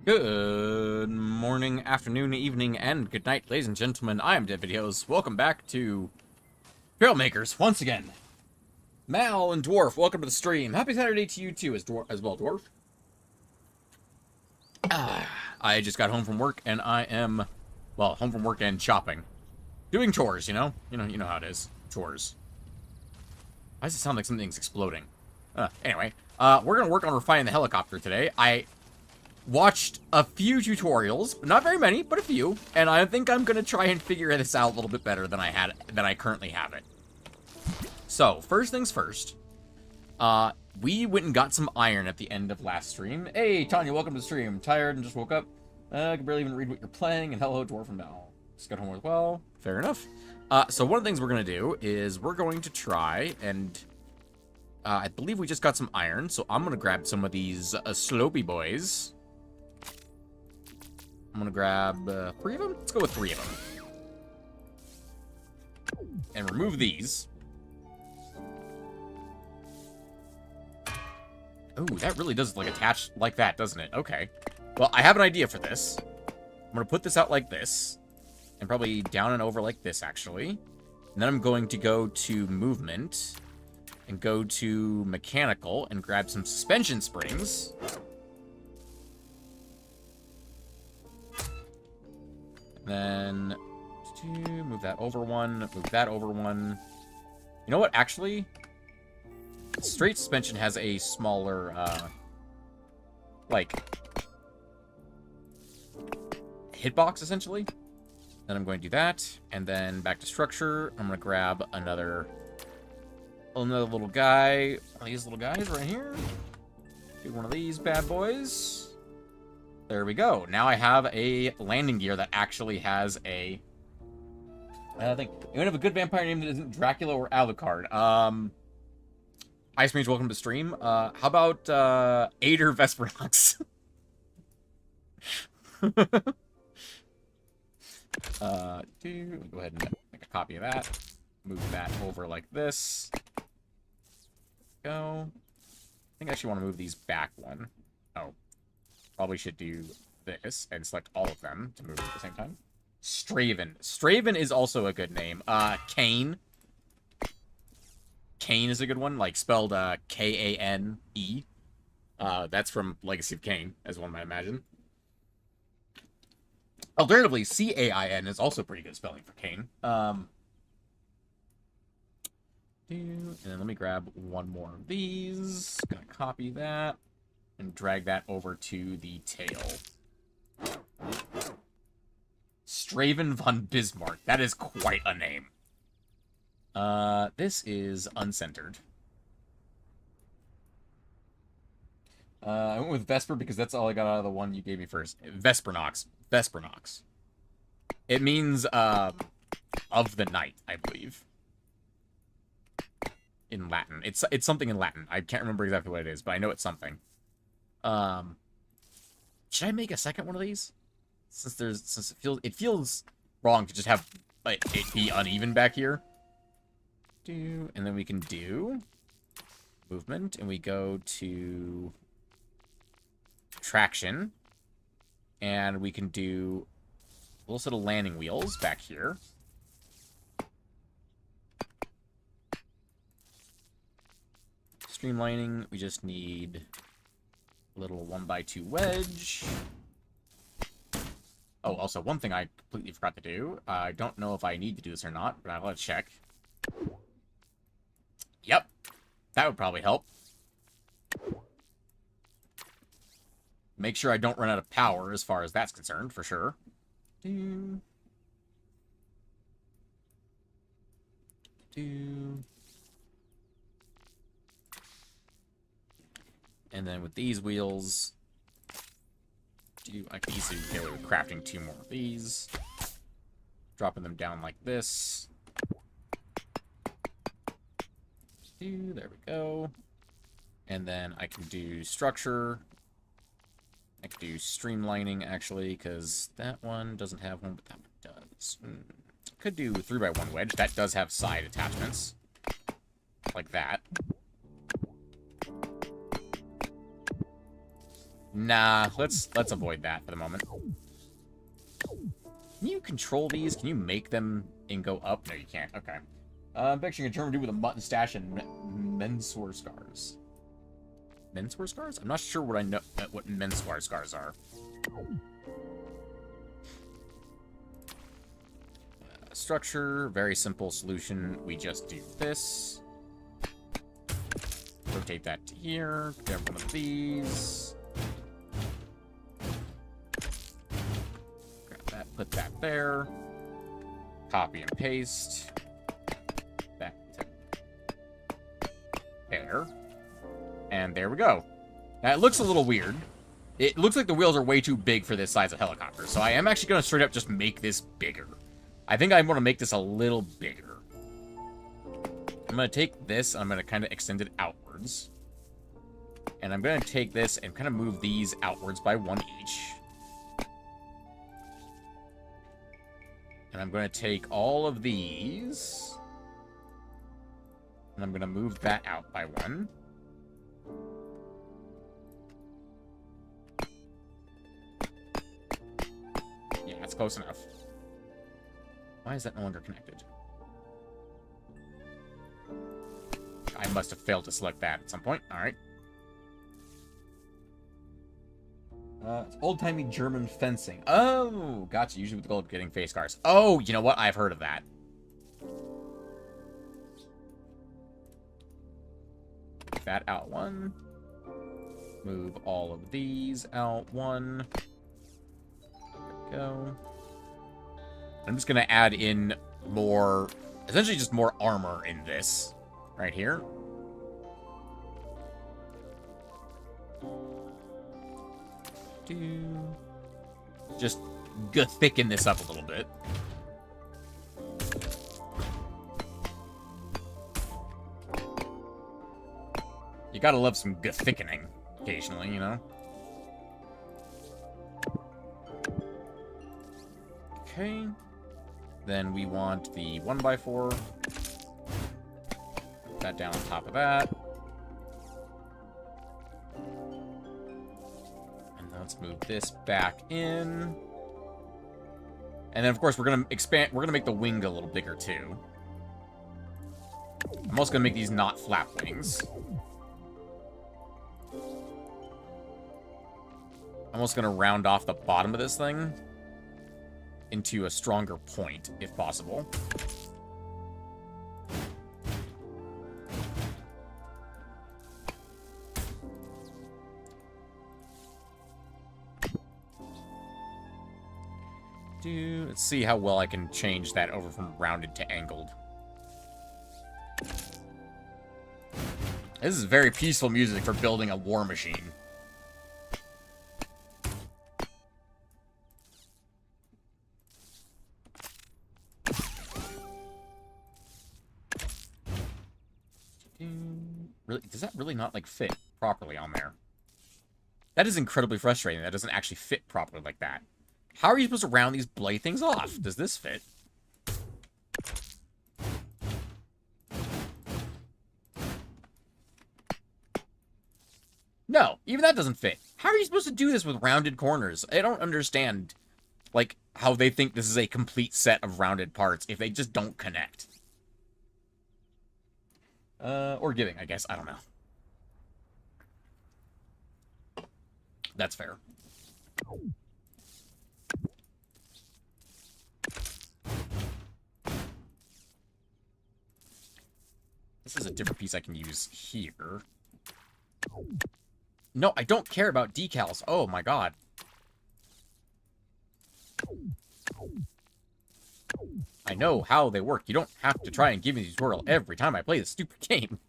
Good morning, afternoon, evening, and good night, ladies and gentlemen. I am Dead Videos. Welcome back to Trailmakers once again. Mal and Dwarf, welcome to the stream. Happy Saturday to you too, as well, Dwarf. I just got home from work, and I am, well, home from work and shopping, doing chores. You know how it is. Chores. Why does it sound like something's exploding? Anyway, we're gonna work on refining the helicopter today. I watched a few tutorials, not very many, but a few, and I think I'm gonna try and figure this out a little bit better than I currently have it. So, first things first, we went and got some iron at the end of last stream. Hey, Tanya, welcome to the stream. Tired and just woke up. I can barely even read what you're playing, and hello, Dwarf and Mel. Just got home as well. Fair enough. So one of the things we're gonna do is we're going to try and, I believe we just got some iron, so I'm gonna grab some of these slopey boys. I'm gonna grab 3 of them. Let's go with 3 of them. And remove these. Oh, that really does like attach like that, doesn't it? Okay. Well, I have an idea for this. I'm gonna put this out like this. And probably down and over like this, actually. And then I'm going to go to movement. And go to mechanical and grab some suspension springs. Then move that over one, move that over one. You know what, actually? Straight suspension has a smaller, like, hitbox, essentially. Then I'm going to do that, and then back to structure. I'm going to grab another little guy. One of these little guys right here. Do one of these bad boys. There we go. Now I have a landing gear that actually has a... I think... You have a good vampire name that isn't Dracula or Alucard. Ice Mage, welcome to stream. How about, Ader Vespernox? Go ahead and make a copy of that. Move that over like this. Go. I think I actually want to move these back one. Oh. Probably should do this and select all of them to move at the same time. Straven. Straven is also a good name. Kane. Kane is a good one, like spelled K-A-N-E. That's from Legacy of Kain, as one might imagine. Alternatively, C-A-I-N is also pretty good spelling for Kane. And then let me grab one more of these. Gonna copy that. And drag that over to the tail. Straven von Bismarck. That is quite a name. This is uncentered. I went with Vesper because that's all I got out of the one you gave me first. Vespernox. Vespernox. It means, of the night, I believe. In Latin. It's something in Latin. I can't remember exactly what it is, but I know it's something. Should I make a second one of these? Since it feels wrong to just have like it be uneven back here. And then we can do movement, and we go to traction, and we can do a little set of landing wheels back here. Streamlining, we just need little 1x2 wedge. Oh, also, one thing I completely forgot to do. I don't know if I need to do this or not, but I'll check. Yep. That would probably help. Make sure I don't run out of power as far as that's concerned, for sure. And then with these wheels, I can easily get away with crafting 2 more of these. Dropping them down like this. There we go. And then I can do structure. I can do streamlining, actually, because that one doesn't have one, but that one does. Could do 3x1 wedge. That does have side attachments. Like that. Nah, let's avoid that for the moment. Can you control these? Can you make them and go up? No, you can't. Okay. I'm picturing a term to do with a mutton stash and menswear scars. Menswear scars? I'm not sure what I know what menswear scars are. Structure, very simple solution. We just do this. Rotate that to here. Grab one of these. Grab that, put that there. Copy and paste. That to there. And there we go. Now, it looks a little weird. It looks like the wheels are way too big for this size of helicopter. So I am actually going to straight up just make this bigger. I think I want to make this a little bigger. I'm going to take this, and I'm going to kind of extend it outwards. And I'm going to take this and kind of move these outwards by one each. And I'm going to take all of these. And I'm going to move that out by one. Yeah, that's close enough. Why is that no longer connected? I must have failed to select that at some point. Alright. It's old-timey German fencing. Oh, gotcha. Usually with the goal of getting face scars. Oh, you know what? I've heard of that. Take that out one. Move all of these out one. There we go. I'm just going to add in more, essentially just more armor in this, right here. Just thicken this up a little bit. You gotta love some thickening occasionally, you know? Okay. Then we want the 1x4. Put that down on top of that. And then let's move this back in. And then, of course, we're going to expand. We're going to make the wing a little bigger, too. I'm also going to make these not flap wings. I'm also going to round off the bottom of this thing into a stronger point, if possible. Let's see how well I can change that over from rounded to angled. This is very peaceful music for building a war machine. Really, does that really not, like, fit properly on there? That is incredibly frustrating. That doesn't actually fit properly like that. How are you supposed to round these blade things off? Does this fit? No, even that doesn't fit. How are you supposed to do this with rounded corners? I don't understand, like, how they think this is a complete set of rounded parts if they just don't connect. Or giving, I guess. I don't know. That's fair. This is a different piece I can use here. No, I don't care about decals. Oh my god. I know how they work. You don't have to try and give me the tutorial every time I play this stupid game.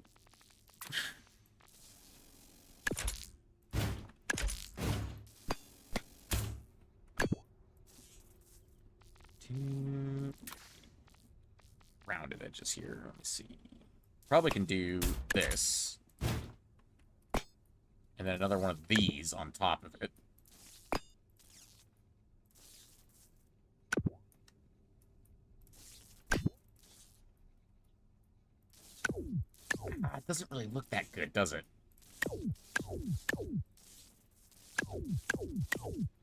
Two rounded edges here. Let me see. Probably can do this. And then another one of these on top of it. It doesn't really look that good, does it?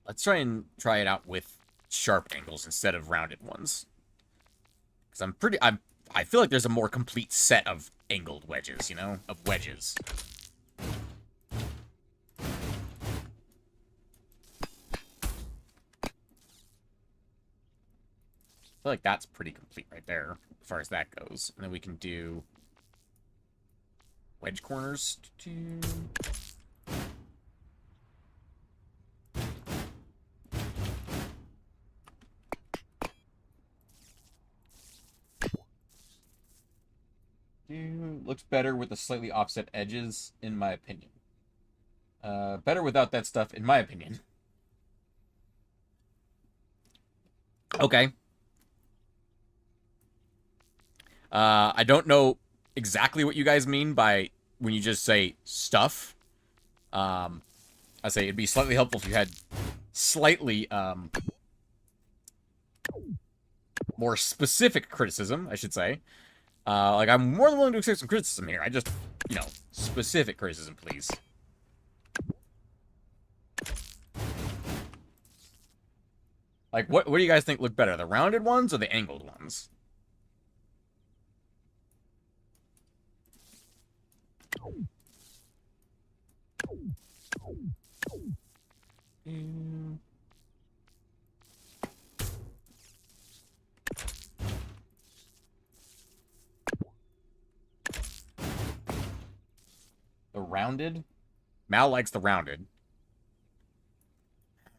Let's try it out with sharp angles instead of rounded ones. Because I feel like there's a more complete set of angled wedges, you know? Of wedges. I feel like that's pretty complete right there, as far as that goes. And then we can do wedge corners. Looks better with the slightly offset edges, in my opinion. Better without that stuff, in my opinion. Okay. I don't know exactly what you guys mean by when you just say stuff. I say it'd be slightly helpful if you had slightly more specific criticism, I should say. Like, I'm more than willing to accept some criticism here. I just, you know, specific criticism, please. Like, what do you guys think look better, the rounded ones or the angled ones? The rounded? Mal likes the rounded.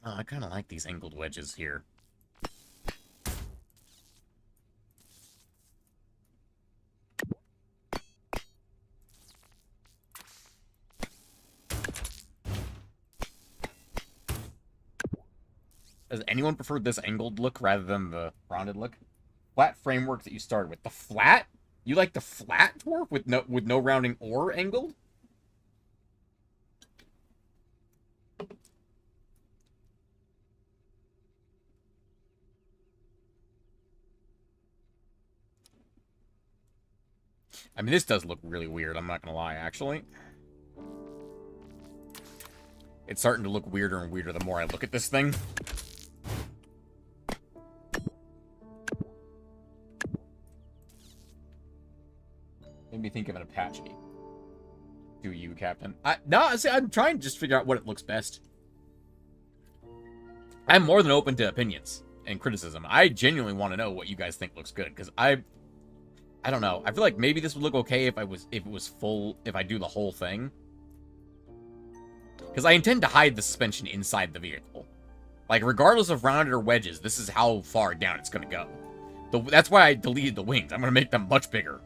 Oh, I kind of like these angled wedges here. Does anyone prefer this angled look rather than the rounded look? Flat framework that you started with. The flat? You like the flat dwarf with no rounding or angled? I mean, this does look really weird, I'm not gonna lie, actually. It's starting to look weirder and weirder the more I look at this thing. Made me think of an Apache. Do you, Captain? No, see, I'm trying to just figure out what it looks best. I'm more than open to opinions and criticism. I genuinely want to know what you guys think looks good, because I don't know. I feel like maybe this would look okay if I do the whole thing. Because I intend to hide the suspension inside the vehicle. Like, regardless of rounded or wedges, this is how far down it's going to go. That's why I deleted the wings. I'm going to make them much bigger.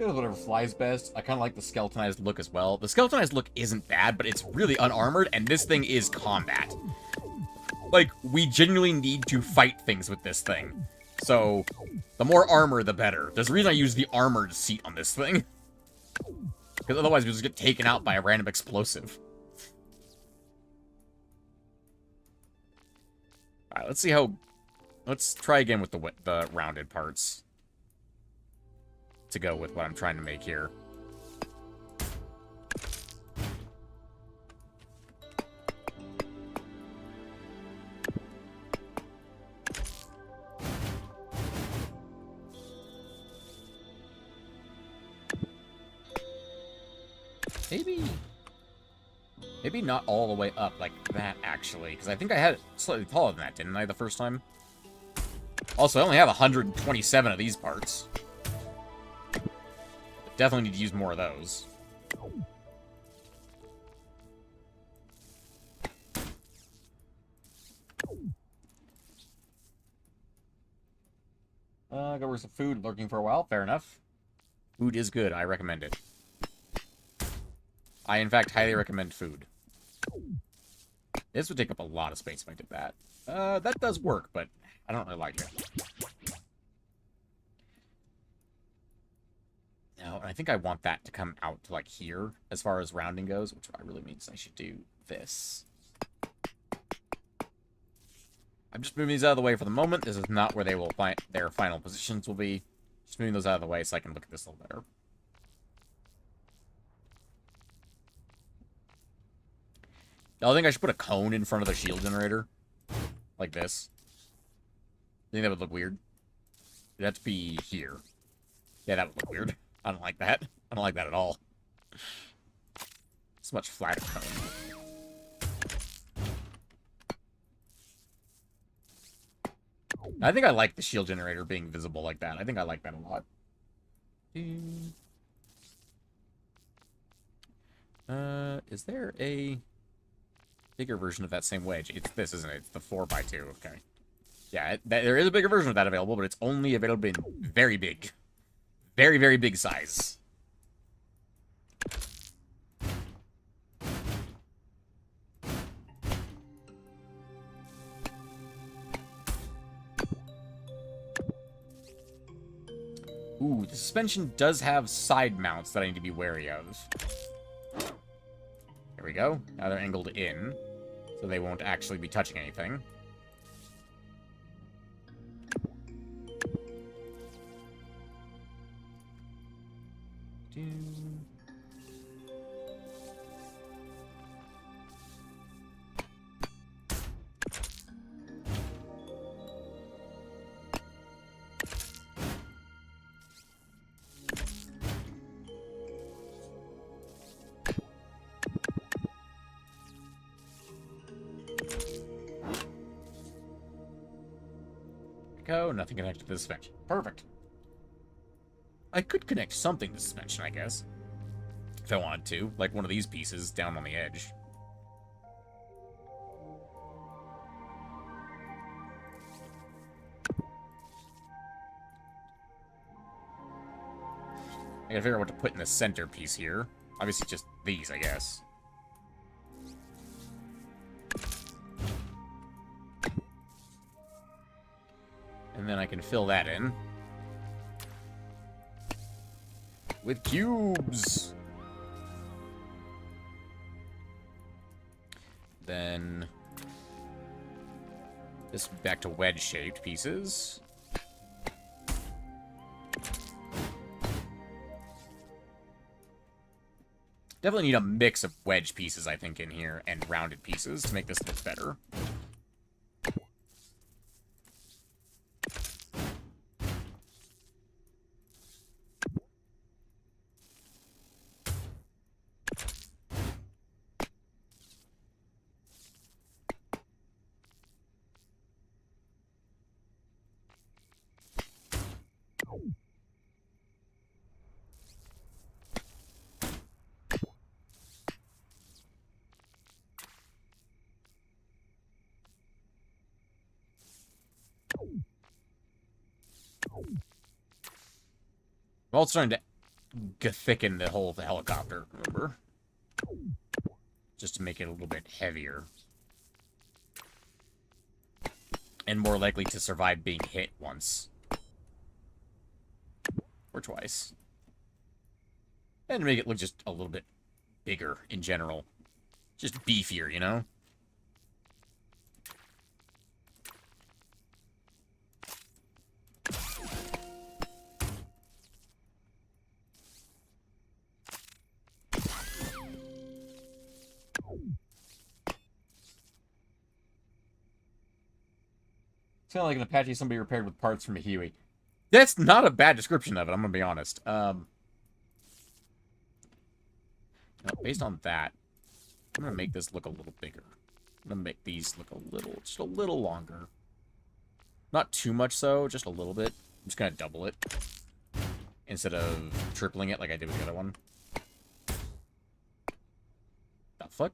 Whatever flies best. I kind of like the skeletonized look as well. The skeletonized look isn't bad, but it's really unarmored, and this thing is combat. Like, we genuinely need to fight things with this thing. So, the more armor, the better. There's a reason I use the armored seat on this thing. Because otherwise, we just get taken out by a random explosive. Alright, let's see how... Let's try again with the rounded parts. To go with what I'm trying to make here. Maybe not all the way up like that, actually. Because I think I had it slightly taller than that, didn't I, the first time? Also, I only have 127 of these parts. Definitely need to use more of those. Go over some food, lurking for a while. Fair enough. Food is good. I recommend it. I, in fact, highly recommend food. This would take up a lot of space if I did that. That does work, but I don't really like it. No, and I think I want that to come out to, like, here, as far as rounding goes, which what I really means I should do this. I'm just moving these out of the way for the moment. This is not where they will find their final positions will be. Just moving those out of the way so I can look at this a little better. I think I should put a cone in front of the shield generator. Like this. I think that would look weird. It'd have to be here. Yeah, that would look weird. I don't like that. I don't like that at all. It's a much flatter cone. I think I like the shield generator being visible like that. I think I like that a lot. Is there a bigger version of that same wedge? It's this, isn't it? It's the 4x2. Okay. Yeah, there is a bigger version of that available, but it's only available in very big. Very, very big size. Ooh, the suspension does have side mounts that I need to be wary of. There we go. Now they're angled in, so they won't actually be touching anything. Go, nothing connected to the suspension. Perfect. I could connect something to the suspension, I guess. If I wanted to. Like one of these pieces down on the edge. I gotta figure out what to put in the center piece here. Obviously just these, I guess. And then I can fill that in. With cubes! Then... this back to wedge-shaped pieces. Definitely need a mix of wedge pieces, I think, in here, and rounded pieces to make this look better. I'm also trying to thicken the whole helicopter, remember? Just to make it a little bit heavier. And more likely to survive being hit once. Or twice. And to make it look just a little bit bigger in general. Just beefier, you know? It's kind of like an Apache somebody repaired with parts from a Huey. That's not a bad description of it, I'm going to be honest. Based on that, I'm going to make this look a little bigger. I'm going to make these look just a little longer. Not too much so, just a little bit. I'm just going to double it. Instead of tripling it like I did with the other one. The fuck?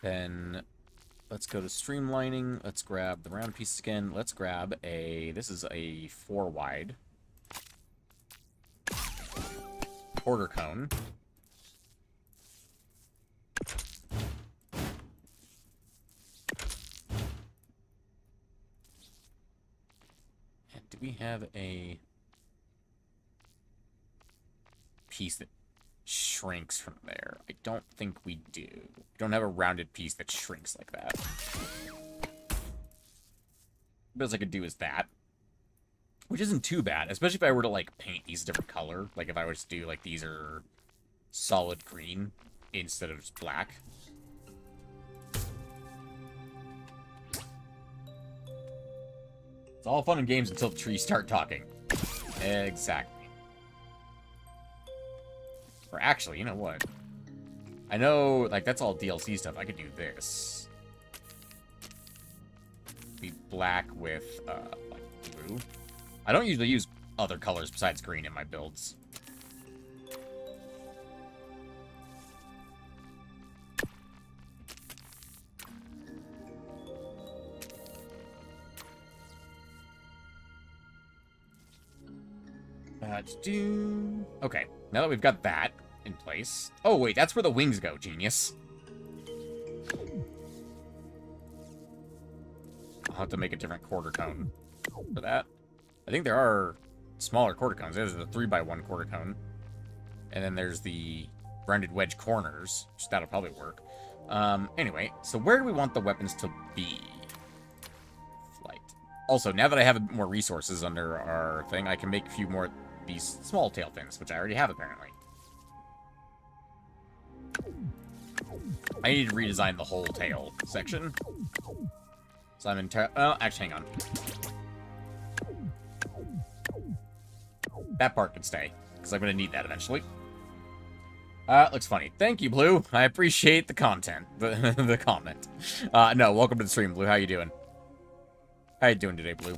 Then let's go to streamlining. Let's grab the round piece again. Let's grab this is a 4 wide. quarter cone. And do we have a piece that shrinks from there? I don't think we do. We don't have a rounded piece that shrinks like that. The best I could do is that. Which isn't too bad, especially if I were to, like, paint these a different color. Like, if I was to do, like, these are solid green instead of just black. It's all fun and games until the trees start talking. Exactly. Or actually, you know what? I know, like, that's all DLC stuff. I could do this. Be black with, like, blue. I don't usually use other colors besides green in my builds. Okay, now that we've got that in place... Oh, wait, that's where the wings go, genius. I'll have to make a different quarter cone for that. I think there are smaller quarter cones. There's the 3x1 quarter cone. And then there's the rounded wedge corners, which that'll probably work. Anyway, so where do we want the weapons to be? Flight. Also, now that I have more resources under our thing, I can make a few more these small tail fins, which I already have, apparently. I need to redesign the whole tail section. So I'm entirely... Oh, actually, hang on. That part can stay, because I'm going to need that eventually. Looks funny. Thank you, Blue. I appreciate the content, the comment. No, welcome to the stream, Blue. How you doing? How you doing today, Blue?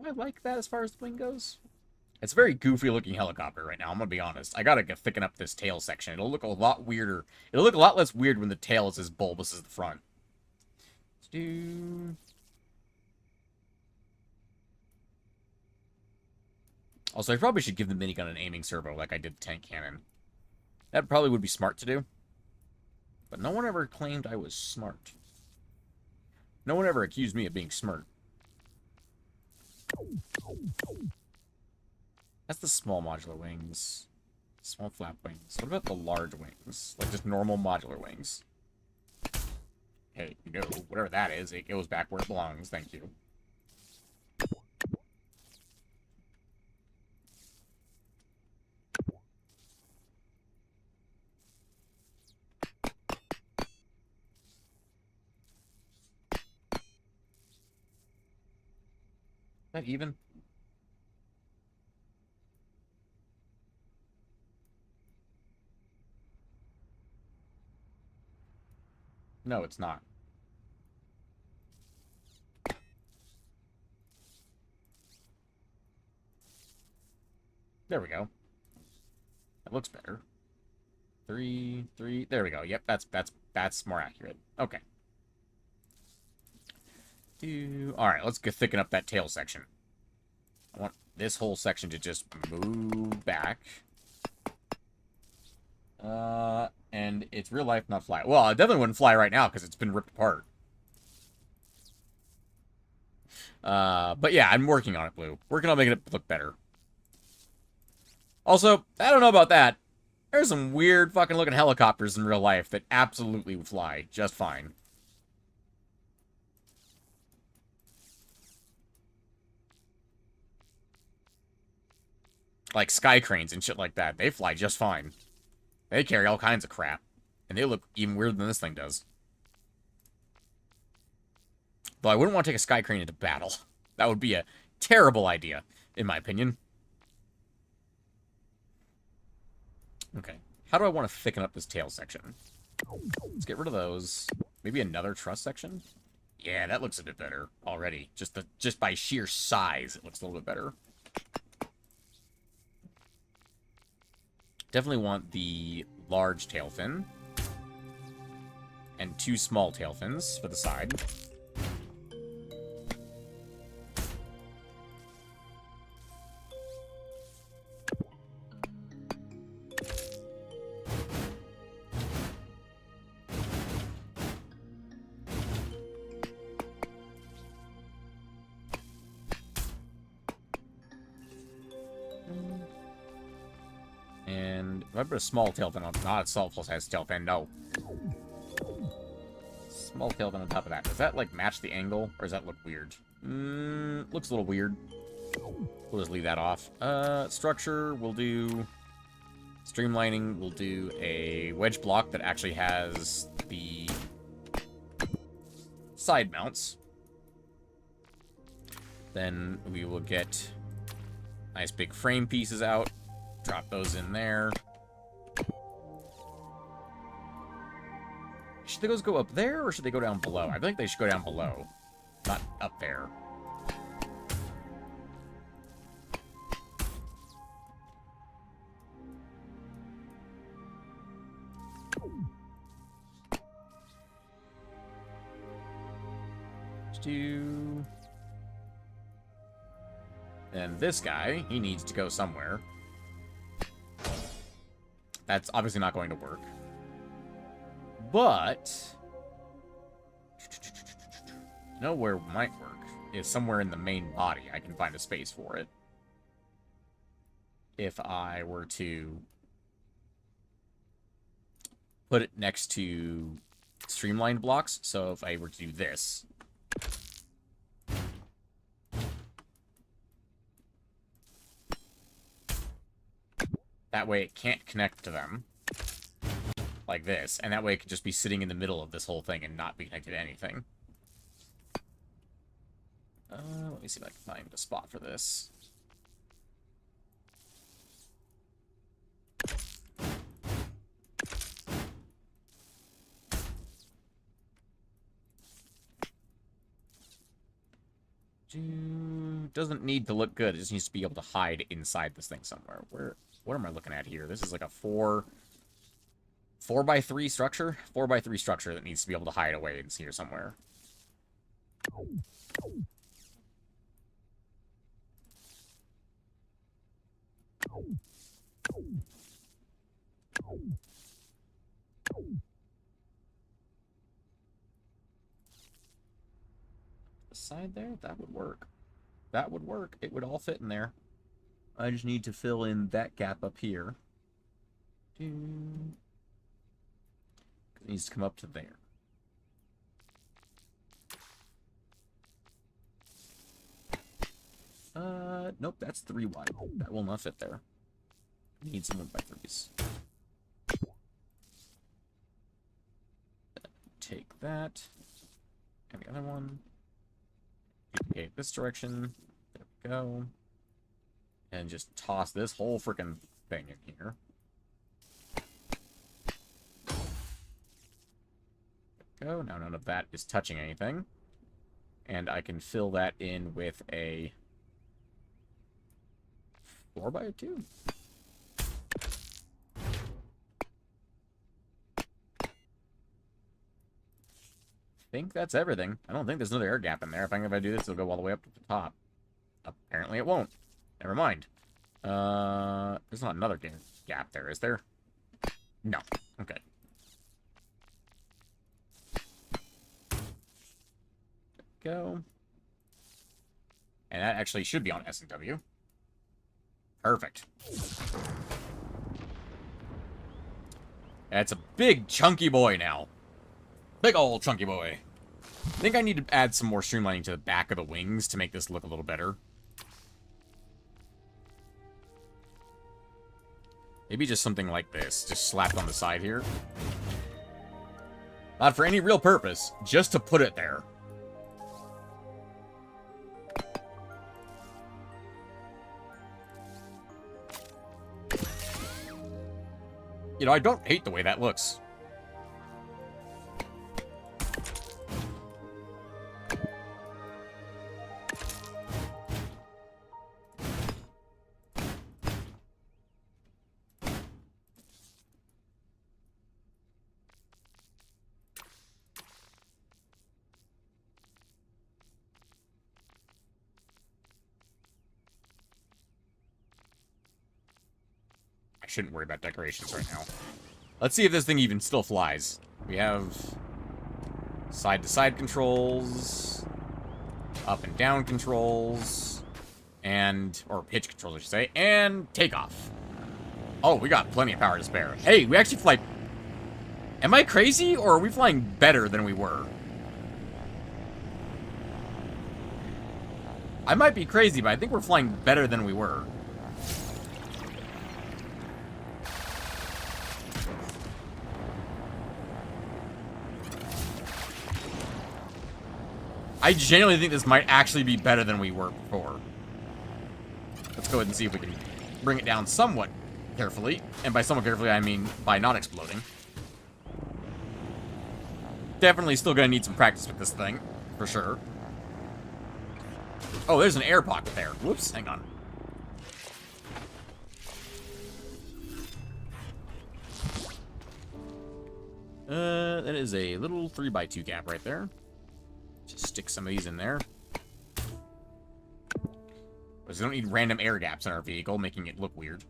I like that as far as the wing goes. It's a very goofy looking helicopter right now, I'm gonna be honest. I gotta thicken up this tail section. It'll look a lot weirder. It'll look a lot less weird when the tail is as bulbous as the front. Let's do... Also, I probably should give the minigun an aiming servo like I did the tank cannon. That probably would be smart to do. But no one ever claimed I was smart. No one ever accused me of being smart. That's the small modular wings. Small flap wings. What about the large wings? Like just normal modular wings. Hey, you know, whatever that is, it goes back where it belongs. Thank you. Is that even? No, it's not. There we go. That looks better. 3, 3. There we go. Yep, that's more accurate. Okay. All right, let's thicken up that tail section. I want this whole section to just move back. And it's real life, not fly. Well, it definitely wouldn't fly right now because it's been ripped apart. But yeah, I'm working on it, Blue. Working on making it look better. Also, I don't know about that. There's some weird fucking looking helicopters in real life that absolutely would fly just fine. Like sky cranes and shit like that. They fly just fine. They carry all kinds of crap. And they look even weirder than this thing does. Though I wouldn't want to take a sky crane into battle. That would be a terrible idea, in my opinion. Okay. How do I want to thicken up this tail section? Let's get rid of those. Maybe another truss section? Yeah, that looks a bit better already. Just by sheer size, it looks a little bit better. Definitely want the large tail fin. And 2 small tail fins for the side. And if I put a small tail fin on, not a full-size tail fin, no. Small tail fin on top of that. Does that, like, match the angle? Or does that look weird? Looks a little weird. We'll just leave that off. Structure, we'll do... Streamlining, we'll do a wedge block that actually has the side mounts. Then we will get nice big frame pieces out. Drop those in there. Should those go up there, or should they go down below? I think they should go down below, not up there. Let's do... And this guy, he needs to go somewhere. That's obviously not going to work. But... you know where might work is somewhere in the main body. I can find a space for it. If I were to put it next to streamlined blocks. So if I were to do this... that way it can't connect to them. Like this. And that way it could just be sitting in the middle of this whole thing and not be connected to anything. Let me see if I can find a spot for this. Doesn't need to look good. It just needs to be able to hide inside this thing somewhere. What am I looking at here? This is like a 4x3 structure? 4x3 structure that needs to be able to hide away in here somewhere. The side there? That would work. That would work. It would all fit in there. I just need to fill in that gap up here. It needs to come up to there. Nope, that's 3 wide. That will not fit there. Need some 1x3s. Take that. And the other one. Duplicate this direction. There we go. And just toss this whole freaking thing in here. There we go. Now none of that is touching anything. And I can fill that in with a 4x2. I think that's everything. I don't think there's another air gap in there. If I do this, it'll go all the way up to the top. Apparently it won't. Never mind. There's not another gap there, is there? No. Okay. Go. And that actually should be on S&W. Perfect. That's a big chunky boy now. Big old chunky boy. I think I need to add some more streamlining to the back of the wings to make this look a little better. Maybe just something like this, just slapped on the side here. Not for any real purpose, just to put it there. You know, I don't hate the way that looks. shouldn't worry about decorations right now. Let's see if this thing even still flies. We have side-to-side controls, up and down controls, or pitch controls, I should say, and takeoff. Oh, we got plenty of power to spare. Hey, we actually fly... Am I crazy, or are we flying better than we were? I might be crazy, but I think we're flying better than we were. I genuinely think this might actually be better than we were before. Let's go ahead and see if we can bring it down somewhat carefully. And by somewhat carefully, I mean by not exploding. Definitely still gonna need some practice with this thing, for sure. Oh, there's an air pocket there. Whoops, hang on. That is a little 3x2 gap right there. Just stick some of these in there. Because we don't need random air gaps in our vehicle, making it look weird.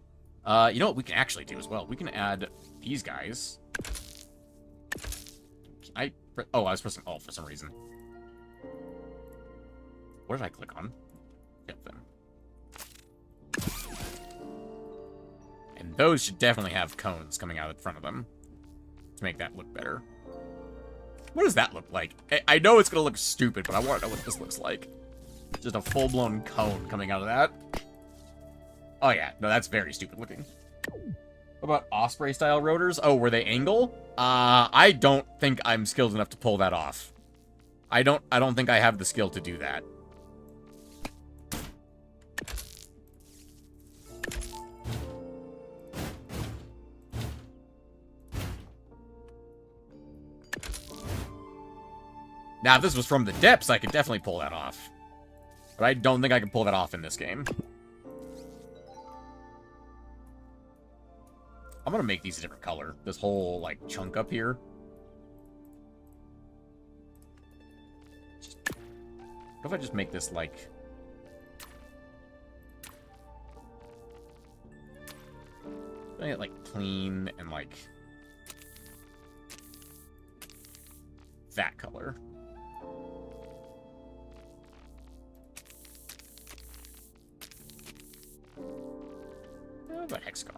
You know what we can actually do as well? We can add these guys. Oh, I was pressing Alt for some reason. What did I click on? Yep, then. And those should definitely have cones coming out of the front of them to make that look better. What does that look like? I know it's gonna look stupid, but I want to know what this looks like. Just a full-blown cone coming out of that. Oh yeah, no, that's very stupid looking. What about Osprey-style rotors? Oh, were they angle? I don't think I'm skilled enough to pull that off. I don't think I have the skill to do that. Now, if this was from the depths, I could definitely pull that off. But I don't think I can pull that off in this game. I'm gonna make these a different color. This whole, like, chunk up here. What if I just make this, like... Make it, like, clean and, like... that color. How about hexagon?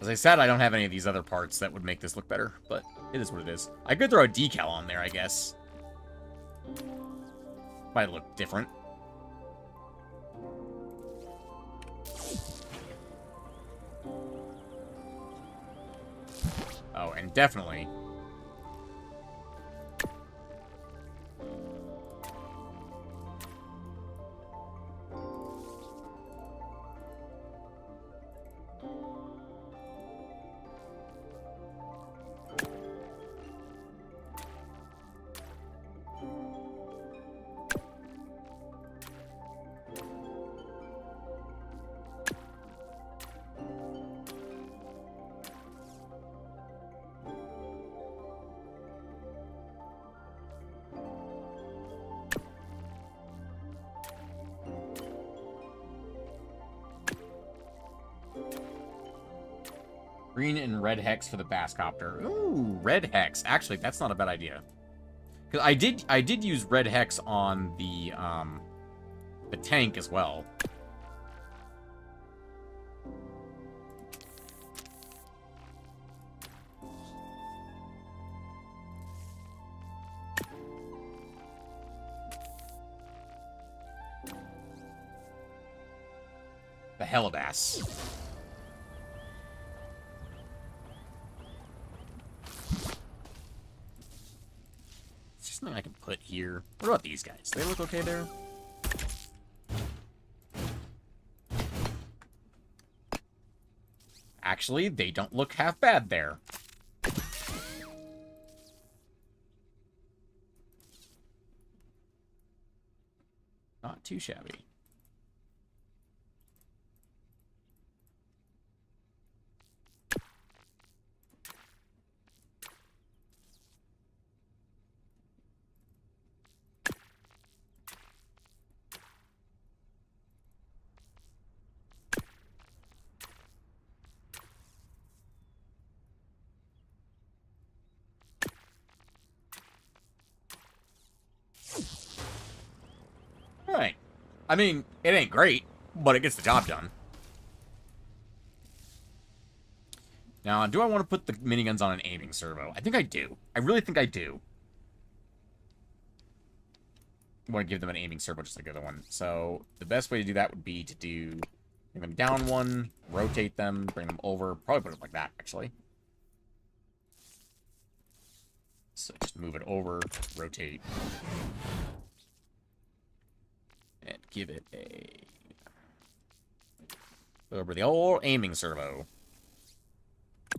As I said, I don't have any of these other parts that would make this look better, but it is what it is. I could throw a decal on there, I guess. Might look different. Oh, and definitely... Green and red hex for the Basscopter. Ooh, red hex. Actually, that's not a bad idea. Because I did use red hex on the tank as well. The Helibass. Something I can put here. What about these guys? Do they look okay there? Actually, they don't look half bad there. Not too shabby. I mean, it ain't great, but it gets the job done. Now, do I want to put the miniguns on an aiming servo? I think I do. I really think I do. I want to give them an aiming servo just like the other one. So, the best way to do that would be to bring them down one, rotate them, bring them over. Probably put it like that, actually. So, just move it over, rotate. And give it over the old aiming servo.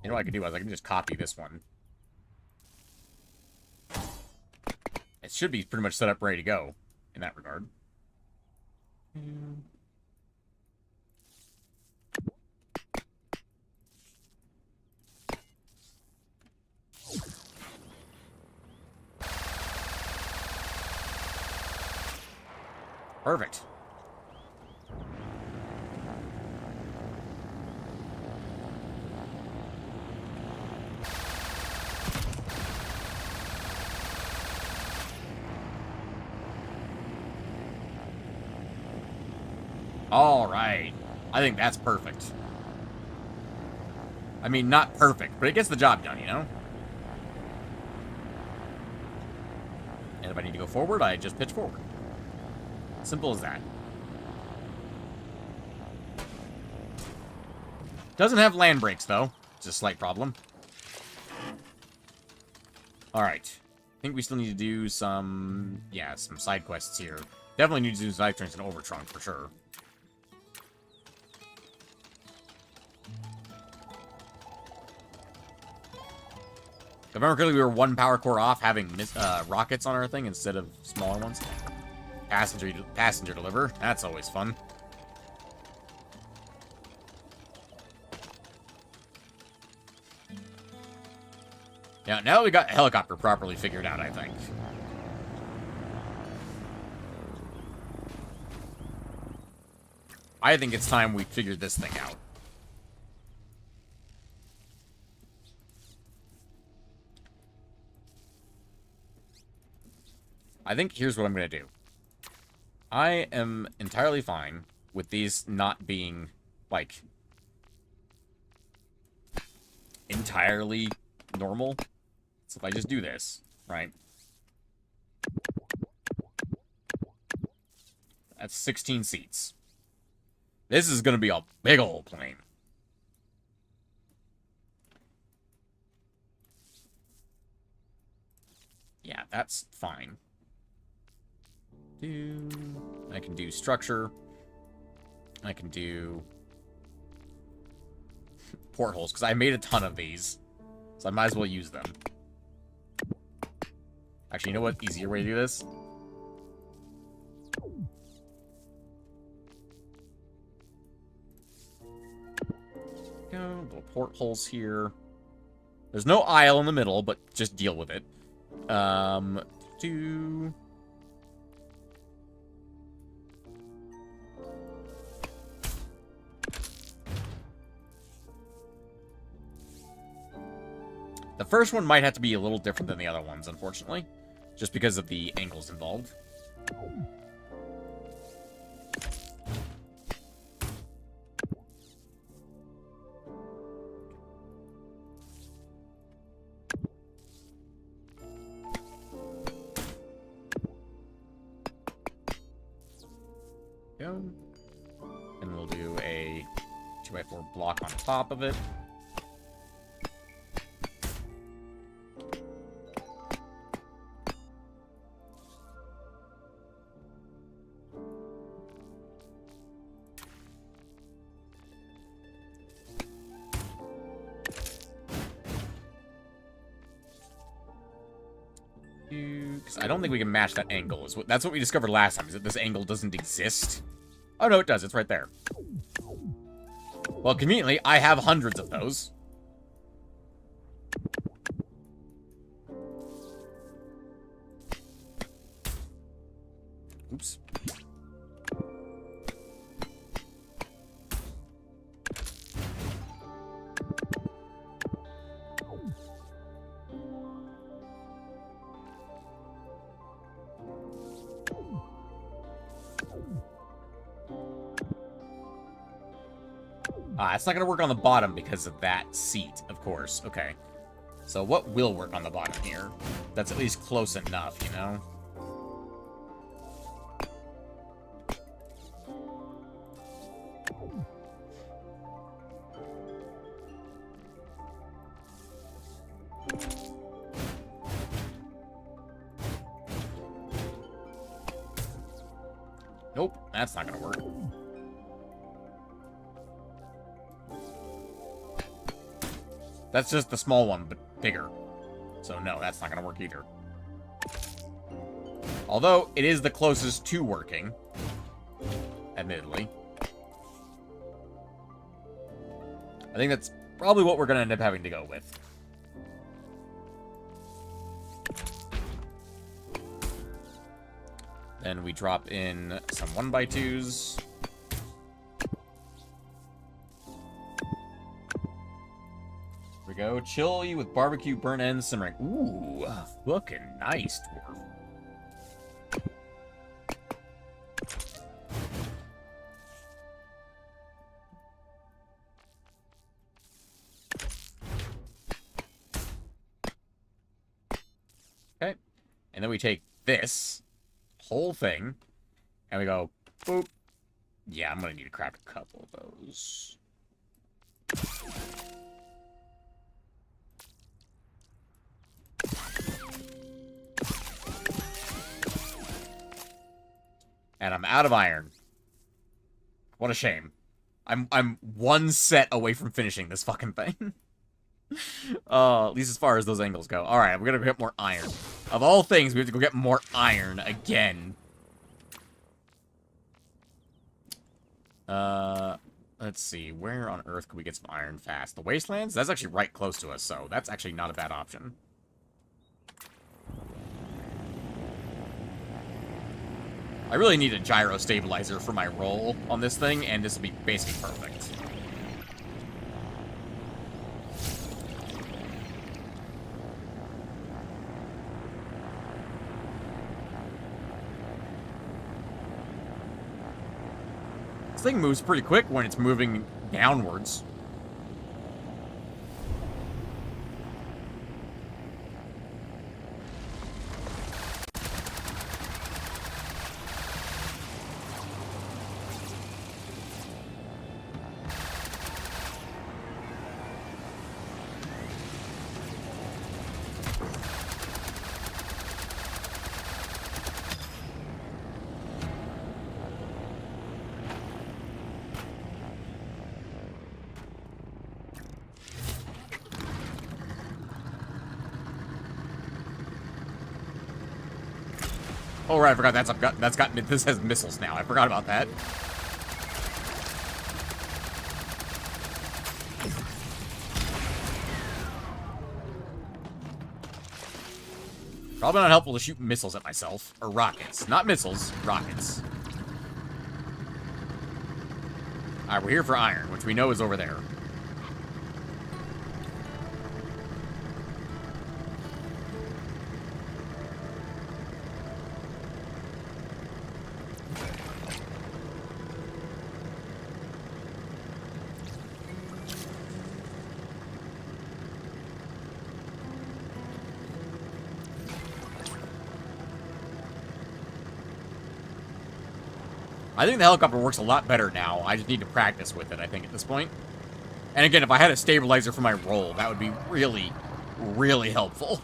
You know what I can do is I can just copy this one. It should be pretty much set up ready to go in that regard. Perfect. All right. I think that's perfect. I mean, not perfect, but it gets the job done, you know? And if I need to go forward, I just pitch forward. Simple as that. Doesn't have land brakes, though. It's a slight problem. Alright. I think we still need to do some side quests here. Definitely need to do side turns and Overtrunk, for sure. If I remember correctly, we were one power core off having rockets on our thing instead of smaller ones. Passenger deliver. That's always fun. Yeah, now that we got helicopter properly figured out, I think. I think it's time we figured this thing out. I think here's what I'm going to do. I am entirely fine with these not being, like, entirely normal. So if I just do this, right? That's 16 seats. This is going to be a big old plane. Yeah, that's fine. I can do structure. I can do portholes, because I made a ton of these. So I might as well use them. Actually, you know what? Easier way to do this? Go, little portholes here. There's no aisle in the middle, but just deal with it. The first one might have to be a little different than the other ones, unfortunately. Just because of the angles involved. Go. And we'll do a 2x4 block on top of it. Because I don't think we can match that angle. That's what we discovered last time, is that this angle doesn't exist. Oh, no, it does. It's right there. Well, conveniently, I have hundreds of those. Oops. Ah, it's not gonna work on the bottom because of that seat, of course. Okay. So what will work on the bottom here? That's at least close enough, you know? Nope, that's not gonna work. That's just the small one, but bigger. So no, that's not gonna work either. Although, it is the closest to working. Admittedly. I think that's probably what we're gonna end up having to go with. Then we drop in some 1x2s. Here we go. Chili with barbecue, burnt ends, simmering. Ooh, looking nice, dwarf. Okay. And then we take this whole thing, and we go, boop. Yeah, I'm gonna need to craft a couple of those. And I'm out of iron. What a shame. I'm one set away from finishing this fucking thing. At least as far as those angles go. Alright, we're gonna go get more iron. Of all things, we have to go get more iron again. Let's see. Where on earth could we get some iron fast? The wastelands? That's actually right close to us, so that's actually not a bad option. I really need a gyro stabilizer for my roll on this thing, and this would be basically perfect. This thing moves pretty quick when it's moving downwards. Oh, right, I forgot this has missiles now. I forgot about that. Probably not helpful to shoot missiles at myself. Or rockets. Not missiles, rockets. Alright, we're here for iron, which we know is over there. I think the helicopter works a lot better now. I just need to practice with it, I think, at this point. And again, if I had a stabilizer for my roll, that would be really, really helpful.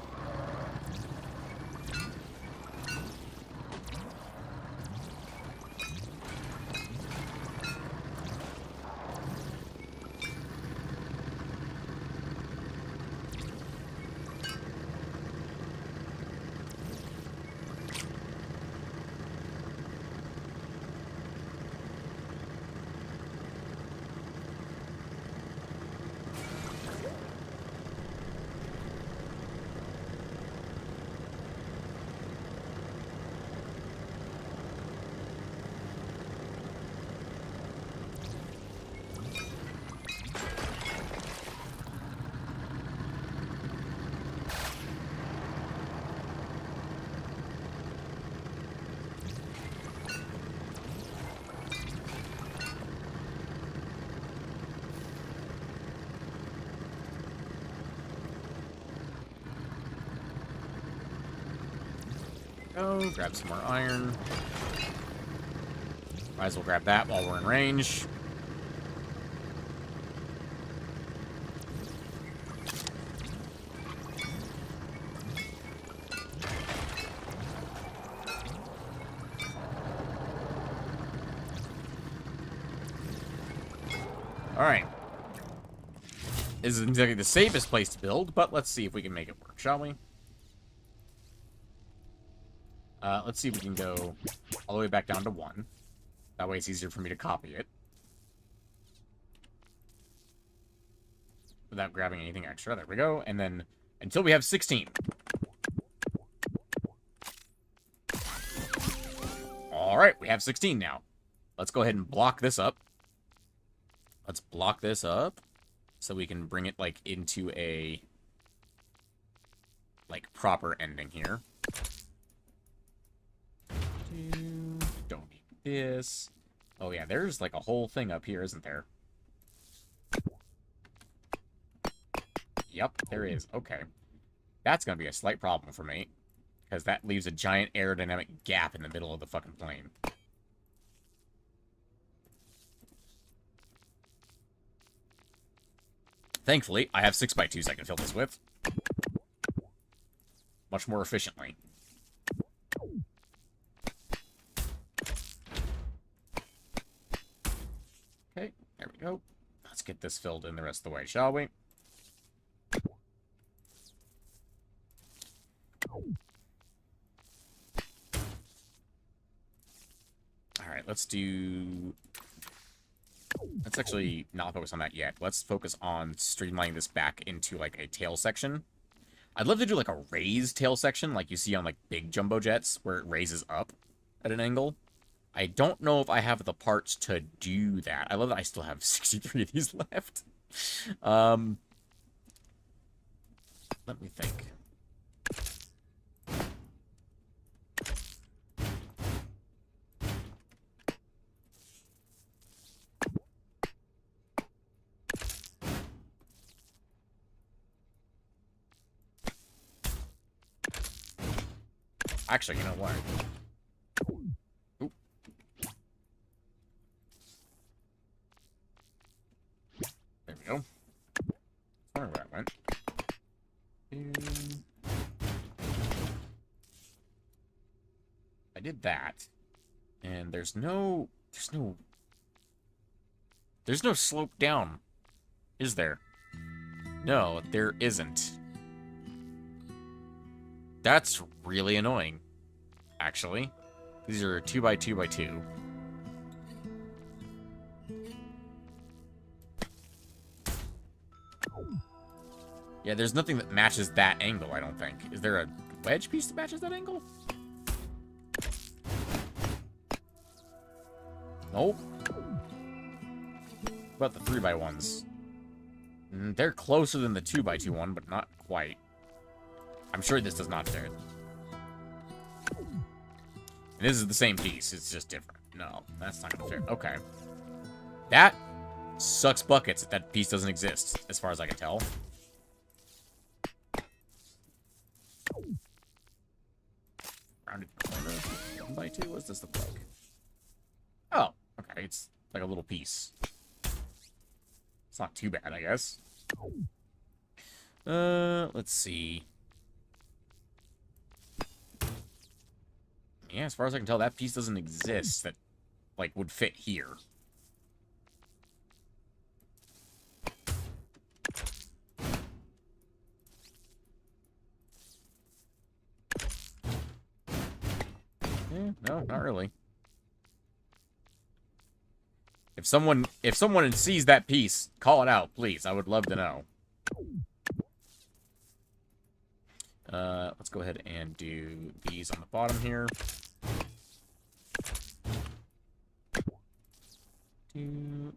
go. Grab some more iron. Might as well grab that while we're in range. Alright. This isn't exactly the safest place to build, but let's see if we can make it work, shall we? Let's see if we can go all the way back down to 1. That way it's easier for me to copy it. Without grabbing anything extra. There we go. And then, until we have 16. Alright, we have 16 now. Let's go ahead and block this up. Let's block this up so we can bring it, like, into a, like, proper ending here. Don't need this. Oh, yeah, there's, like, a whole thing up here, isn't there? Yep, there is. Okay. That's gonna be a slight problem for me, because that leaves a giant aerodynamic gap in the middle of the fucking plane. Thankfully, I have 6x2s I can fill this with. Much more efficiently. Okay, there we go. Let's get this filled in the rest of the way, shall we? Alright, let's do... Let's actually not focus on that yet. Let's focus on streamlining this back into, like, a tail section. I'd love to do, like, a raised tail section, like you see on, like, big jumbo jets, where it raises up at an angle. I don't know if I have the parts to do that. I love that I still have 63 of these left. Let me think. Actually, you know what? Oop. There we go. I wonder where that went. I did that. And there's no slope down. Is there? No, there isn't. That's really annoying, actually. These are 2x2x2. Yeah, there's nothing that matches that angle, I don't think. Is there a wedge piece that matches that angle? Nope. What about the 3x1s? They're closer than the 2x2 one, but not quite. I'm sure this does not fit. And this is the same piece, it's just different. No, that's not gonna fit. Okay. That sucks buckets if that piece doesn't exist, as far as I can tell. Rounded corner. 1x2, what does this look like? Oh, okay, it's like a little piece. It's not too bad, I guess. Let's see. Yeah, as far as I can tell, that piece doesn't exist that, like, would fit here. No, not really. If someone sees that piece, call it out, please. I would love to know. Let's go ahead and do these on the bottom here.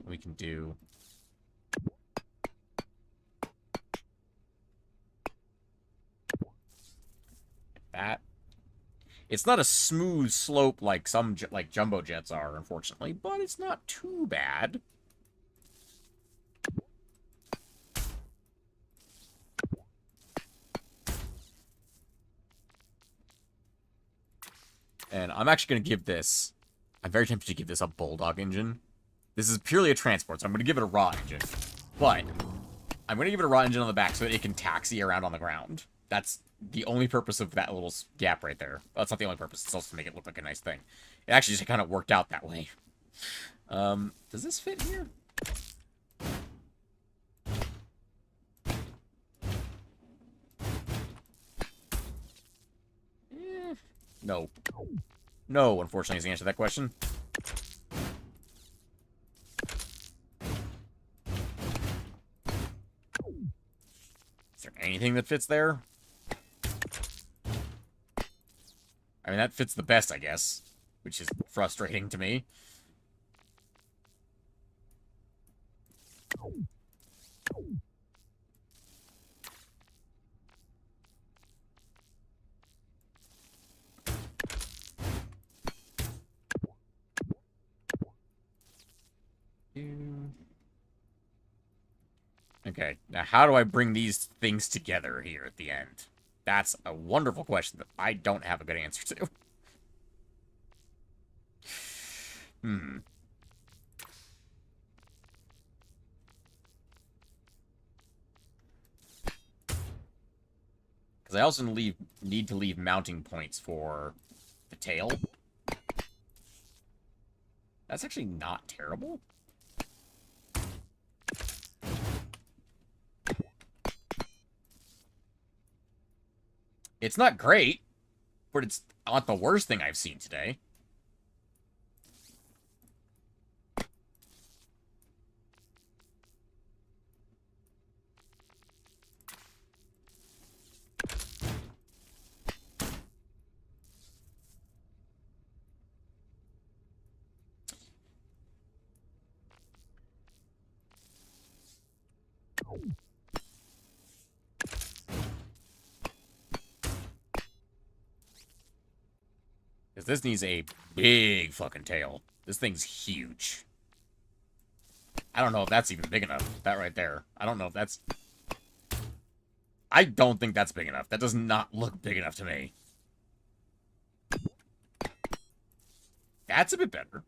We can do... that. It's not a smooth slope like some like jumbo jets are, unfortunately, but it's not too bad. And I'm actually going to give this... I'm very tempted to give this a bulldog engine. This is purely a transport, so I'm going to give it a raw engine. But I'm going to give it a raw engine on the back so that it can taxi around on the ground. That's the only purpose of that little gap right there. Well, that's not the only purpose. It's also to make it look like a nice thing. It actually just kind of worked out that way. Does this fit here? No. No, unfortunately, is the answer to that question. Is there anything that fits there? I mean, that fits the best, I guess. Which is frustrating to me. Okay, now how do I bring these things together here at the end? That's a wonderful question that I don't have a good answer to. Because I also need to leave mounting points for the tail. That's actually not terrible. It's not great, but it's not the worst thing I've seen today. Because this needs a big fucking tail. This thing's huge. I don't know if that's even big enough. That right there. I don't know if that's... I don't think that's big enough. That does not look big enough to me. That's a bit better.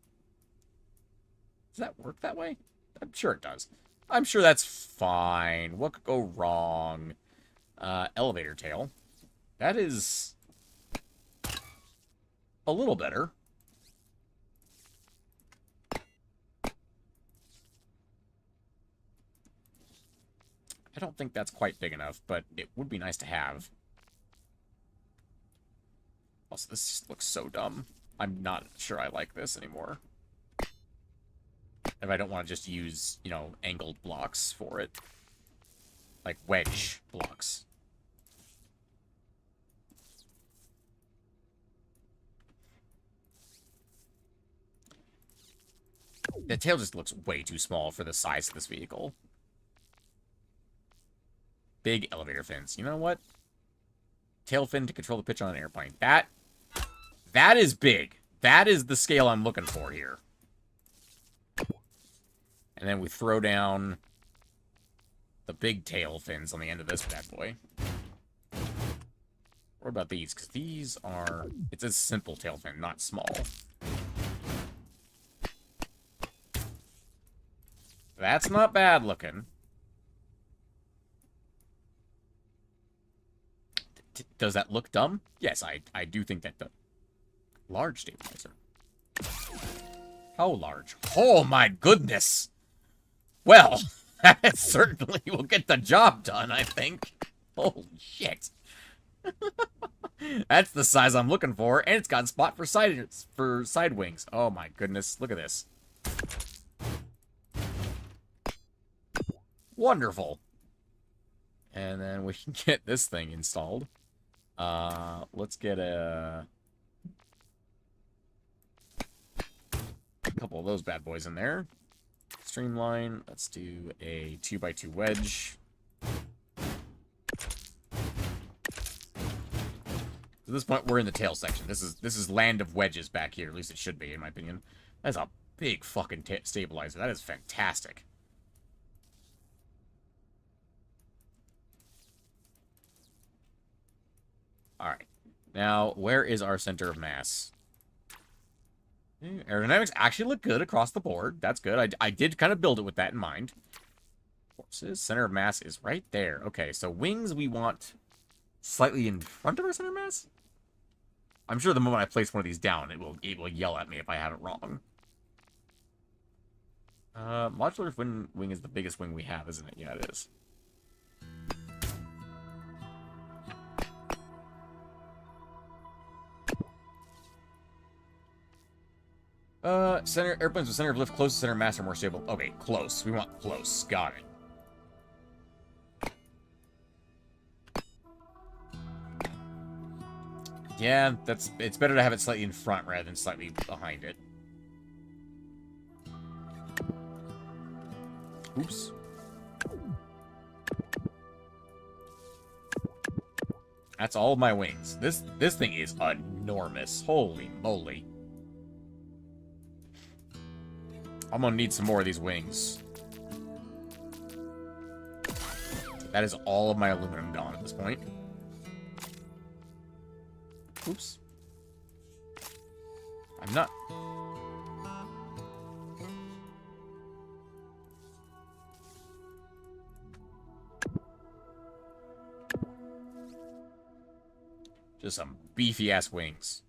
Does that work that way? I'm sure it does. I'm sure that's fine. What could go wrong? Elevator tail. That is... a little better. I don't think that's quite big enough, but it would be nice to have. Also, this just looks so dumb. I'm not sure I like this anymore. If I don't want to just use, you know, angled blocks for it. Like wedge blocks. The tail just looks way too small for the size of this vehicle. Big elevator fins. You know what? Tail fin to control the pitch on an airplane. That is big. That is the scale I'm looking for here. And then we throw down the big tail fins on the end of this bad boy. What about these? Because these are... it's a simple tail fin, not small. That's not bad looking. Does that look dumb? Yes, I do think that does. Large stabilizer. How large? Oh my goodness! Well, that certainly will get the job done, I think. Holy shit. That's the size I'm looking for, and it's got a spot for side wings. Oh my goodness, look at this. Wonderful. And then we can get this thing installed. Let's get a couple of those bad boys in there. Streamline. Let's do a 2x2 wedge. At this point, we're in the tail section. This is land of wedges back here. At least it should be, in my opinion. That's a big fucking stabilizer. That is fantastic. All right. Now, where is our center of mass? Aerodynamics actually look good across the board. That's good. I did kind of build it with that in mind. Forces. Center of mass is right there. Okay, so wings we want slightly in front of our center of mass? I'm sure the moment I place one of these down, it will yell at me if I have it wrong. Modular wing is the biggest wing we have, isn't it? Yeah, it is. Airplanes with center of lift close to center of mass are more stable. Okay, close. We want close. Got it. Yeah, it's better to have it slightly in front rather than slightly behind it. Oops. That's all of my wings. This thing is enormous. Holy moly. I'm gonna need some more of these wings. That is all of my aluminum gone at this point. Oops. I'm not... Just some beefy-ass wings.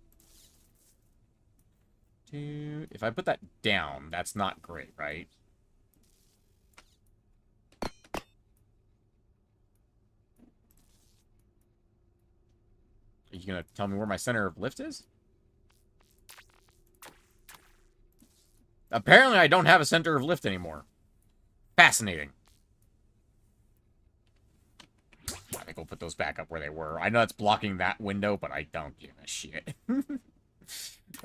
If I put that down, that's not great, right? Are you gonna tell me where my center of lift is? Apparently I don't have a center of lift anymore. Fascinating. I think we'll put those back up where they were. I know it's blocking that window, but I don't give a shit.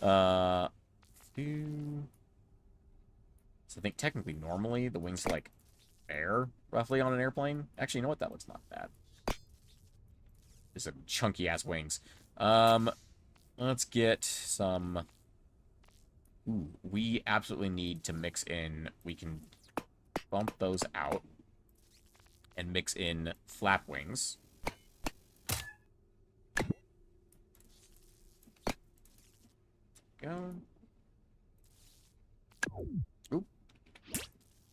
So I think technically normally the wings are like there, roughly, on an airplane. Actually, you know what? That looks not bad. Just some chunky-ass wings. Let's get some... Ooh, we absolutely need to mix in... We can bump those out and mix in flap wings. Go. Oop.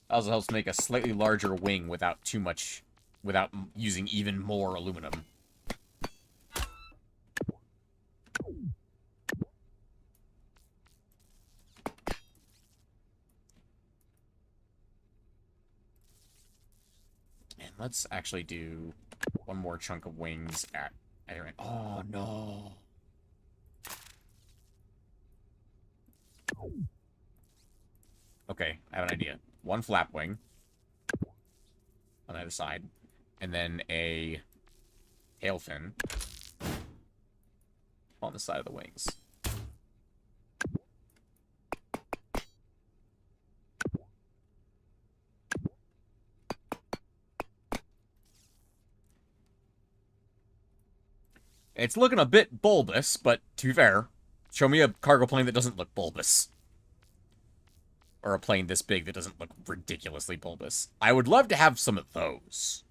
Also helps make a slightly larger wing without too much... Without using even more aluminum. Let's actually do one more chunk of wings at end. Oh, no. Okay, I have an idea. One flap wing on either side, and then a tail fin on the side of the wings. It's looking a bit bulbous, but to be fair, show me a cargo plane that doesn't look bulbous. Or a plane this big that doesn't look ridiculously bulbous. I would love to have some of those.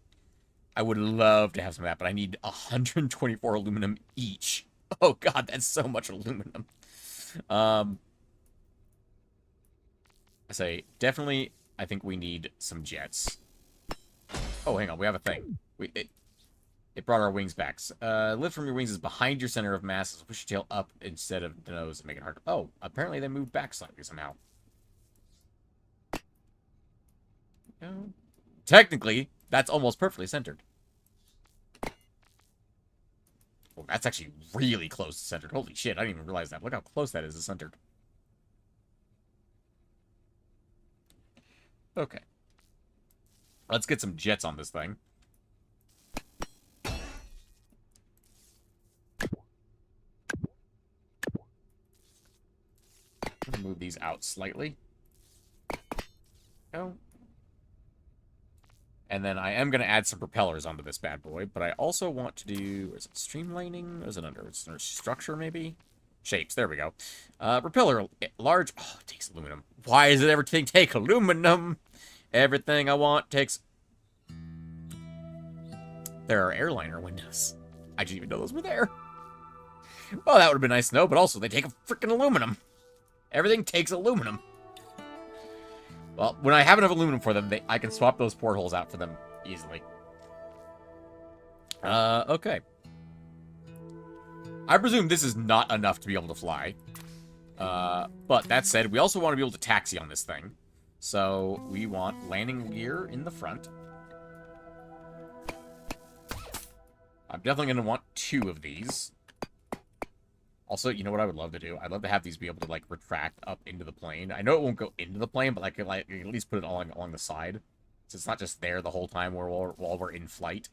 I would love to have some of that, but I need 124 aluminum each. Oh god, that's so much aluminum. I say, definitely, I think we need some jets. Oh, hang on, we have a thing. It brought our wings back. Lift from your wings is behind your center of mass. So push your tail up instead of the nose and make it harder. Oh, apparently they moved back slightly somehow. Technically, that's almost perfectly centered. Well, that's actually really close to centered. Holy shit, I didn't even realize that. Look how close that is to centered. Okay. Let's get some jets on this thing. I'm gonna move these out slightly. Go. And then I am going to add some propellers onto this bad boy, but I also want to do... Is it streamlining? Is it under structure, maybe? Shapes. There we go. Propeller. Large... Oh, it takes aluminum. Why does it everything take aluminum? Everything I want takes... There are airliner windows. I didn't even know those were there. Well, that would have been nice to know, but also they take a freaking aluminum. Everything takes aluminum. Well, when I have enough aluminum for them, I can swap those portholes out for them easily. Okay. I presume this is not enough to be able to fly. But that said, we also want to be able to taxi on this thing. So we want landing gear in the front. I'm definitely going to want 2 of these. Also, you know what I would love to do? I'd love to have these be able to, like, retract up into the plane. I know it won't go into the plane, but I could, like, at least put it along the side. So it's not just there the whole time while we're in flight.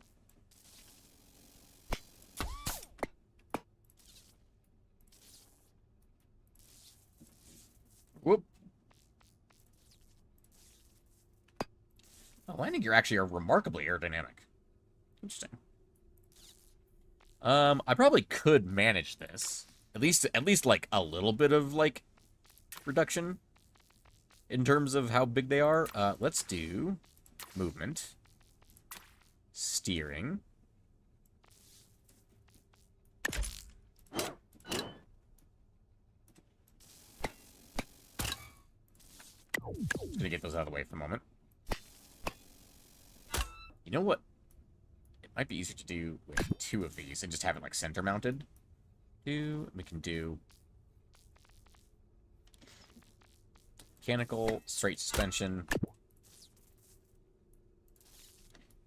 Whoop. Oh, landing gear actually are remarkably aerodynamic. Interesting. I probably could manage this. At least like a little bit of like reduction in terms of how big they are. Let's do movement, steering. Just gonna get those out of the way for a moment. You know what? It might be easier to do with 2 of these and just have it like center mounted. We can do mechanical, straight suspension.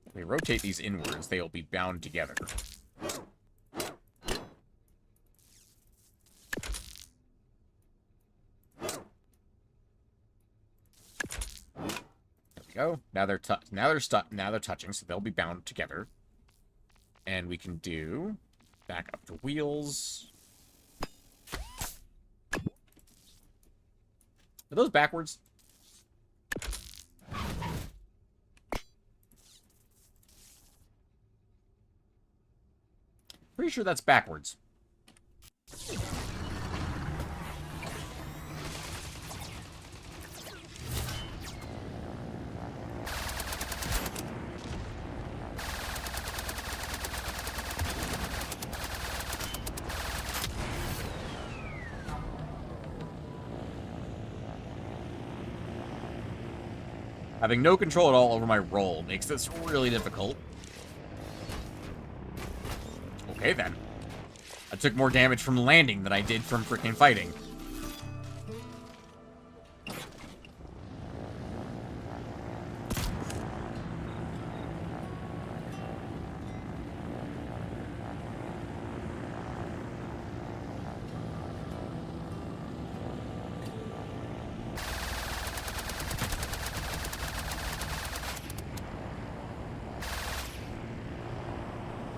If we rotate these inwards, they will be bound together. There we go. Now they're touching, so they'll be bound together. And we can do back up to wheels. Are those backwards? Pretty sure that's backwards. Having no control at all over my roll makes this really difficult. Okay, then. I took more damage from landing than I did from freaking fighting.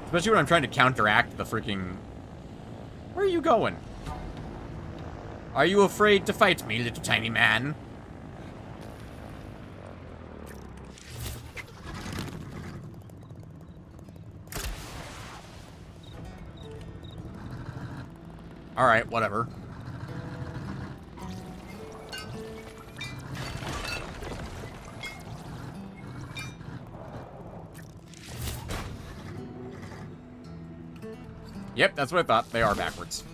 Especially when I'm trying to counteract the freaking... Where are you going? Are you afraid to fight me, little tiny man? Alright, whatever. Yep, that's what I thought. They are backwards.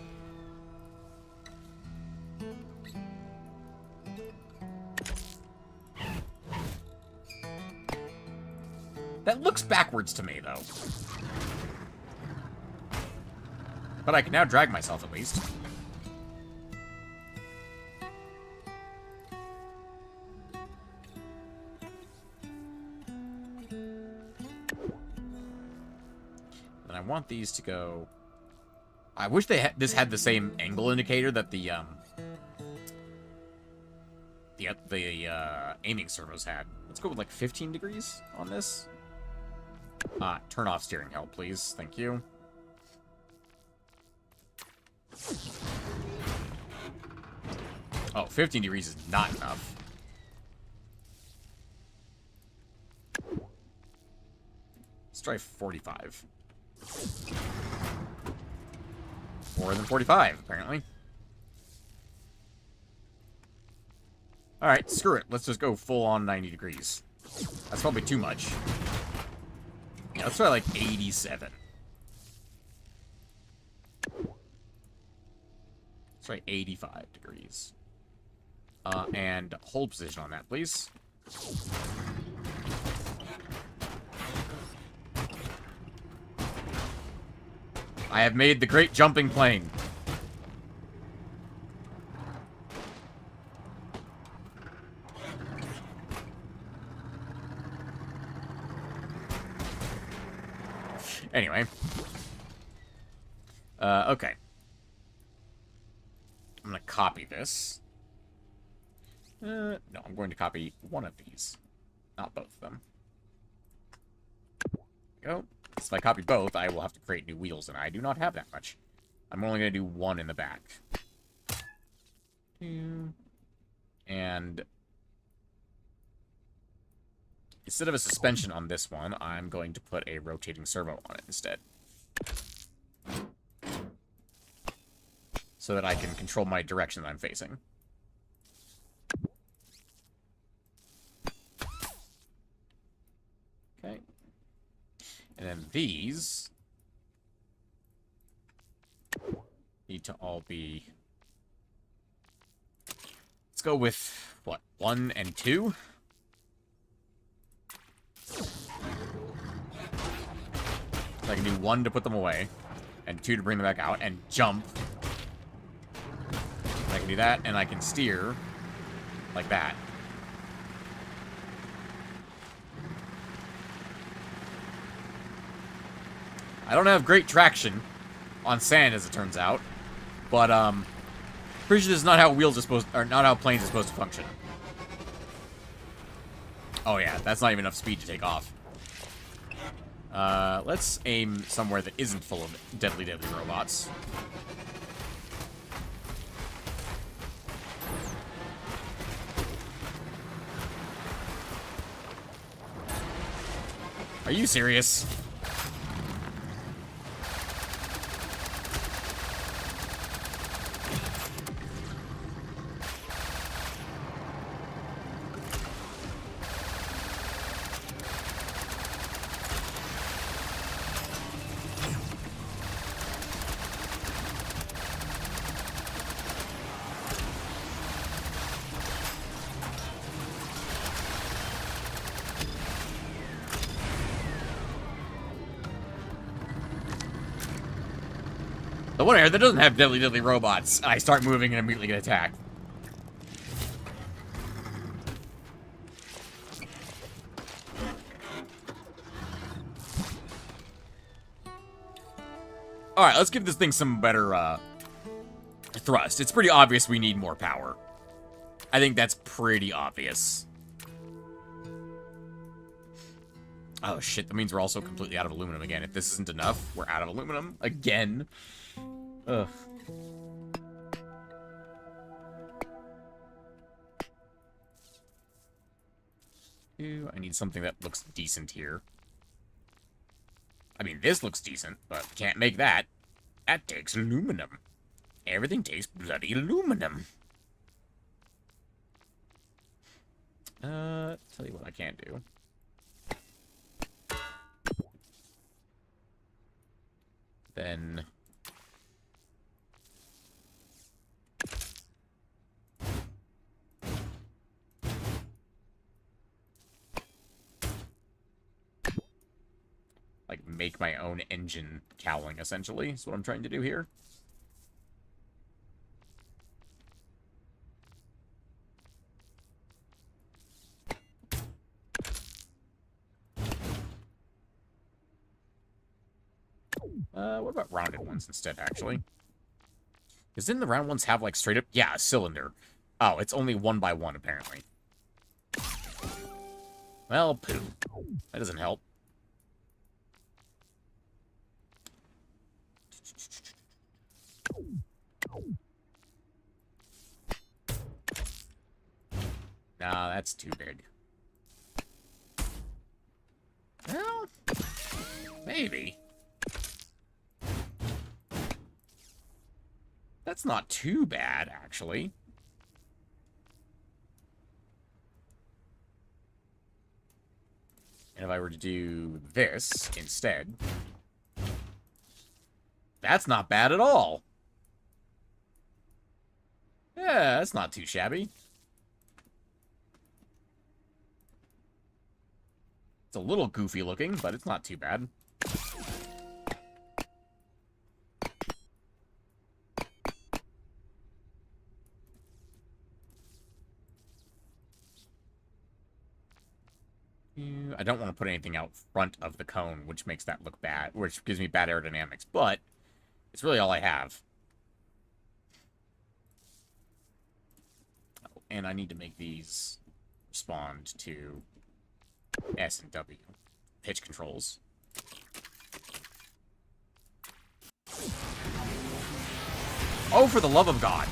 That looks backwards to me, though. But I can now drag myself, at least. And I want these to go... I wish this had the same angle indicator that the aiming servos had. Let's go with like 15 degrees on this. Turn off steering help, please. Thank you. Oh, 15 degrees is not enough. Let's try 45. More than 45, apparently. Alright, screw it. Let's just go full on 90 degrees. That's probably too much. Yeah, let's try like 87. Let's try 85 degrees. And hold position on that, please. I have made the great jumping plane. Anyway. Okay. I'm gonna copy this. No, I'm going to copy one of these. Not both of them. There we go. So if I copy both, I will have to create new wheels, and I do not have that much. I'm only going to do one in the back. And instead of a suspension on this one, I'm going to put a rotating servo on it instead. So that I can control my direction that I'm facing. Okay. And then these need to all be... Let's go with, what, 1 and 2? So I can do 1 to put them away, and 2 to bring them back out, and jump. I can do that, and I can steer like that. I don't have great traction on sand, as it turns out, but pretty sure this is not how wheels are supposed, or not how planes are supposed to function. Oh yeah, that's not even enough speed to take off. Let's aim somewhere that isn't full of deadly robots. Are you serious? The one area that doesn't have deadly robots, I start moving and immediately get attacked. Alright, let's give this thing some better, thrust. It's pretty obvious we need more power. I think that's pretty obvious. Oh shit, that means we're also completely out of aluminum again. If this isn't enough, we're out of aluminum again. Ugh. I need something that looks decent here. I mean, this looks decent, but can't make that. That takes aluminum. Everything takes bloody aluminum. Tell you what I can't do. Then... like, make my own engine cowling, essentially, is what I'm trying to do here. What about rounded ones instead, actually? Because didn't the round ones have, like, straight up... Yeah, a cylinder. Oh, it's only 1 by 1, apparently. Well, poo. That doesn't help. Nah, that's too big. Well, maybe. That's not too bad, actually. And if I were to do this instead, that's not bad at all. Yeah, that's not too shabby. It's a little goofy looking, but it's not too bad. I don't want to put anything out front of the cone, which makes that look bad, which gives me bad aerodynamics, but it's really all I have. Oh, and I need to make these respond to S and W pitch controls. Oh, for the love of God.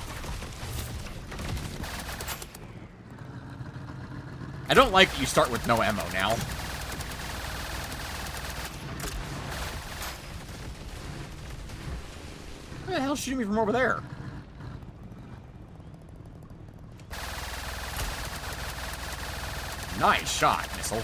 I don't like that you start with no ammo now. Who the hell's shooting me from over there? Nice shot, missile.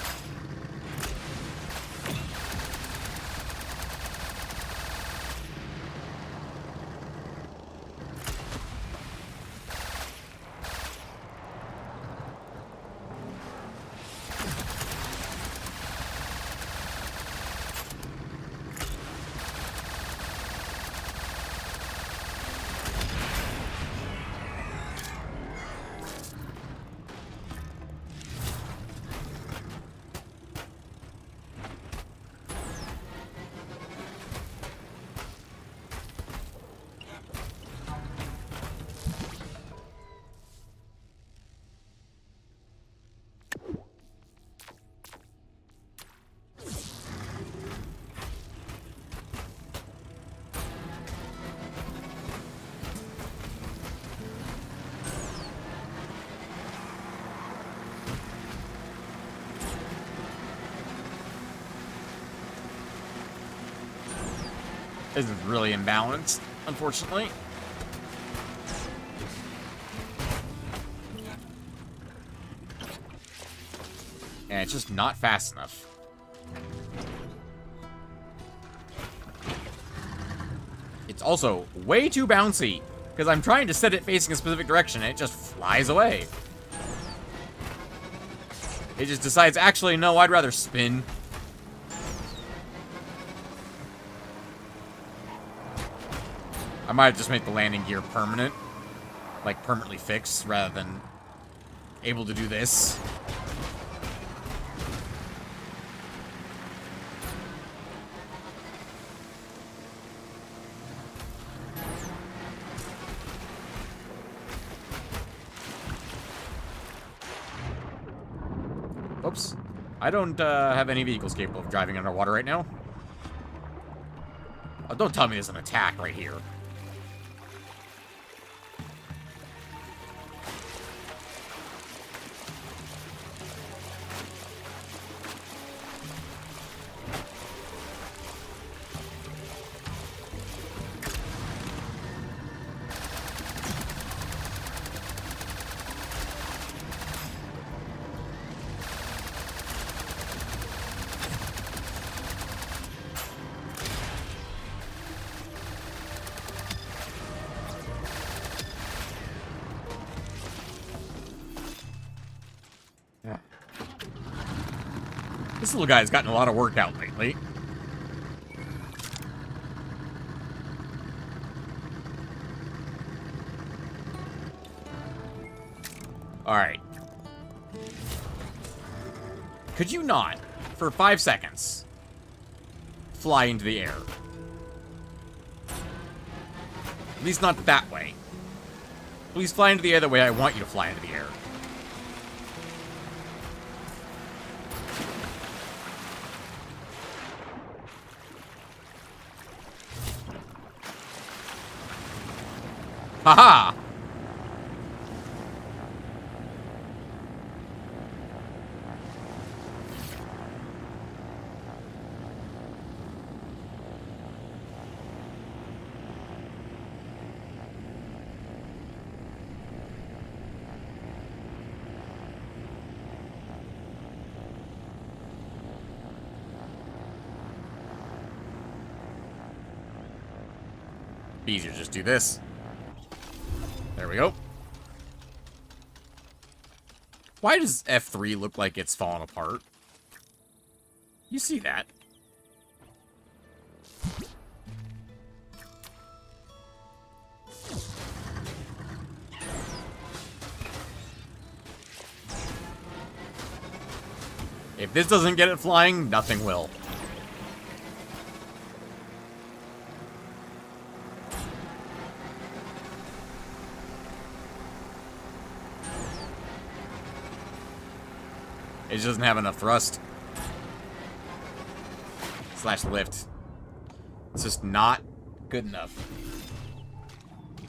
This is really imbalanced, unfortunately. And it's just not fast enough. It's also way too bouncy, because I'm trying to set it facing a specific direction, and it just flies away. It just decides, actually, no, I'd rather spin. I might just make the landing gear permanent. Like, permanently fixed, rather than able to do this. Oops. I don't have any vehicles capable of driving underwater right now. Oh, don't tell me there's an attack right here. This little guy's gotten a lot of work out lately. Alright. Could you not, for 5 seconds, fly into the air? At least not that way. Please fly into the air the way I want you to fly into the air. Haha! Be easier to just do this. There we go. Why does F3 look like it's falling apart? You see that. If this doesn't get it flying, nothing will. It just doesn't have enough thrust. Slash lift. It's just not good enough.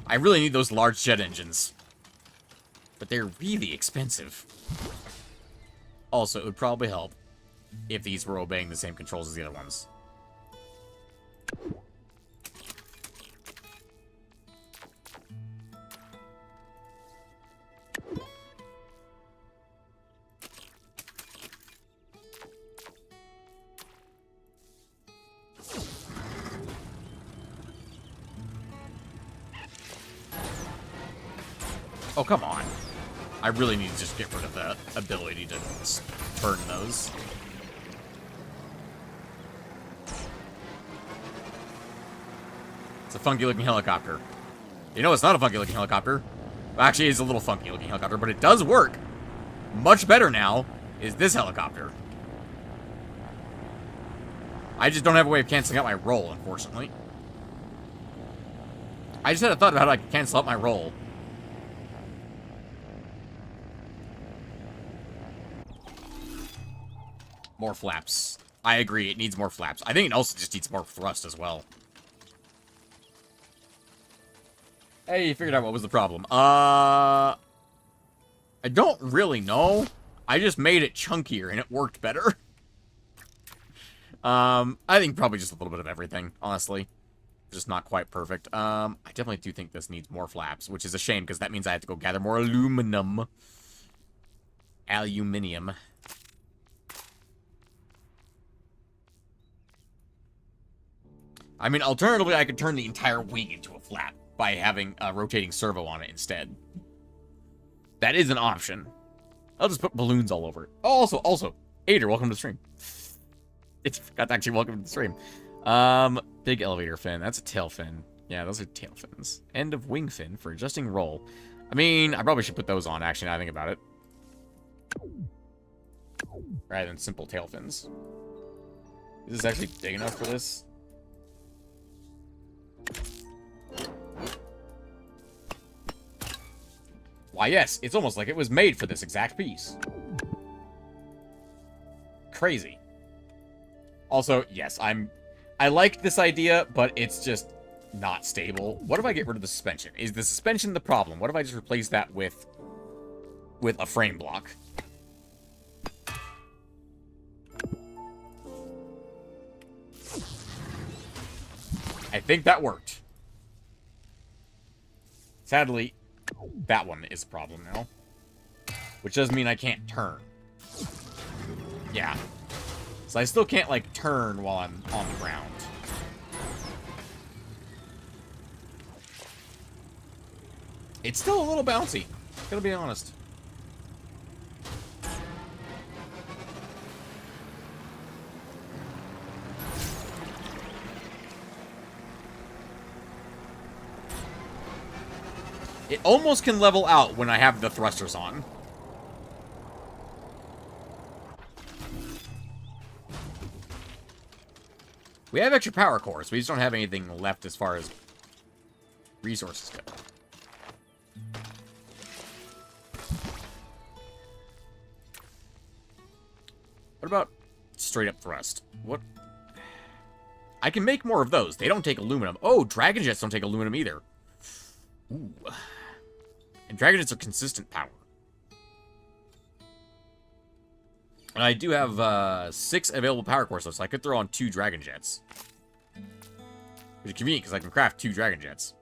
I really need those large jet engines. But they're really expensive. Also, it would probably help if these were obeying the same controls as the other ones. Oh, come on. I really need to just get rid of that ability to turn those. It's a funky-looking helicopter. You know, it's not a funky-looking helicopter. Well, actually, it's a little funky-looking helicopter, but it does work. Much better now is this helicopter. I just don't have a way of canceling out my roll, unfortunately. I just had a thought about how I could cancel out my roll. More flaps. I agree, it needs more flaps. I think it also just needs more thrust as well. Hey, you figured out what was the problem. I don't really know. I just made it chunkier and it worked better. I think probably just a little bit of everything, honestly. Just not quite perfect. I definitely do think this needs more flaps, which is a shame because that means I have to go gather more aluminum. Aluminium. I mean, alternatively, I could turn the entire wing into a flap by having a rotating servo on it instead. That is an option. I'll just put balloons all over it. Oh, also, Ader, welcome to the stream. It's got to actually welcome to the stream. Big elevator fin. That's a tail fin. Yeah, those are tail fins. End of wing fin for adjusting roll. I mean, I probably should put those on, actually, now I think about it. Rather than simple tail fins. Is this actually big enough for this? Why, yes, it's almost like it was made for this exact piece. Crazy. Also, yes, I like this idea, but it's just not stable. What if I get rid of the suspension? Is the suspension the problem? What if I just replace that with a frame block? I think that worked. Sadly, that one is a problem now. Which does mean I can't turn. Yeah. So I still can't, like, turn while I'm on the ground. It's still a little bouncy. Gotta be honest. It almost can level out when I have the thrusters on. We have extra power cores. We just don't have anything left as far as resources go. What about straight up thrust? What? I can make more of those. They don't take aluminum. Oh, Dragon Jets don't take aluminum either. Ooh. And Dragon Jets are consistent power. And I do have 6 available power cores, so I could throw on 2 Dragon Jets. Which is convenient, because I can craft 2 Dragon Jets.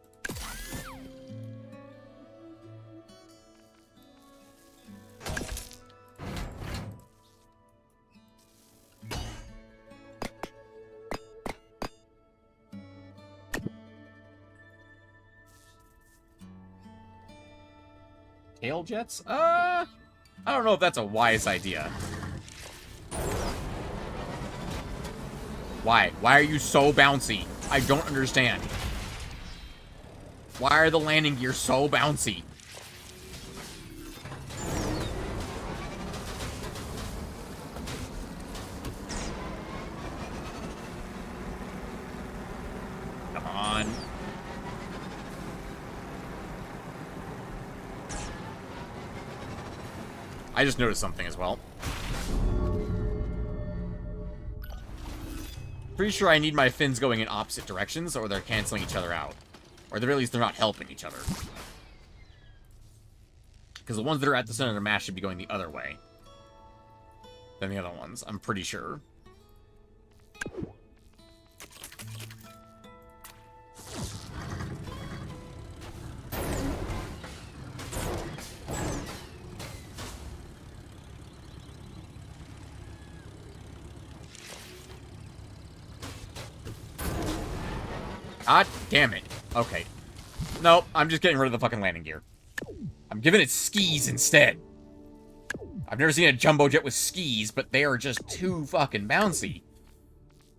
Tail jets? I don't know if that's a wise idea. Why? Why are you so bouncy? I don't understand. Why are the landing gears so bouncy? Come on. I just noticed something as well. Pretty sure I need my fins going in opposite directions, or they're canceling each other out. Or at the very least, they're not helping each other. Because the ones that are at the center of the mass should be going the other way than the other ones, I'm pretty sure. God damn it. Okay. Nope, I'm just getting rid of the fucking landing gear. I'm giving it skis instead. I've never seen a jumbo jet with skis, but they are just too fucking bouncy.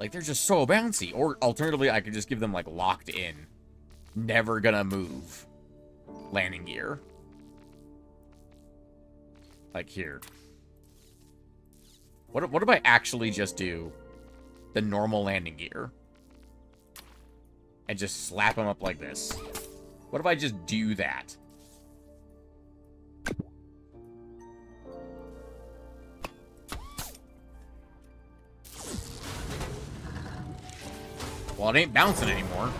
Like, they're just so bouncy. Or, alternatively, I could just give them, like, locked in. Never gonna move. Landing gear. Like, here. What if I actually just do the normal landing gear? And just slap them up like this. What if I just do that? Well, it ain't bouncing anymore.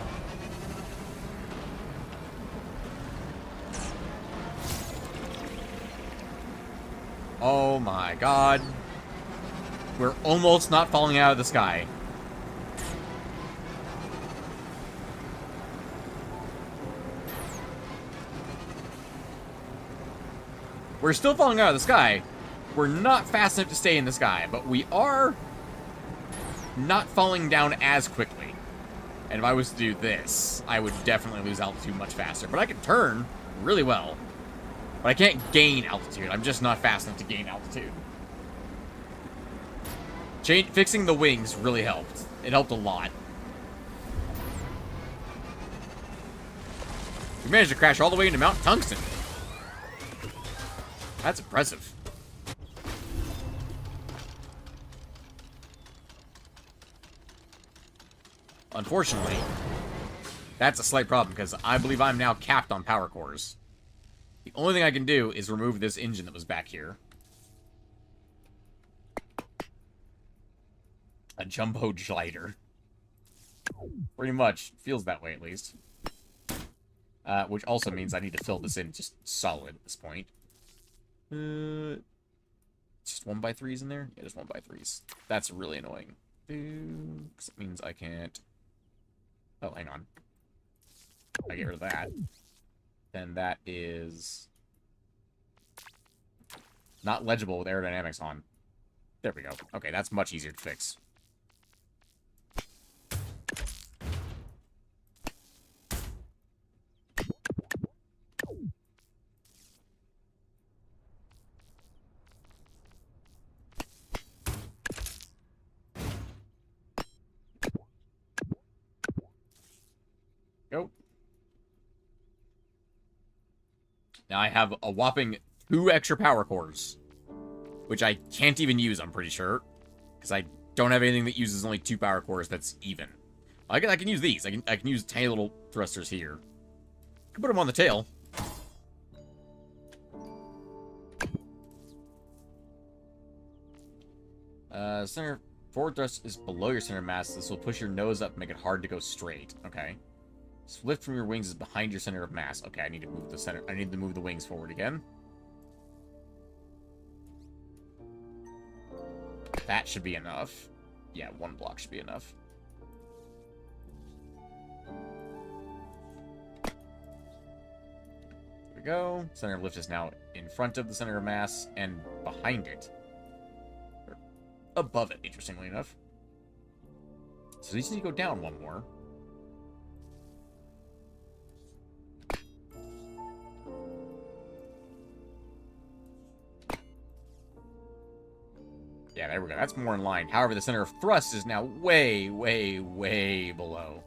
Oh my god. We're almost not falling out of the sky. We're still falling out of the sky. We're not fast enough to stay in the sky, but we are not falling down as quickly. And if I was to do this, I would definitely lose altitude much faster. But I can turn really well. But I can't gain altitude. I'm just not fast enough to gain altitude. Fixing the wings really helped. It helped a lot. We managed to crash all the way into Mount Tungsten. That's impressive. Unfortunately, that's a slight problem because I believe I'm now capped on power cores. The only thing I can do is remove this engine that was back here. A jumbo glider. Pretty much. Feels that way, at least. Which also means I need to fill this in just solid at this point. Just 1x3s in there? Yeah, there's 1x3s. That's really annoying. Because it means I can't... Oh, hang on. I get rid of that. Then that is... not legible with aerodynamics on. There we go. Okay, that's much easier to fix. Go. Now I have a whopping 2 extra power cores, which I can't even use, I'm pretty sure, because I don't have anything that uses only 2 power cores that's even. I can use these. I can use tiny little thrusters here. I can put them on the tail. Center forward thrust is below your center of mass. This will push your nose up and make it hard to go straight. Okay. Lift from your wings is behind your center of mass. Okay, I need to move the center. I need to move the wings forward again. That should be enough. Yeah, 1 block should be enough. There we go. Center of lift is now in front of the center of mass and behind it. Or above it, interestingly enough. So these need to go down 1 more. Yeah, there we go. That's more in line. However, the center of thrust is now way, way, way below.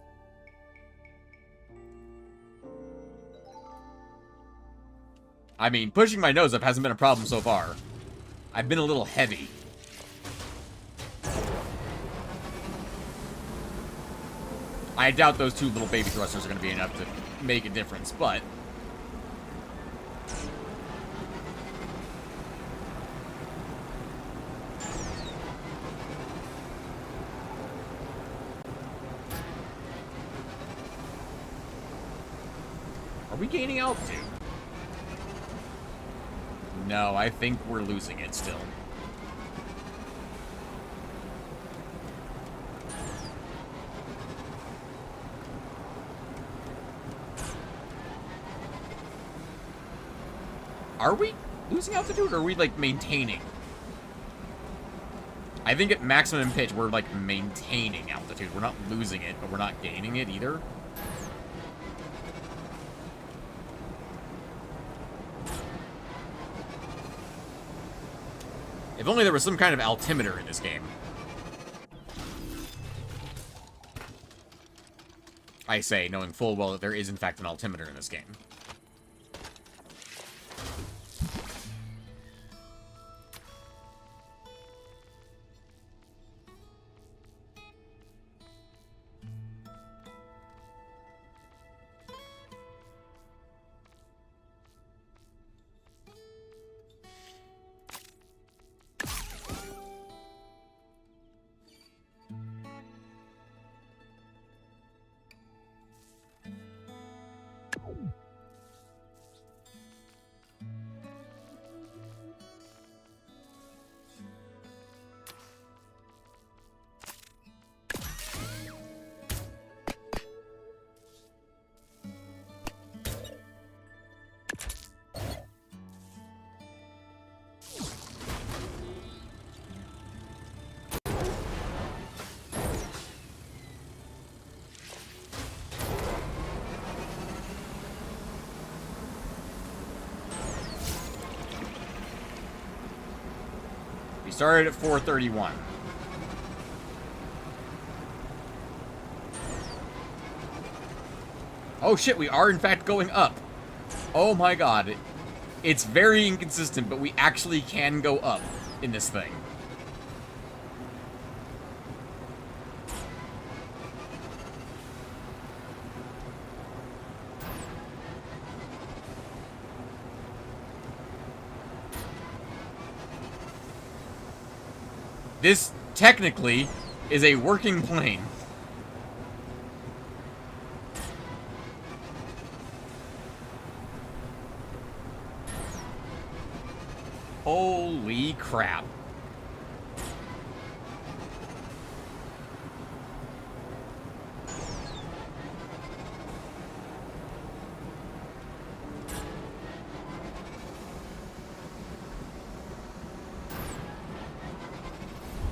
I mean, pushing my nose up hasn't been a problem so far. I've been a little heavy. I doubt those two little baby thrusters are going to be enough to make a difference, but... Are we gaining altitude? No, I think we're losing it still. Are we losing altitude, or are we, like, maintaining? I think at maximum pitch, we're, like, maintaining altitude. We're not losing it, but we're not gaining it either. If only there was some kind of altimeter in this game. I say, knowing full well that there is, in fact, an altimeter in this game. We started at 431. Oh shit, we are in fact going up. Oh my god. It's very inconsistent, but we actually can go up in this thing. This, technically, is a working plane. Holy crap.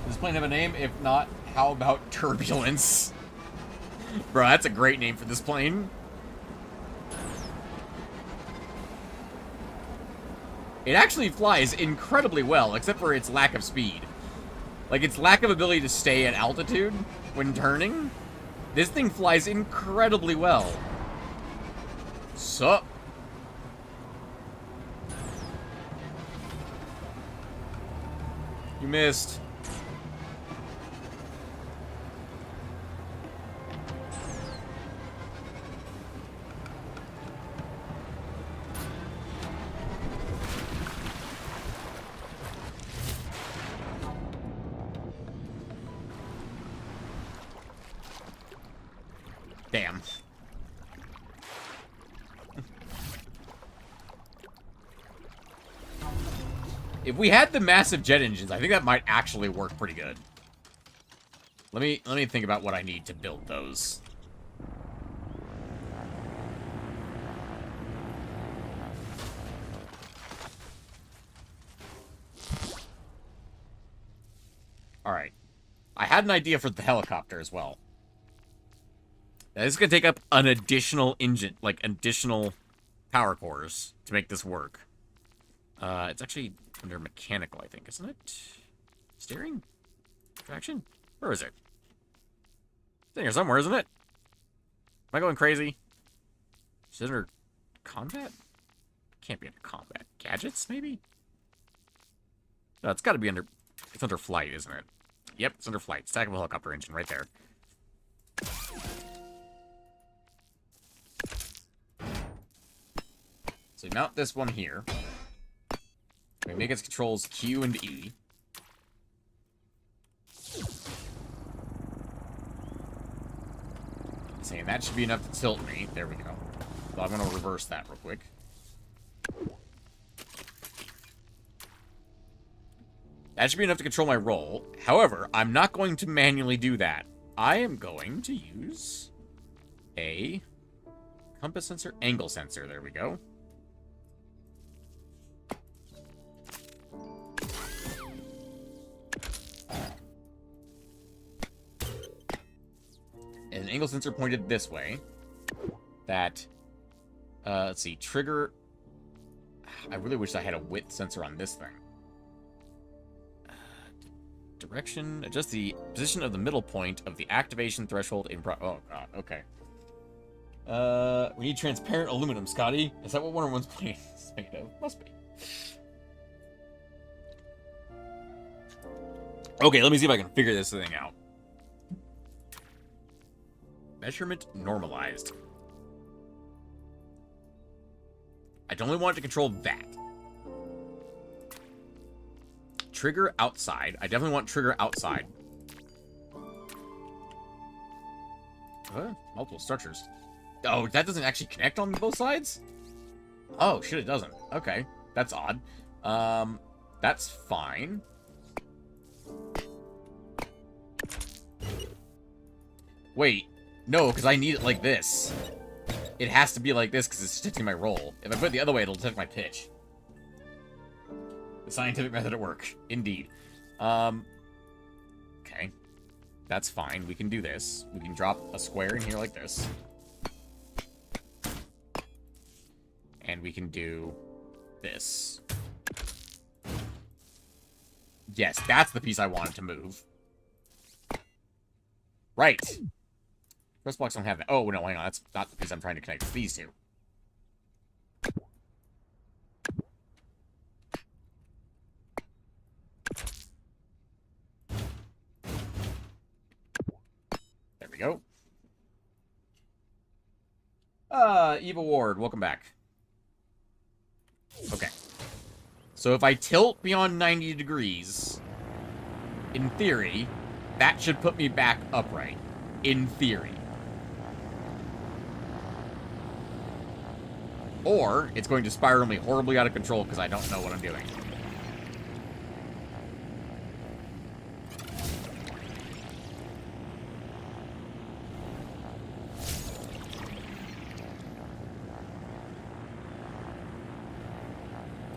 Does this plane have a name? If not, how about Turbulence? Bro, that's a great name for this plane. It actually flies incredibly well, except for its lack of speed. Like, its lack of ability to stay at altitude when turning. This thing flies incredibly well. Sup? You missed. Damn. If we had the massive jet engines, I think that might actually work pretty good. Let me think about what I need to build those. Alright. I had an idea for the helicopter as well. Now, this is going to take up an additional engine, like additional power cores to make this work. It's actually under mechanical, I think, isn't it? Steering? Traction? Where is it? It's in here somewhere, isn't it? Am I going crazy? Is it under combat? Can't be under combat. Gadgets, maybe? No, it's gotta be under... It's under flight, isn't it? Yep, it's under flight. Stackable helicopter engine right there. So we mount this one here. We make its controls Q and E. Saying that should be enough to tilt me. There we go. So I'm going to reverse that real quick. That should be enough to control my roll. However, I'm not going to manually do that. I am going to use a compass sensor, angle sensor. There we go. An angle sensor pointed this way. That, let's see, trigger. I really wish I had a width sensor on this thing. Direction, adjust the position of the middle point of the activation threshold in oh god, okay. We need transparent aluminum, Scotty. Is that what Wonder Woman's plane is made of? Must be. Okay, let me see if I can figure this thing out. Measurement normalized. I only want it to control that. Trigger outside. I definitely want trigger outside. Multiple structures. Oh, that doesn't actually connect on both sides? Oh, shit, it doesn't. Okay. That's odd. That's fine. Wait. No, because I need it like this. It has to be like this because it's detecting my roll. If I put it the other way, it'll detect my pitch. The scientific method at work. Indeed. Okay. That's fine. We can do this. We can drop a square in here like this. And we can do this. Yes, that's the piece I wanted to move. Right. Press blocks don't have that. Oh, no, hang on. That's not the piece I'm trying to connect. It's these two. There we go. Eva Ward, welcome back. Okay. So if I tilt beyond 90 degrees, in theory, that should put me back upright. In theory. Or, it's going to spiral me horribly out of control because I don't know what I'm doing.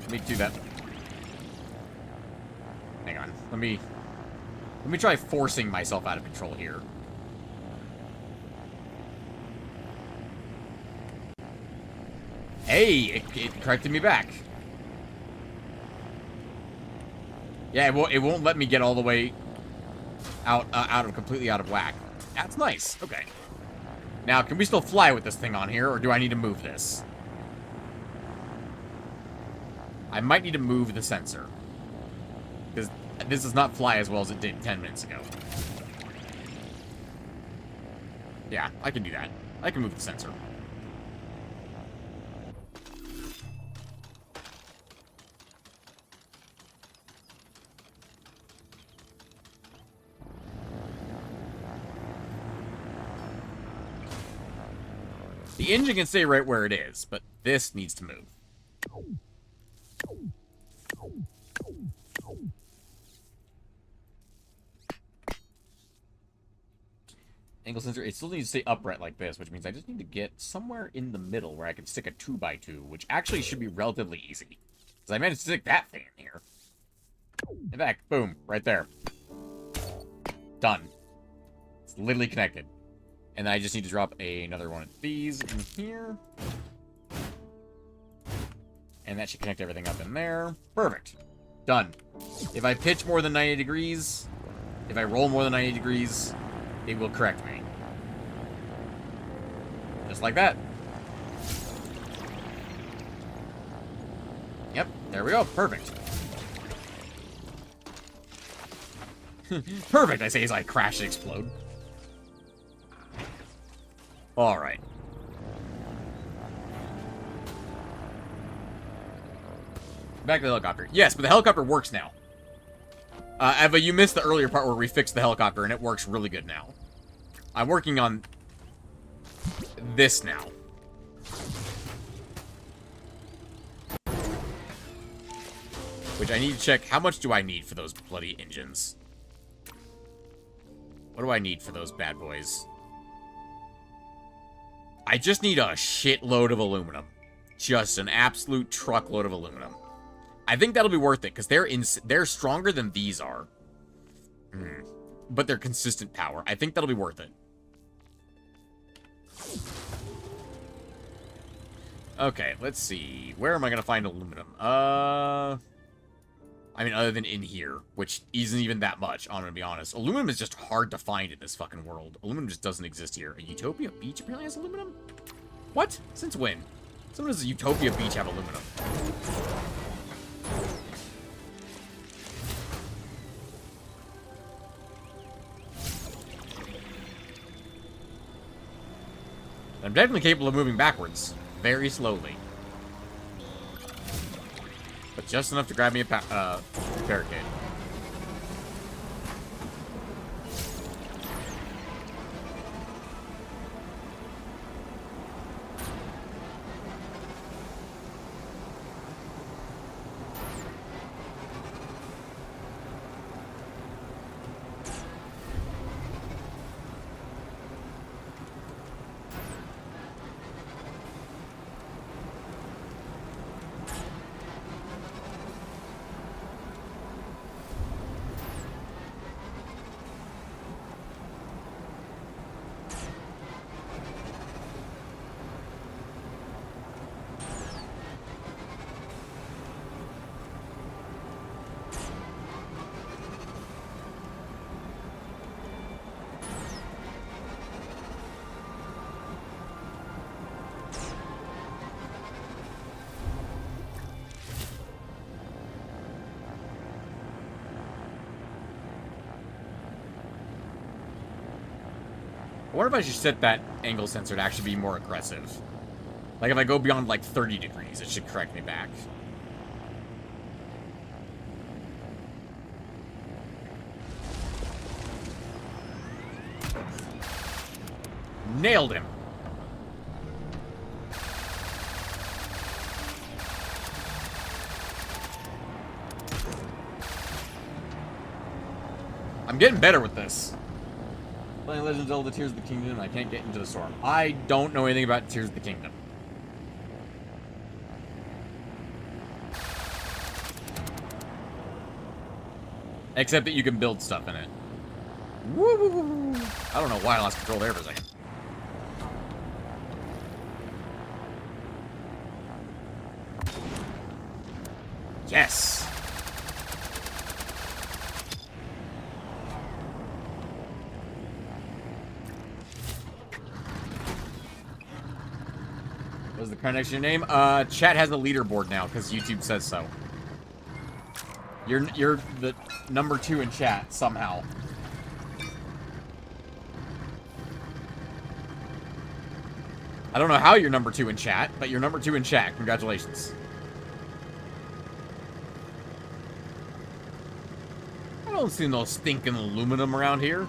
Let me do that. Hang on. Let me try forcing myself out of control here. Hey, it corrected me back. Yeah, it won't let me get all the way completely out of whack. That's nice. Okay. Now, can we still fly with this thing on here, or do I need to move this? I might need to move the sensor. Because this does not fly as well as it did 10 minutes ago. Yeah, I can do that. I can move the sensor. The engine can stay right where it is, but this needs to move. Angle sensor, it still needs to stay upright like this, which means I just need to get somewhere in the middle where I can stick a 2x2, which actually should be relatively easy. Because I managed to stick that thing in here. In fact, boom, right there. Done. It's literally connected. And then I just need to drop another one of these in here. And that should connect everything up in there. Perfect. Done. If I pitch more than 90 degrees, if I roll more than 90 degrees, it will correct me. Just like that. Yep, there we go. Perfect. Perfect, I say as I crash and explode. Alright. Back to the helicopter. Yes, but the helicopter works now. Eva, you missed the earlier part where we fixed the helicopter, and it works really good now. I'm working on this now. Which I need to check. How much do I need for those bloody engines? What do I need for those bad boys? I just need a shitload of aluminum. Just an absolute truckload of aluminum. I think that'll be worth it, because they're stronger than these are. But they're consistent power. I think that'll be worth it. Okay, let's see. Where am I going to find aluminum? I mean, other than in here, which isn't even that much, I'm going to be honest. Aluminum is just hard to find in this fucking world. Aluminum just doesn't exist here. A Utopia Beach apparently has aluminum? What? Since when? When does a Utopia Beach have aluminum? I'm definitely capable of moving backwards. Very slowly. But just enough to grab me a barricade. I wonder if I should set that angle sensor to actually be more aggressive. Like, if I go beyond, like, 30 degrees, it should correct me back. Nailed him. I'm getting better with this. Playing Legend of Zelda Tears of the Kingdom, and I can't get into the storm. I don't know anything about Tears of the Kingdom. Except that you can build stuff in it. Woo! I don't know why I lost control there for a second. Yes! What's the current next to your name? Chat has a leaderboard now, because YouTube says so. You're the number 2 in chat, somehow. I don't know how you're number 2 in chat, but you're number 2 in chat. Congratulations. I don't see no stinking aluminum around here.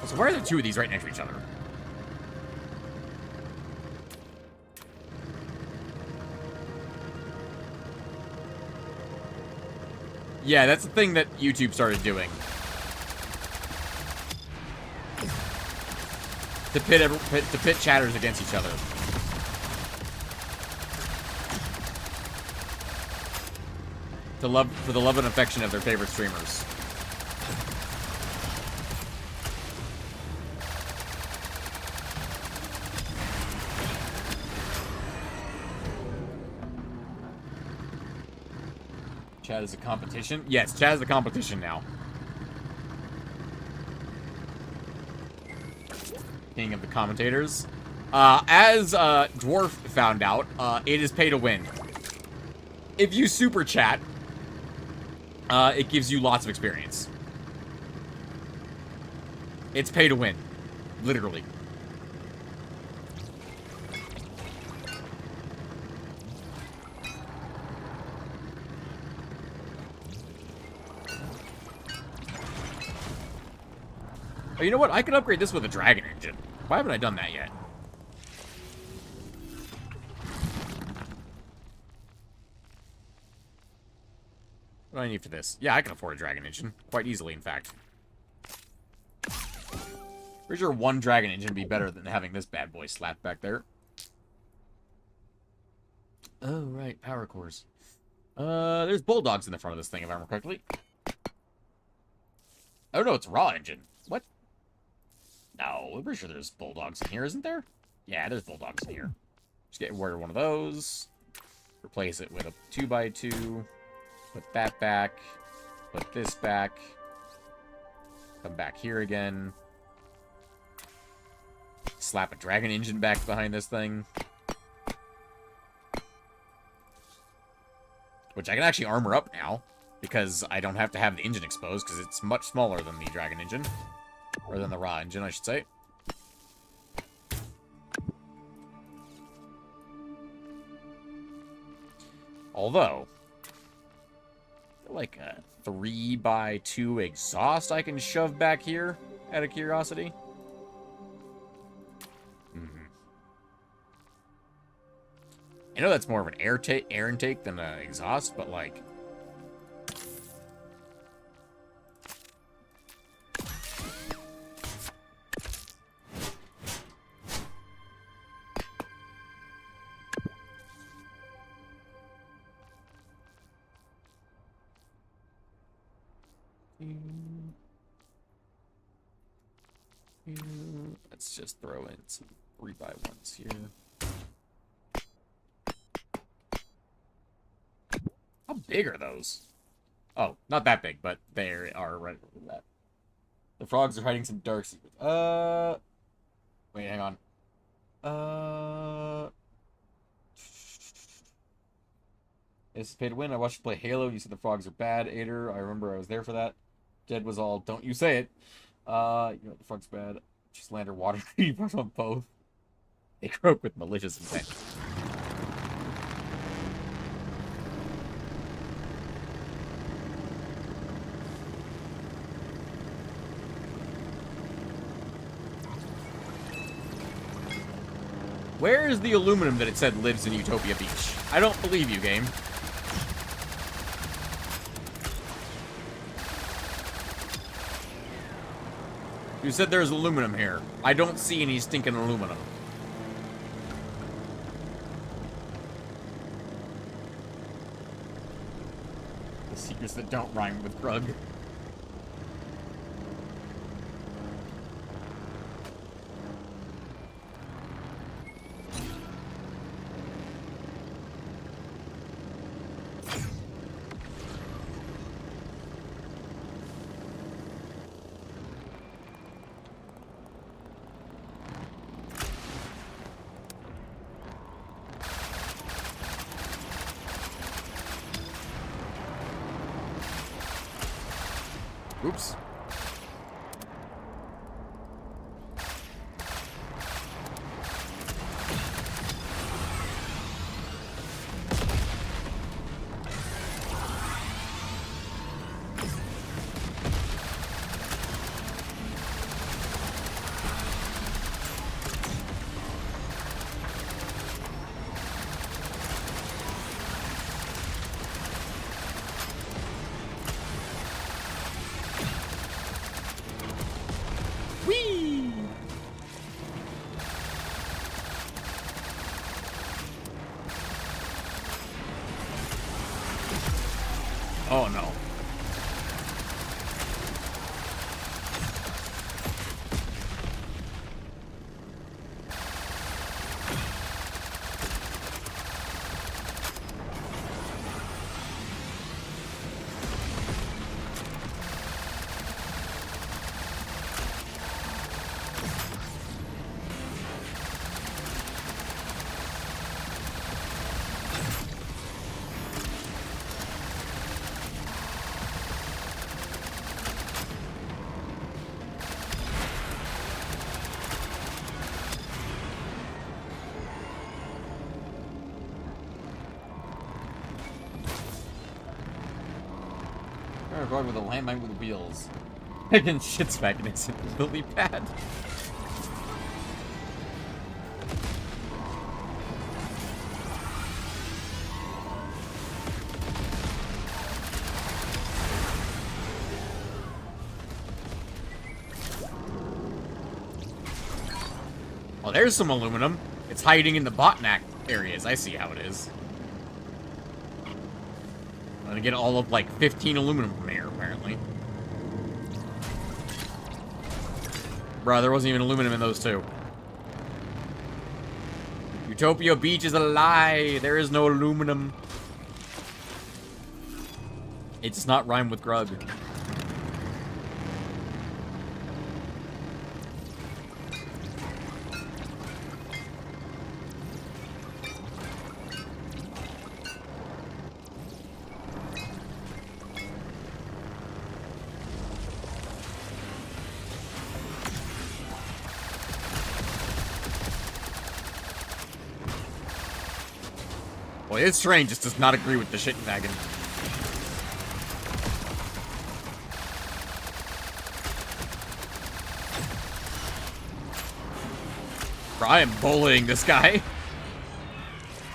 So why are there 2 of these right next to each other? Yeah, that's the thing that YouTube started doing. To pit chatters against each other. For the love and affection of their favorite streamers. Chad is a competition? Yes, Chad is a competition now. King of the commentators. As Dwarf found out, it is pay to win. If you super chat, it gives you lots of experience. It's pay to win. Literally. Oh, you know what? I could upgrade this with a dragon engine. Why haven't I done that yet? What do I need for this? Yeah, I can afford a dragon engine. Quite easily, in fact. Pretty sure one dragon engine would be better than having this bad boy slapped back there. Oh, right. Power cores. There's bulldogs in the front of this thing, if I remember correctly. Oh, no, it's a raw engine. What? No, I'm pretty sure there's bulldogs in here, isn't there? Yeah, there's bulldogs in here. Just get rid of one of those. Replace it with a 2x2. Put that back. Put this back. Come back here again. Slap a dragon engine back behind this thing. Which I can actually armor up now. Because I don't have to have the engine exposed. Because it's much smaller than the dragon engine. Or than the raw engine, I should say. Although, like a 3x2 exhaust I can shove back here, out of curiosity. I know that's more of an air intake than an exhaust, but like... Let's just throw in some 3x1s here. How big are those? Oh, not that big, but they are right over that. The frogs are hiding some dark secrets. Wait, hang on. This is pay to win. I watched you play Halo. You said the frogs are bad, Ader. I remember I was there for that. Jed was all, don't you say it. You know, the frogs bad. Just land or water. You brought on both. They croak with malicious intent. Where is the aluminum that it said lives in Utopia Beach? I don't believe you, game. You said there's aluminum here. I don't see any stinking aluminum. The secrets that don't rhyme with Krug. Oops. Oh no. I'm going with a landmine with wheels. Again, shit's mechanism. Really bad. Oh, there's some aluminum. It's hiding in the botnak areas. I see how it is. I'm gonna get all of, like, 15 aluminum from here, apparently. Bruh, there wasn't even aluminum in those two. Utopia Beach is a lie. There is no aluminum. It does not rhyme with grug. Boy, this train just does not agree with the shit wagon. Bro, I am bullying this guy.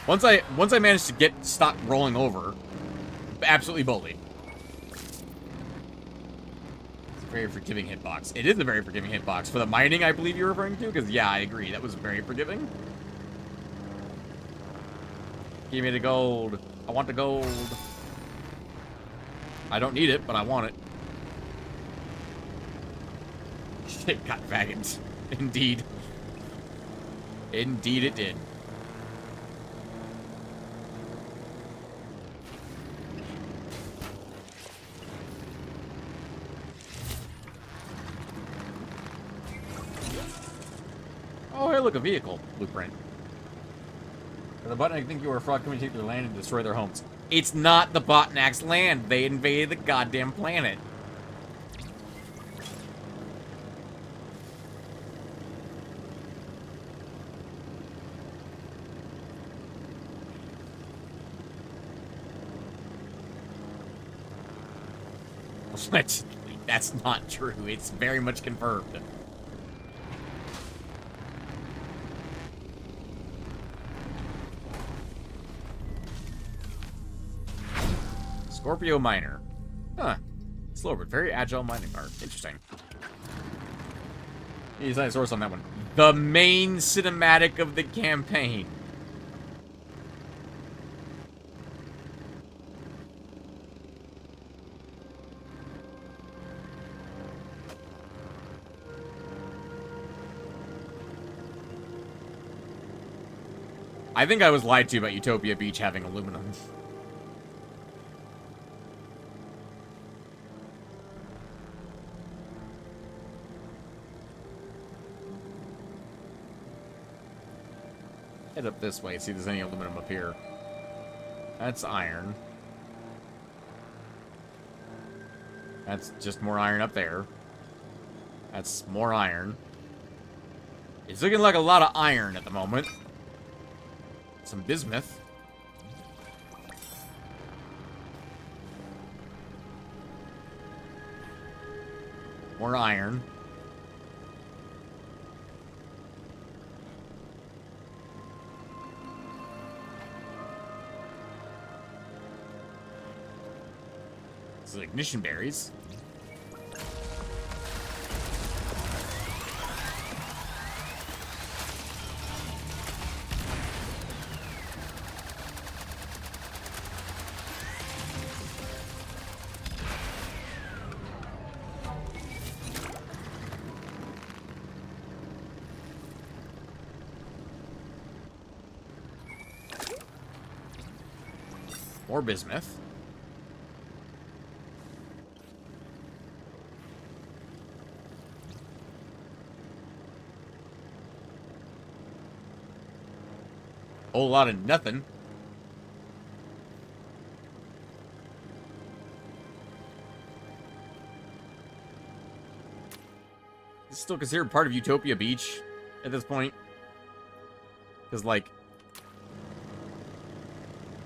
Once I manage to stop rolling over, absolutely bully. It's a very forgiving hitbox. It is a very forgiving hitbox. For the mining, I believe you're referring to, because yeah, I agree. That was very forgiving. Give me the gold. I want the gold. I don't need it, but I want it. Shit got vagged. Indeed. Indeed it did. Oh, hey, look, a vehicle blueprint. The Botnak think you were a fraud coming to take their land and destroy their homes. It's not the Botnak's land. They invaded the goddamn planet. That's not true. It's very much confirmed. Scorpio Miner. Huh. Slow but very agile mining art. Interesting. He's a source on that one. The main cinematic of the campaign. I think I was lied to about Utopia Beach having aluminum. Head up this way, see if there's any aluminum up here. That's iron. That's just more iron up there. That's more iron. It's looking like a lot of iron at the moment. Some bismuth. More iron. This is ignition berries. More bismuth. Whole lot of nothing. It's still considered part of Utopia Beach at this point. Because, like,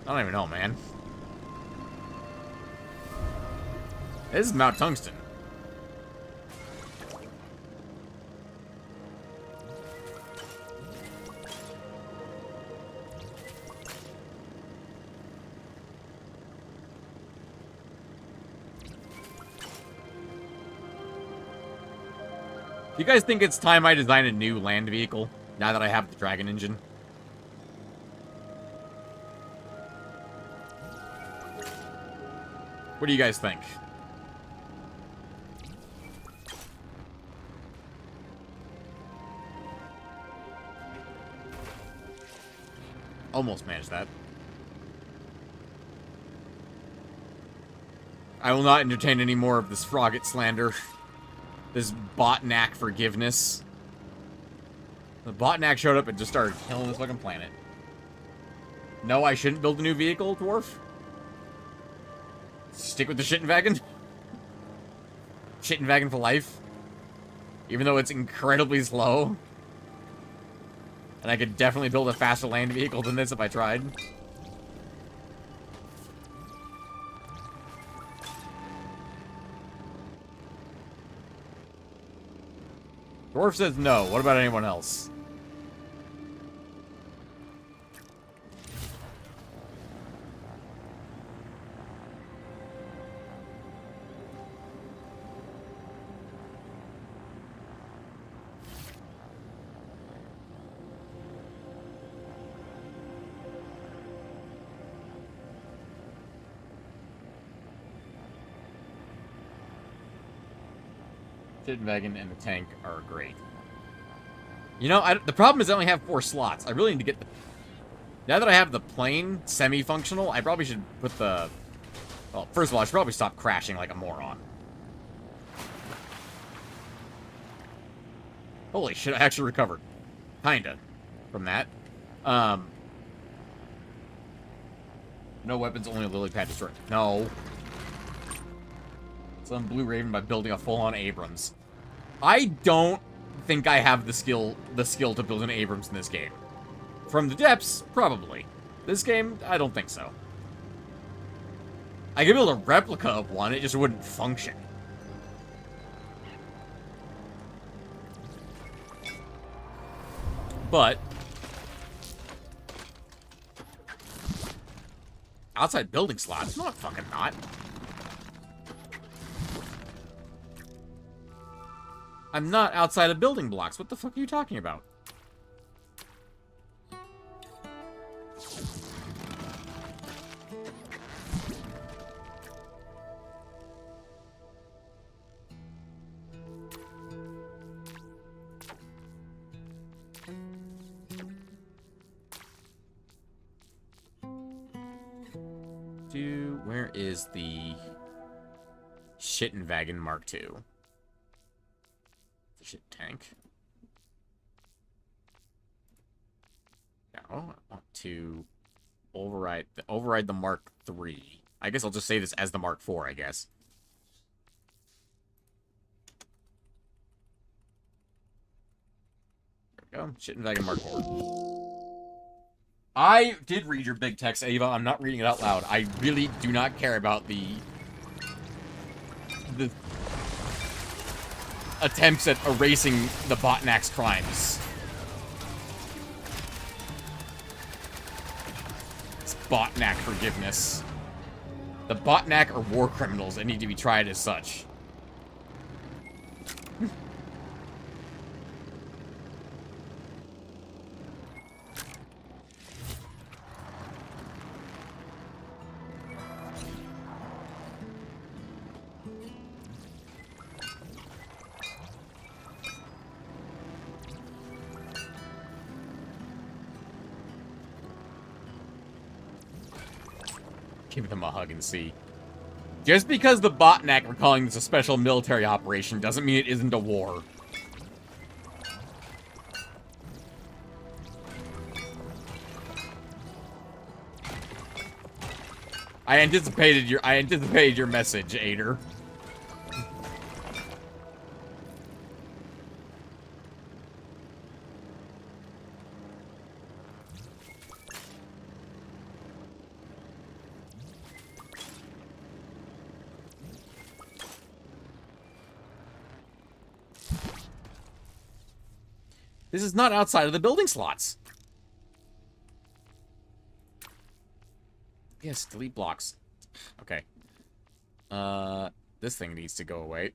I don't even know, man. This is Mount Tungsten. Do you guys think it's time I design a new land vehicle, now that I have the Dragon engine? What do you guys think? Almost managed that. I will not entertain any more of this Frogget slander. This Botnak forgiveness. The Botnak showed up and just started killing this fucking planet. No, I shouldn't build a new vehicle, Dwarf. Stick with the Shittenwagen. Shittenwagen for life. Even though it's incredibly slow. And I could definitely build a faster land vehicle than this if I tried. Dwarf says no. What about anyone else? Shittenwagen and the tank are great. You know, the problem is I only have 4 slots. I really need to get the... Now that I have the plane semi-functional, I probably should put the... Well, first of all, I should probably stop crashing like a moron. Holy shit, I actually recovered. Kinda. From that. No weapons, only a lily pad destroyed. No. Some Blue Raven by building a full-on Abrams. I don't think I have the skill to build an Abrams in this game. From the depths, probably. This game, I don't think so. I could build a replica of one, it just wouldn't function. But outside building slots? No, fucking not. I'm not outside of building blocks. What the fuck are you talking about? Where is the Shittenwagen Mark II? The shit tank. No, I want to override the Mark III. I guess I'll just say this as the Mark IV, I guess. There we go. Shittenwagen Mark IV. I did read your big text, Ava. I'm not reading it out loud. I really do not care about the attempts at erasing the Botnak's crimes. It's Botnak forgiveness. The Botnak are war criminals and need to be tried as such. Give them a hug and see. Just because the Botnak are calling this a special military operation doesn't mean it isn't a war. I anticipated your message, Ader. This is not outside of the building slots. Yes, delete blocks. Okay. This thing needs to go away.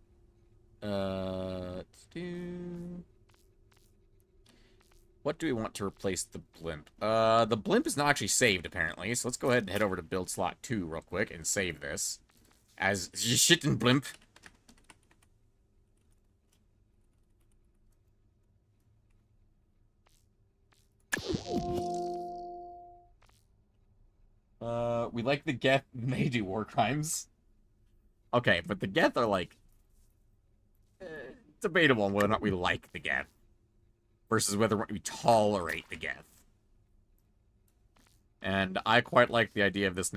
What do we want to replace the blimp? The blimp is not actually saved, apparently. So let's go ahead and head over to build slot 2 real quick and save this. As shit and blimp. We like the Geth, they do war crimes. Okay, but the Geth are like... debatable on whether or not we like the Geth. Versus whether or not we tolerate the Geth. And I quite like the idea of this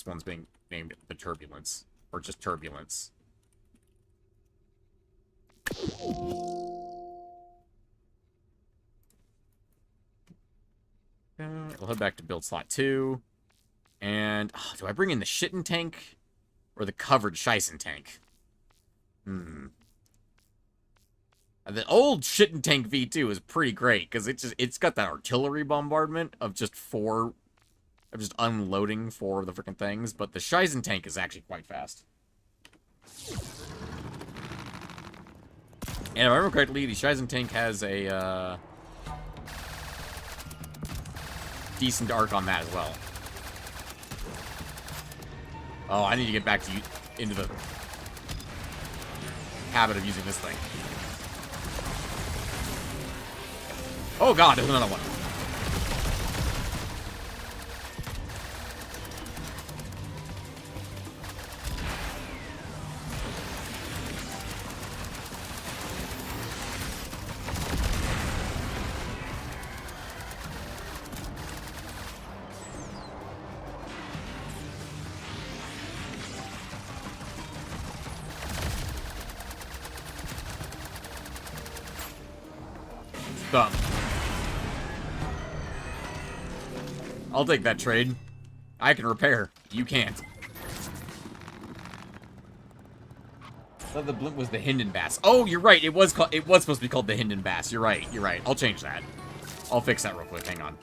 one's being named the Turbulence. Or just Turbulence. We'll head back to build slot 2. And, do I bring in the shitting tank? Or the covered Scheisen tank? The old shitting tank V2 is pretty great, because it's got that artillery bombardment of just unloading 4 of the freaking things, but the Scheisen tank is actually quite fast. And if I remember correctly, the Scheisen tank has a, decent arc on that as well. Oh, I need to get back to into the habit of using this thing. Oh god, there's another one. Dumb. I'll take that trade. I can repair. You can't. I thought the blimp was the Hindenbass. Oh, you're right. It was supposed to be called the Hindenbass. You're right. You're right. I'll change that. I'll fix that real quick. Hang on.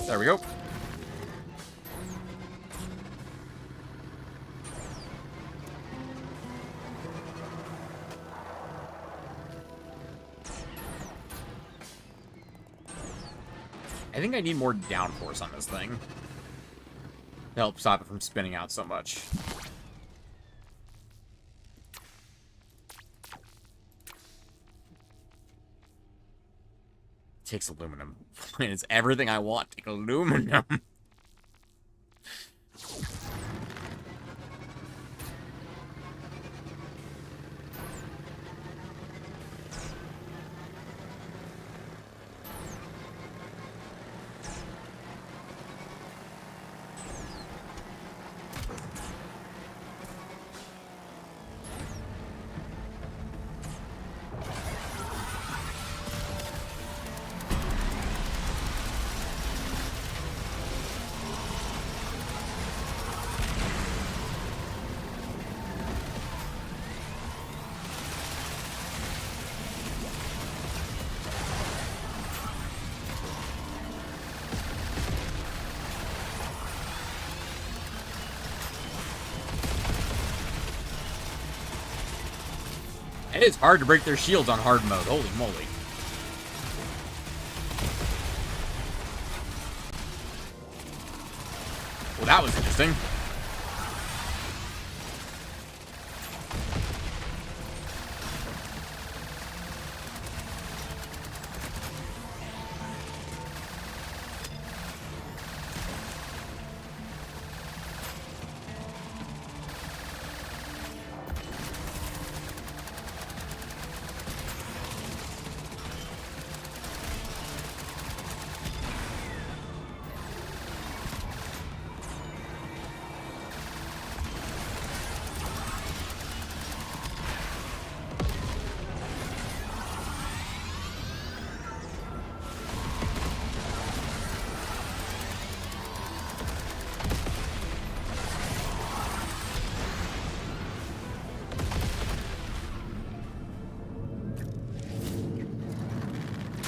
There we go. I think I need more downforce on this thing to help stop it from spinning out so much. Takes aluminum. It's everything I want. Take aluminum. It is hard to break their shields on hard mode. Holy moly. Well, that was interesting.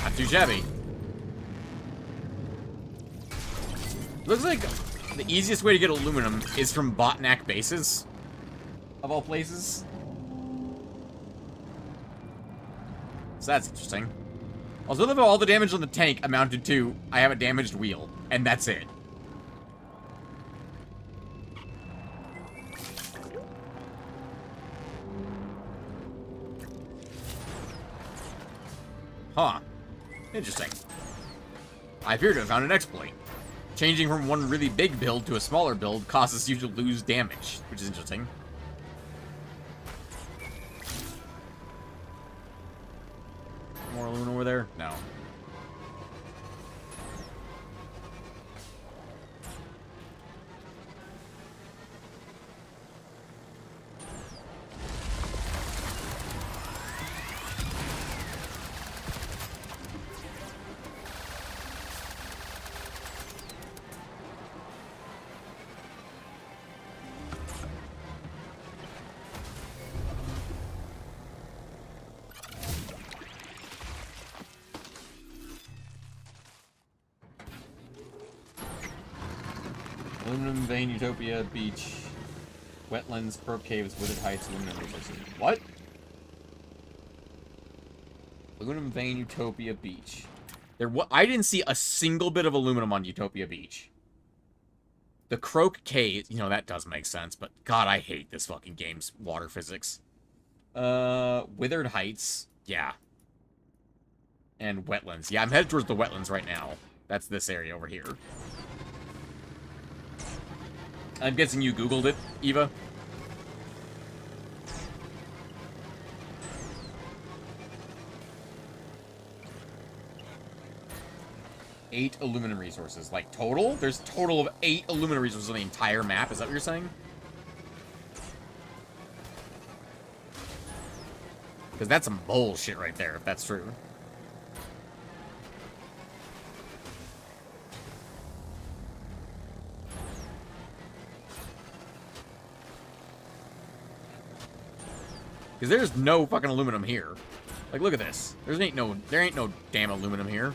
Not too shabby. Looks like the easiest way to get aluminum is from Botnak bases. Of all places. So that's interesting. Also, look at all the damage on the tank amounted to, I have a damaged wheel. And that's it. Huh. Interesting. I appear to have found an exploit. Changing from one really big build to a smaller build causes you to lose damage, which is interesting. More aluminum over there? No. Aluminum vein, Utopia, beach, wetlands, probe caves, wooded heights, aluminum resources. What? Aluminum vein, Utopia, beach. I didn't see a single bit of aluminum on Utopia Beach. The Croak Cave, you know, that does make sense, but God, I hate this fucking game's water physics. Withered Heights, yeah. And wetlands. Yeah, I'm headed towards the wetlands right now. That's this area over here. I'm guessing you Googled it, Eva? Eight aluminum resources. Like, total? There's a total of 8 aluminum resources on the entire map. Is that what you're saying? Because that's some bullshit right there, if that's true. Because there's no fucking aluminum here. Like, look at this. There ain't no damn aluminum here.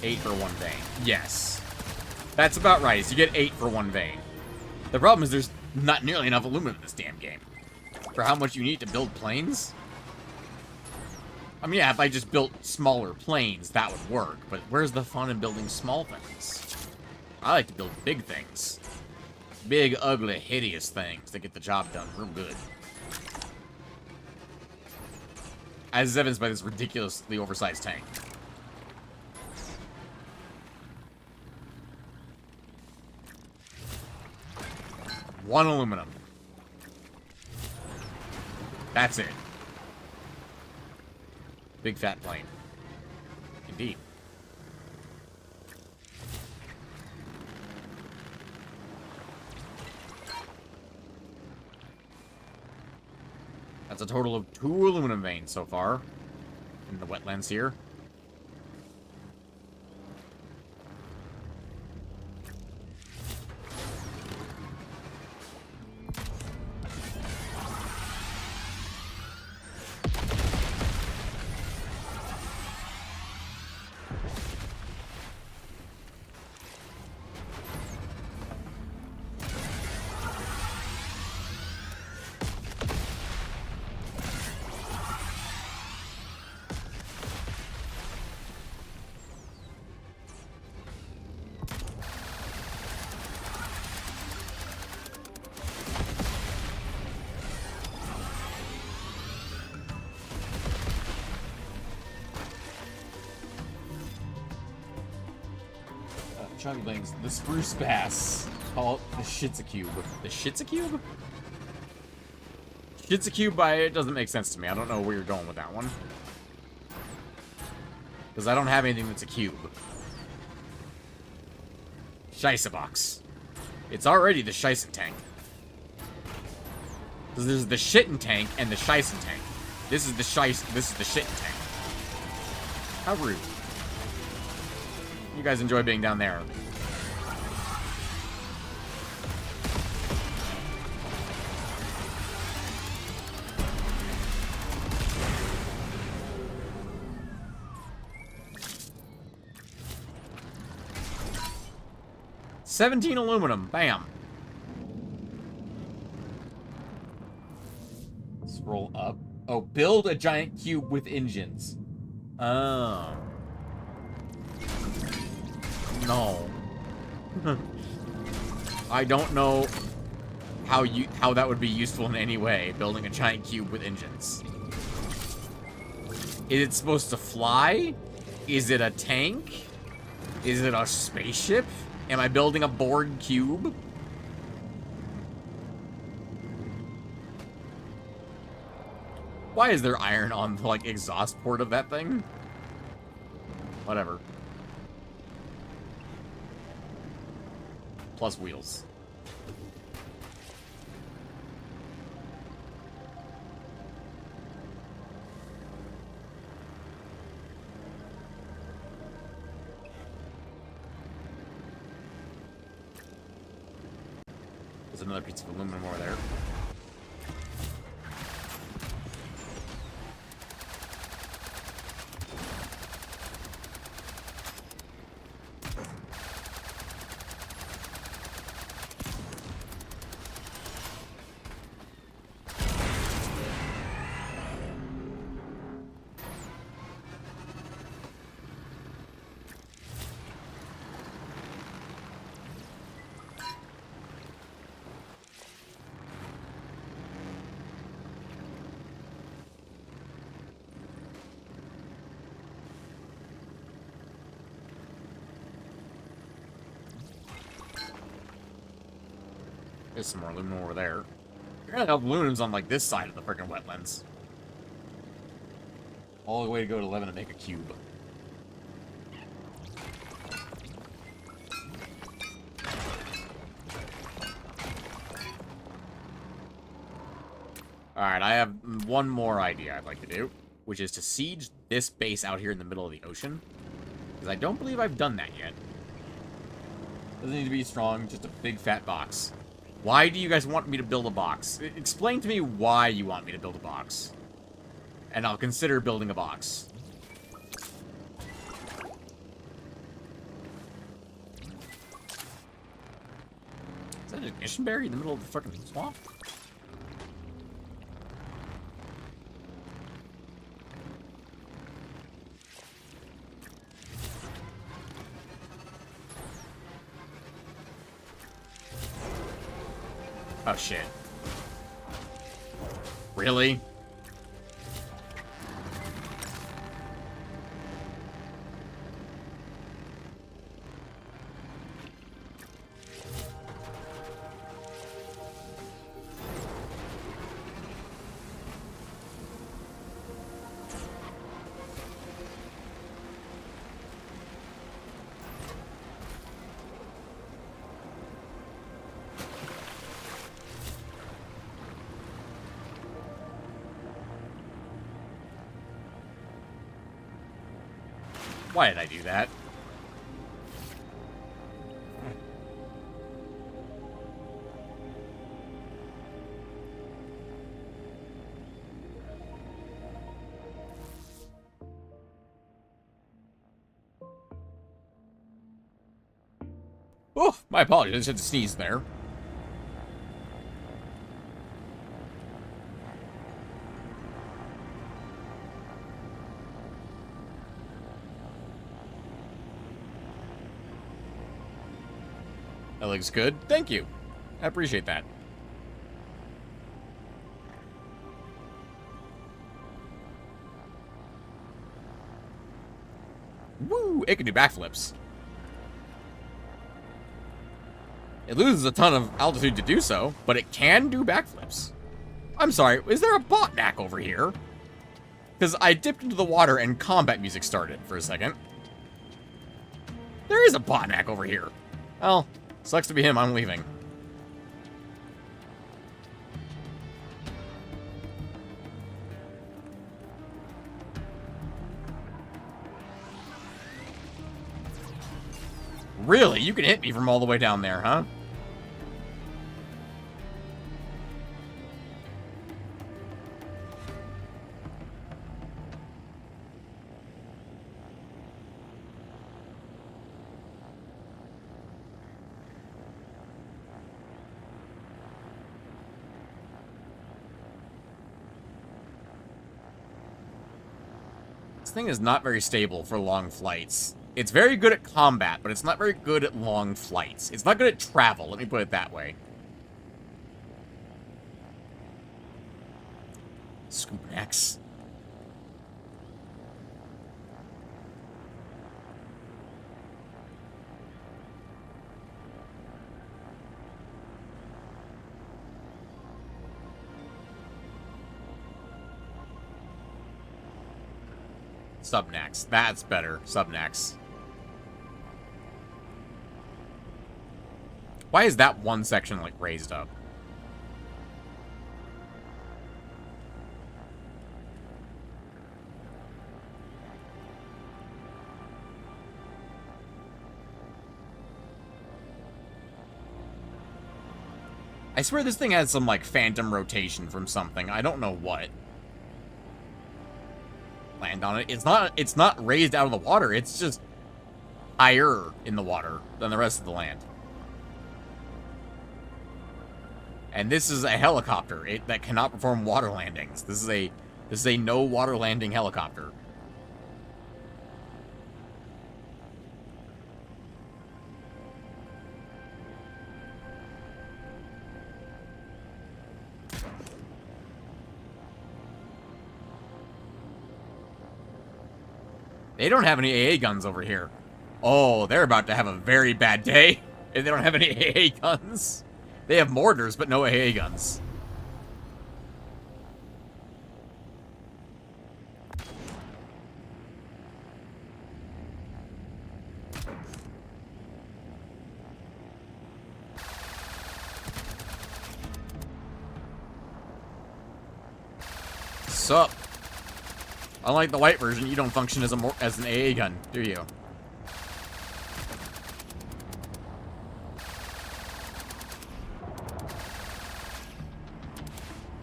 Eight for one vein. Yes. That's about right. So you get 8 for one vein. The problem is there's not nearly enough aluminum in this damn game. For how much you need to build planes? I mean, yeah, if I just built smaller planes, that would work. But where's the fun in building small things? I like to build big things. Big, ugly, hideous things that get the job done real good. As is evidenced by this ridiculously oversized tank. One aluminum. That's it. Big fat plane. Indeed. That's a total of 2 aluminum veins so far in the wetlands here. Chunky Blings, the spruce bass. Call it the Shitsacube. The Shitsacube? It's a cube, but it doesn't make sense to me. I don't know where you're going with that one. Because I don't have anything that's a cube. Scheisse box. It's already the Scheisse tank. Because there's the shitting tank and the Scheisse tank. This is the shitting tank. How rude. You guys enjoy being down there. $17 aluminum. Bam. Scroll up. Oh, build a giant cube with engines. Oh. No. I don't know how that would be useful in any way, building a giant cube with engines. Is it supposed to fly? Is it a tank? Is it a spaceship? Am I building a Borg cube? Why is there iron on the, like, exhaust port of that thing? Whatever. Plus wheels. There's another piece of aluminum over there. There's some more aluminum over there. You're gonna have aluminum's on, like, this side of the freaking wetlands. All the way to go to 11 to make a cube. Alright, I have one more idea I'd like to do, which is to siege this base out here in the middle of the ocean. Because I don't believe I've done that yet. Doesn't need to be strong, just a big fat box. Why do you guys want me to build a box? Explain to me why you want me to build a box. And I'll consider building a box. Is that an ignition berry in the middle of the fucking swamp? Oh, shit. Really? Why did I do that? Oh, my apologies. I just had to sneeze there. That looks good. Thank you. I appreciate that. Woo! It can do backflips. It loses a ton of altitude to do so, but it can do backflips. I'm sorry, is there a botnack over here? Because I dipped into the water and combat music started for a second. There is a botnack over here. Well, sucks to be him, I'm leaving. Really? You can hit me from all the way down there, huh? This thing is not very stable for long flights. It's very good at combat, but it's not very good at long flights. It's not good at travel, let me put it that way. Scoopnacks. Subnax. That's better. Subnax. Why is that one section, like, raised up? I swear this thing has some, like, phantom rotation from something. I don't know what. Land on it. It's not raised out of the water. It's just higher in the water than the rest of the land. And this is a helicopter that cannot perform water landings. This is a no water landing helicopter. They don't have any AA guns over here. Oh, they're about to have a very bad day if they don't have any AA guns. They have mortars, but no AA guns. Sup? Unlike the white version, you don't function as an AA gun, do you?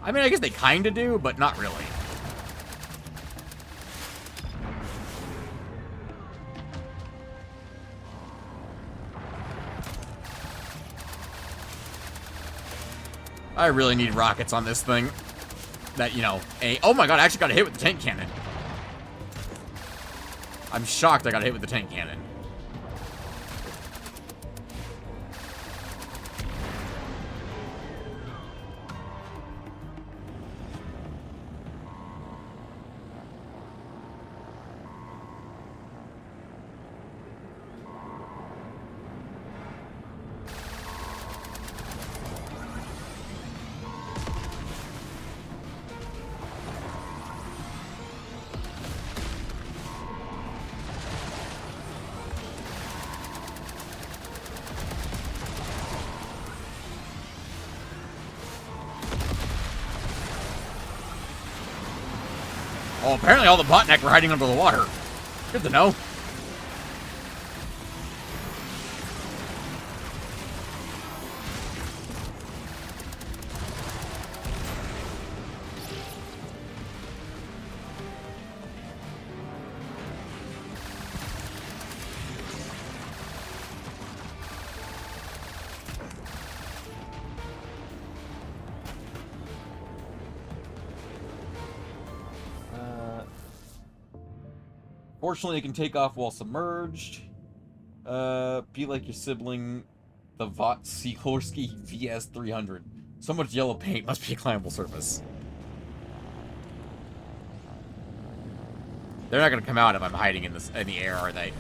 I mean, I guess they kinda do, but not really. I really need rockets on this thing. That, you know, oh my god, I actually got hit with the tank cannon. I'm shocked I got hit with the tank cannon. Oh, apparently all the botneck were hiding under the water. Good to know. Fortunately, it can take off while submerged. Be like your sibling, the Vought Sikorsky VS-300. So much yellow paint must be a climbable surface. They're not gonna come out if I'm hiding in the air, are they?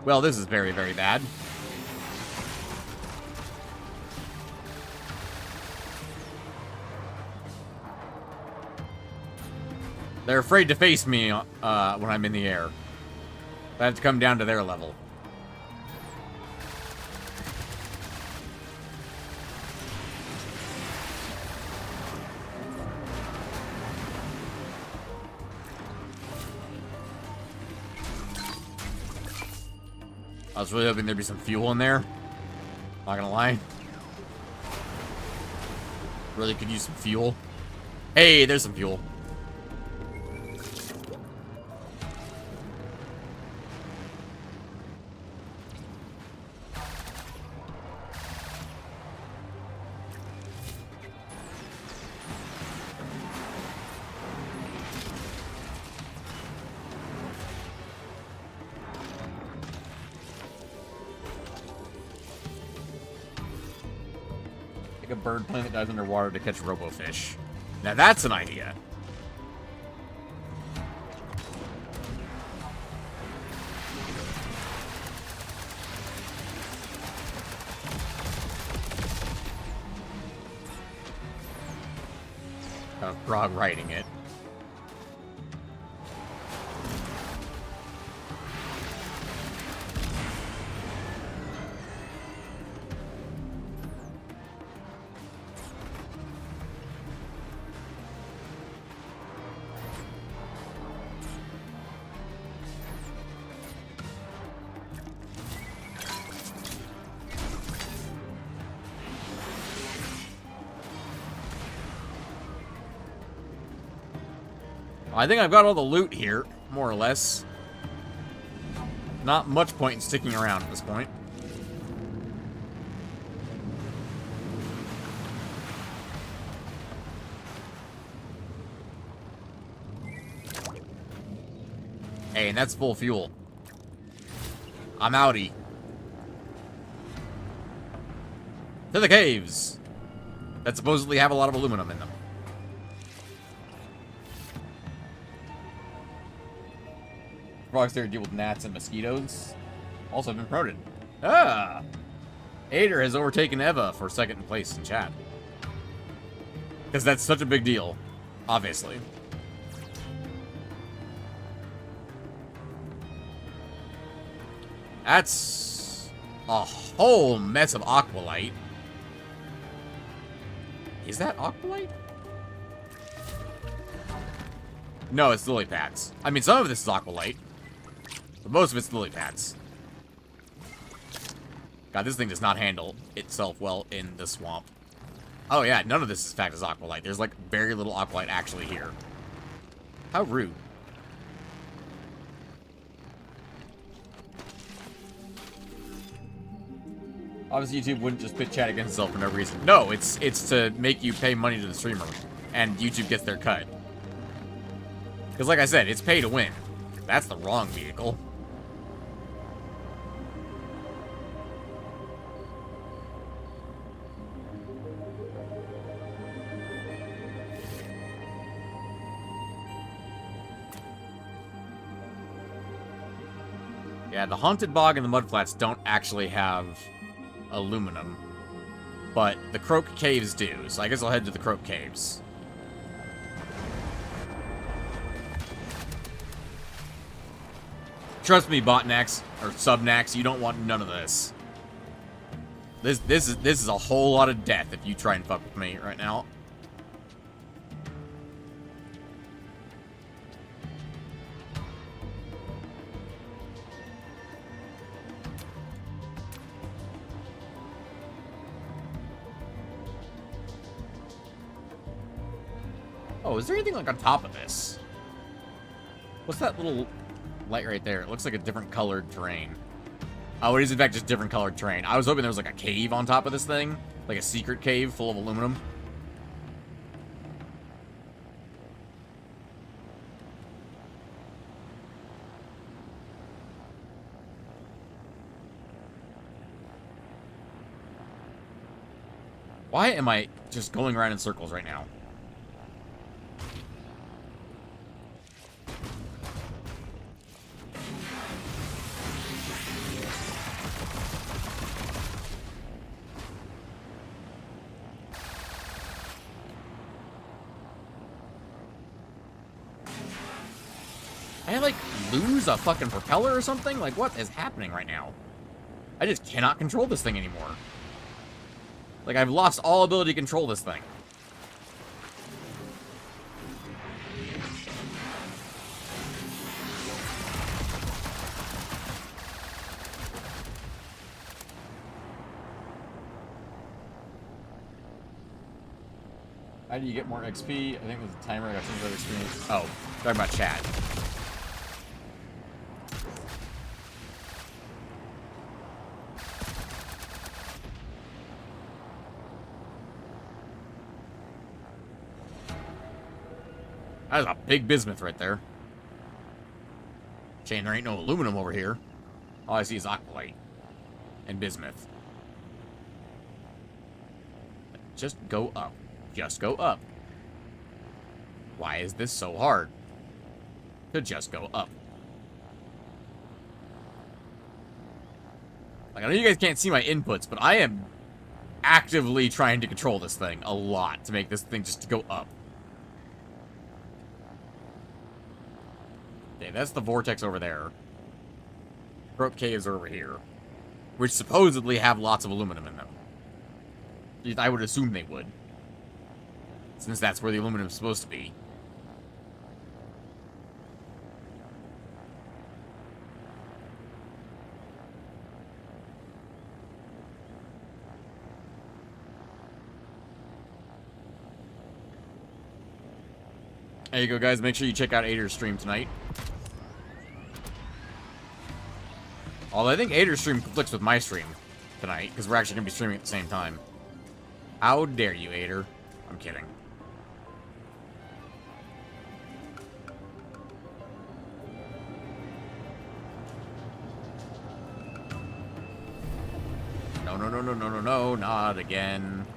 Well, this is very, very bad. They're afraid to face me when I'm in the air. I have to come down to their level. I was really hoping there'd be some fuel in there. Not gonna lie. Really could use some fuel. Hey, there's some fuel. A bird plane that dives underwater to catch robofish. Now that's an idea. A frog riding it. I think I've got all the loot here, more or less. Not much point in sticking around at this point. Hey, and that's full fuel. I'm outie. To the caves! That supposedly have a lot of aluminum in them. Frogs there to deal with gnats and mosquitoes. Also been promoted. Ah! Ader has overtaken Eva for second place in chat. Because that's such a big deal. Obviously. That's a whole mess of aqualite. Is that aqualite? No, it's lily pads. I mean, some of this is aqualite. But most of it's lily pads. God, this thing does not handle itself well in the swamp. Oh yeah, none of this in fact is aqualite. There's like very little aqualite actually here. How rude. Obviously YouTube wouldn't just pit chat against itself for no reason. No, it's to make you pay money to the streamer. And YouTube gets their cut. Because like I said, it's pay to win. That's the wrong vehicle. Yeah, the Haunted Bog and the Mudflats don't actually have aluminum. But the Croak Caves do, so I guess I'll head to the Croak Caves. Trust me, Botnax, or Subnax, you don't want none of this. This is a whole lot of death if you try and fuck with me right now. Oh, is there anything like on top of this? What's that little light right there? It looks like a different colored terrain. Oh, it is in fact just different colored terrain. I was hoping there was like a cave on top of this thing. Like a secret cave full of aluminum. Why am I just going around in circles right now? like, lose a fucking propeller or something? Like, what is happening right now? I just cannot control this thing anymore. Like, I've lost all ability to control this thing. How do you get more XP? I think it was a timer. I got some other experience. Oh, talking about chat. That was a big bismuth right there. Shame there ain't no aluminum over here. All I see is aqualite and bismuth. Just go up. Just go up. Why is this so hard? To just go up. Like, I know you guys can't see my inputs, but I am actively trying to control this thing a lot to make this thing just to go up. Okay, that's the vortex over there. Throat caves are over here, which supposedly have lots of aluminum in them. At least I would assume they would, since that's where the aluminum is supposed to be. There you go, guys. Make sure you check out Ader's stream tonight. Although I think Ader's stream conflicts with my stream tonight, because we're actually going to be streaming at the same time. How dare you, Ader? I'm kidding. No, no, no, no, no, no, no, not again.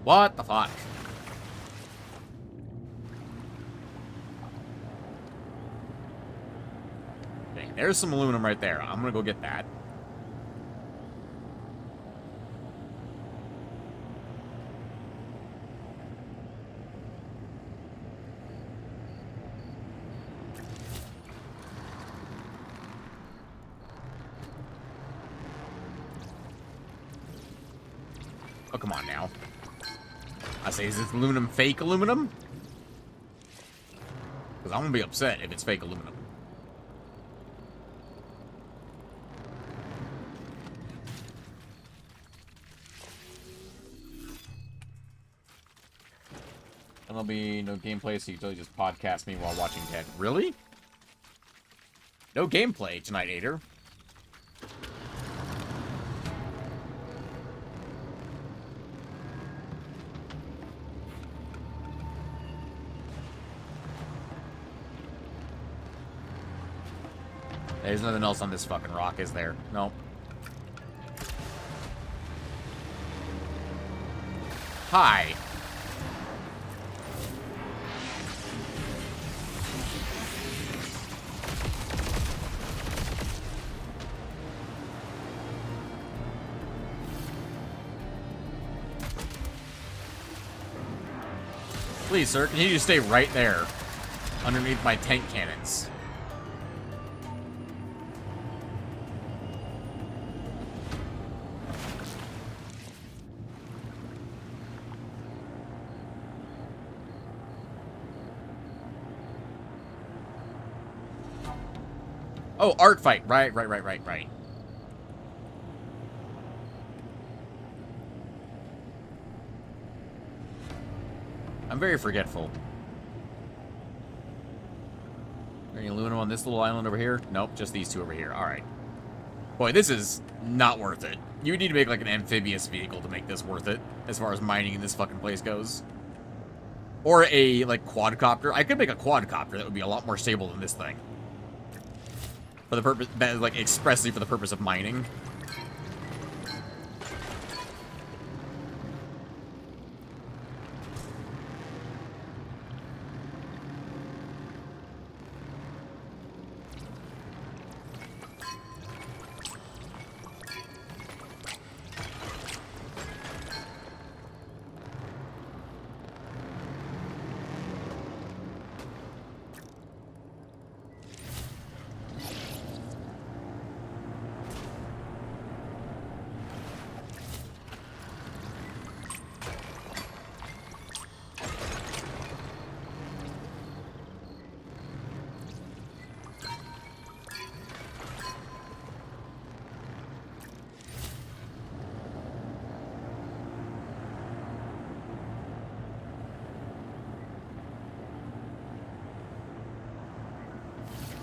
What the fuck? Okay, there's some aluminum right there. I'm gonna go get that. Oh, come on now. I say, is this aluminum fake aluminum? Because I'm going to be upset if it's fake aluminum. And there'll be no gameplay, so you totally just podcast me while watching Ted. Really? No gameplay tonight, Ader. There's nothing else on this fucking rock, is there? No. Hi. Please, sir, can you just stay right there underneath my tank cannons? Oh, art fight. Right. I'm very forgetful. Any aluminum on this little island over here? Nope, just these two over here. Alright. Boy, this is not worth it. You would need to make like an amphibious vehicle to make this worth it, as far as mining in this fucking place goes. Or a, like, quadcopter. I could make a quadcopter that would be a lot more stable than this thing. For the purpose, like, expressly for the purpose of mining.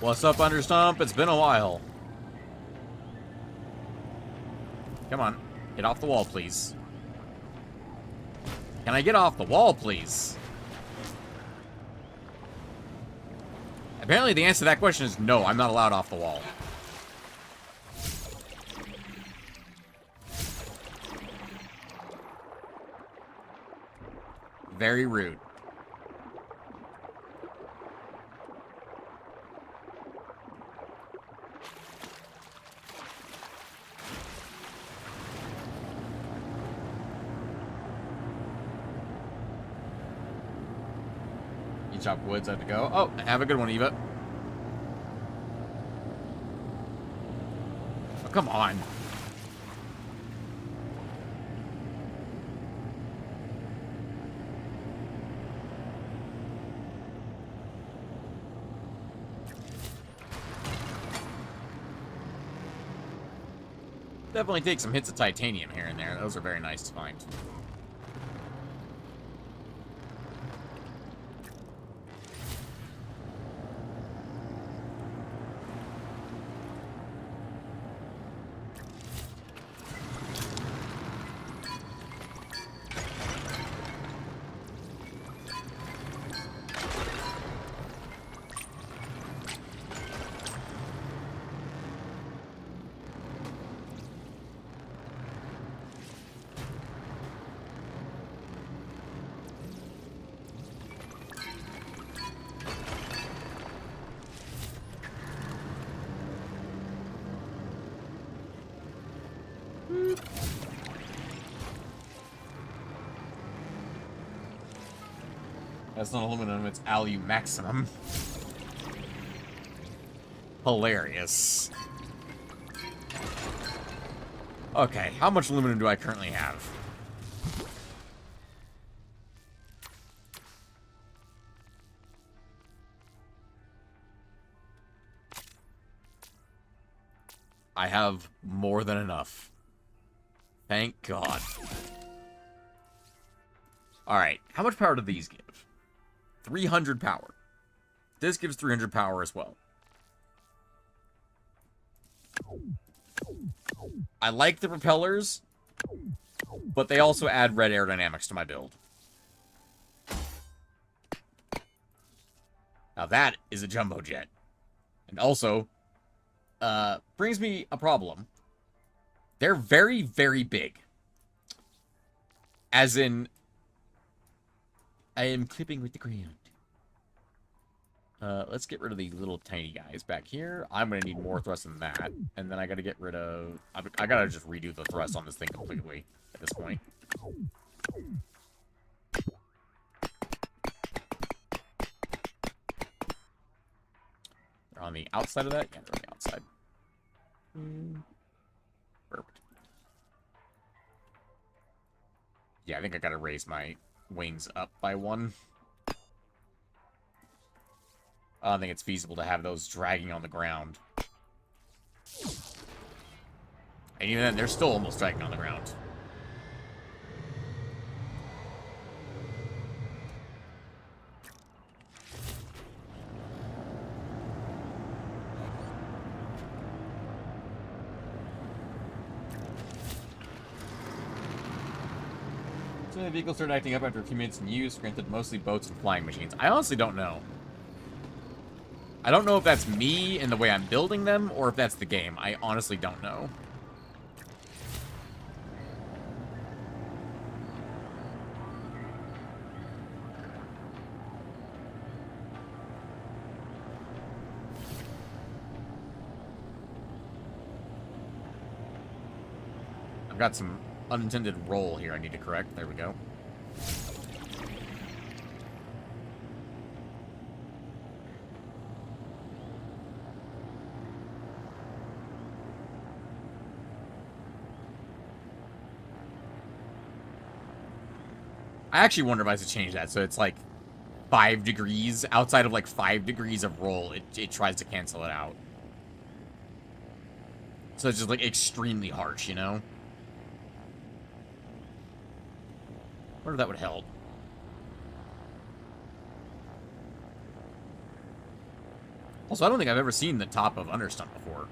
What's up, Understump? It's been a while. Come on. Get off the wall, please. Can I get off the wall, please? Apparently the answer to that question is no, I'm not allowed off the wall. Very rude. You chop woods, I have to go. Oh, have a good one, Eva. Oh, come on. Definitely take some hits of titanium here and there. Those are very nice to find. That's not aluminum, it's alu maximum. Hilarious. Okay, how much aluminum do I currently have? I have more than enough. Thank God. Alright, how much power do these give? 300 power. This gives 300 power as well. I like the propellers, but they also add red aerodynamics to my build. Now that is a jumbo jet. And also, brings me a problem. They're very, very big. As in, I am clipping with the ground. Let's get rid of these little tiny guys back here. I'm going to need more thrust than that. And then I got to get rid of... I got to just redo the thrust on this thing completely at this point. They're on the outside of that? Yeah, they're on the outside. Perfect. Yeah, I think I got to raise my wings up by one. I don't think it's feasible to have those dragging on the ground. And even then, they're still almost dragging on the ground. So the vehicles started acting up after a few minutes in use, granted mostly boats and flying machines. I honestly don't know. I don't know if that's me in the way I'm building them, or if that's the game. I honestly don't know. I've got some unintended roll here I need to correct. There we go. I actually wonder if I should change that so it's like 5 degrees. Outside of like 5 degrees of roll, it tries to cancel it out. So it's just like extremely harsh, you know? I wonder if that would help. Also, I don't think I've ever seen the top of Understunt before.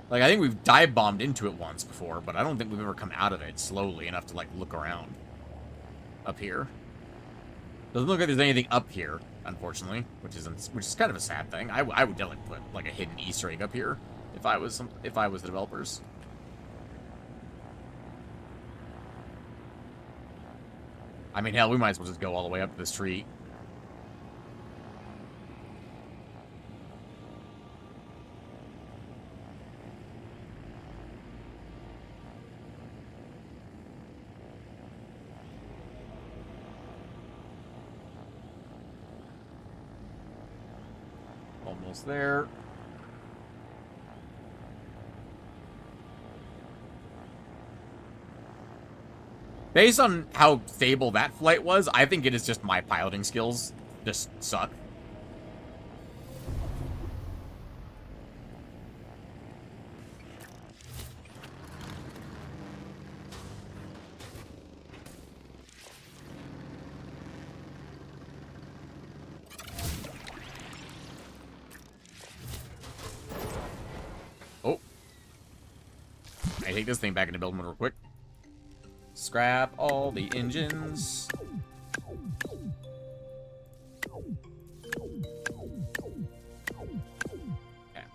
Like, I think we've dive bombed into it once before, but I don't think we've ever come out of it slowly enough to, like, look around. Up here. Doesn't look like there's anything up here, unfortunately, which is kind of a sad thing. I would definitely put, like, a hidden Easter egg up here if I was the developers. I mean, hell, we might as well just go all the way up to this tree. Almost there. Based on how stable that flight was, I think it is just my piloting skills just suck. Oh. I take this thing back into build mode real quick. Scrap all the engines. Okay.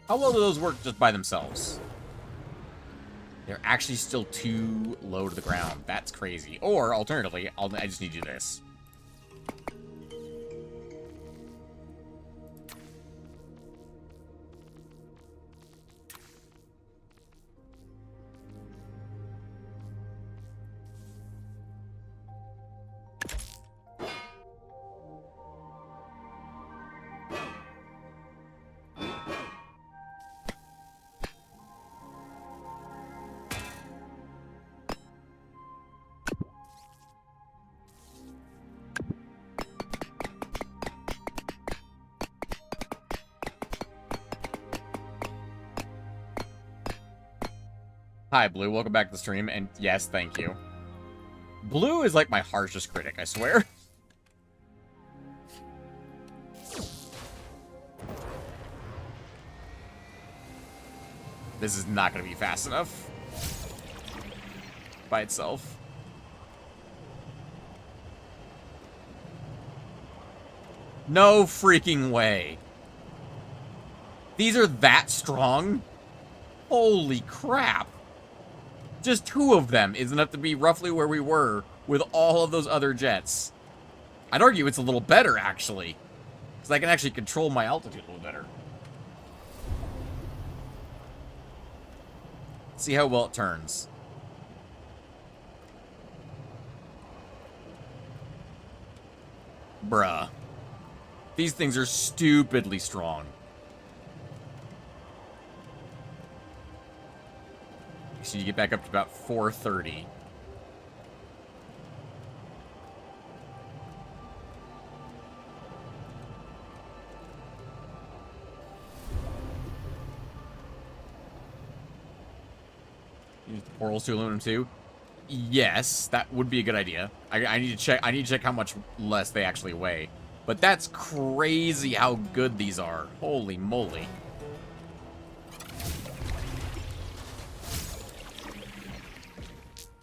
How well do those work just by themselves? They're actually still too low to the ground. That's crazy. Or, alternatively, I just need to do this. Hi, Blue. Welcome back to the stream. And yes, thank you. Blue is like my harshest critic, I swear. This is not going to be fast enough. By itself. No freaking way. These are that strong? Holy crap. Just 2 of them is enough to be roughly where we were with all of those other jets. I'd argue it's a little better, actually. Because I can actually control my altitude a little better. See how well it turns. Bruh. These things are stupidly strong. So you get back up to about 430. Use the portals to aluminum too. Yes, that would be a good idea. I need to check. I need to check how much less they actually weigh. But that's crazy how good these are. Holy moly.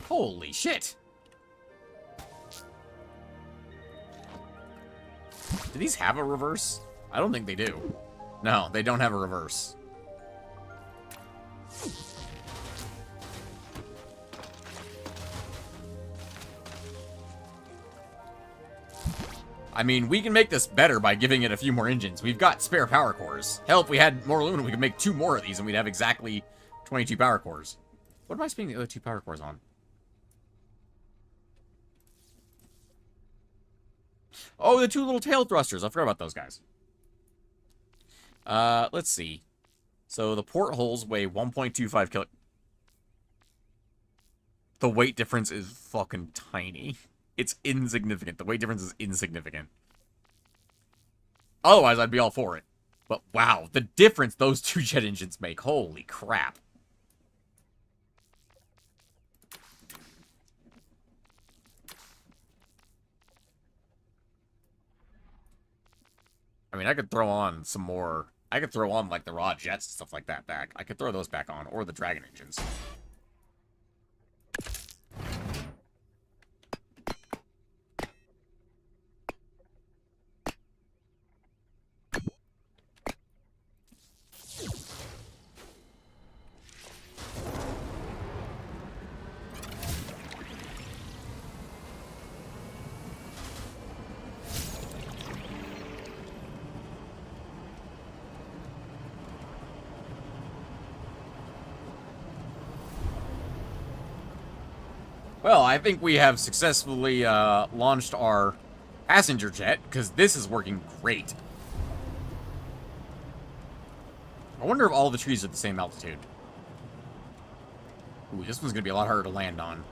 Holy shit! Do these have a reverse? I don't think they do. No, they don't have a reverse. I mean, we can make this better by giving it a few more engines. We've got spare power cores. Hell, if we had more aluminum, we could make 2 more of these and we'd have exactly 22 power cores. What am I spending the other 2 power cores on? Oh, the 2 little tail thrusters. I forgot about those guys. Let's see. So the portholes weigh 1.25 kilo. The weight difference is fucking tiny. It's insignificant. The weight difference is insignificant. Otherwise, I'd be all for it. But wow, the difference those two jet engines make. Holy crap. I mean, I could throw on some more. I could throw on, like, the raw jets and stuff like that back. I could throw those back on, or the Dragon engines. Well, I think we have successfully launched our passenger jet, because this is working great. I wonder if all the trees are at the same altitude. Ooh, this one's going to be a lot harder to land on.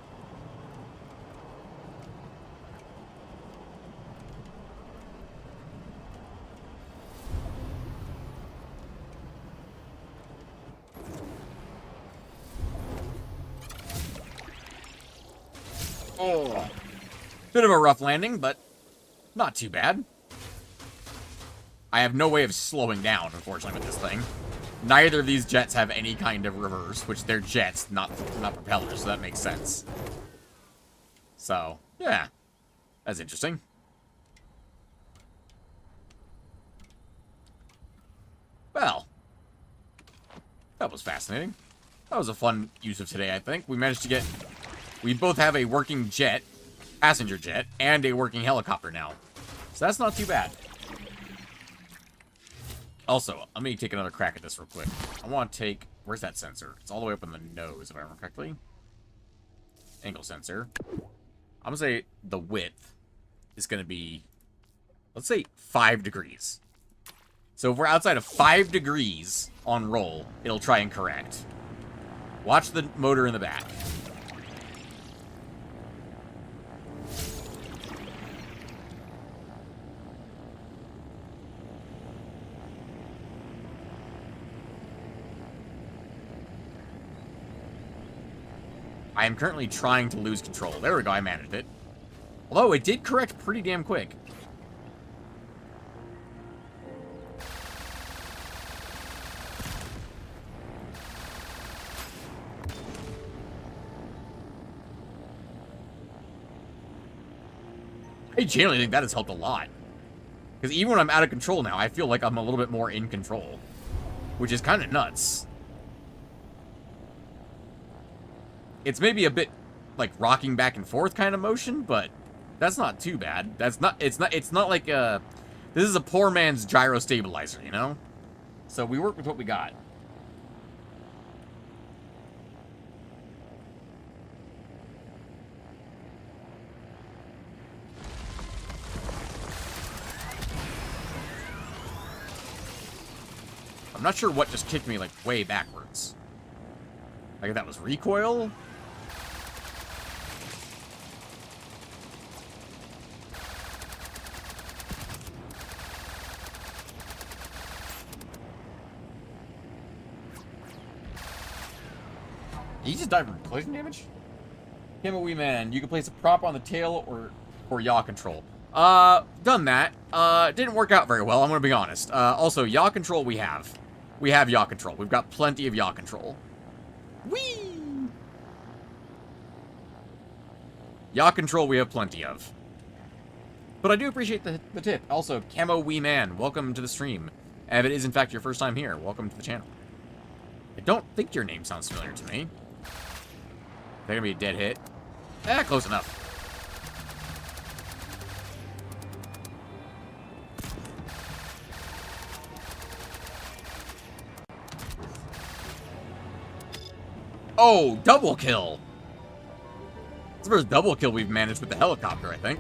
Oh, bit of a rough landing, but not too bad. I have no way of slowing down, unfortunately, with this thing. Neither of these jets have any kind of reverse, which they're jets, not propellers, so that makes sense. So, yeah. That's interesting. Well, that was fascinating. That was a fun use of today, I think. We managed to get... We both have a working jet, passenger jet, and a working helicopter now. So that's not too bad. Also, let me take another crack at this real quick. I want to take... Where's that sensor? It's all the way up in the nose, if I remember correctly. Angle sensor. I'm going to say the width is going to be, let's say, 5 degrees. So if we're outside of 5 degrees on roll, it'll try and correct. Watch the motor in the back. I am currently trying to lose control. There we go, I managed it. Although, it did correct pretty damn quick. I genuinely think that has helped a lot. Because even when I'm out of control now, I feel like I'm a little bit more in control. Which is kind of nuts. It's maybe a bit, like, rocking back and forth kind of motion, but that's not too bad. It's not like, this is a poor man's gyro stabilizer, you know? So we work with what we got. I'm not sure what just kicked me, like, way backwards. Like, if that was recoil? Did he just die from collision damage? Camo Wee Man, you can place a prop on the tail or yaw control. Done that. Didn't work out very well, I'm gonna be honest. Also, yaw control we have. We have yaw control. We've got plenty of yaw control. Whee! Yaw control we have plenty of. But I do appreciate the tip. Also, Camo Wee Man, welcome to the stream. And if it is in fact your first time here, welcome to the channel. I don't think your name sounds familiar to me. They're gonna be a dead hit. Eh, close enough. Oh, double kill! It's the first double kill we've managed with the helicopter, I think.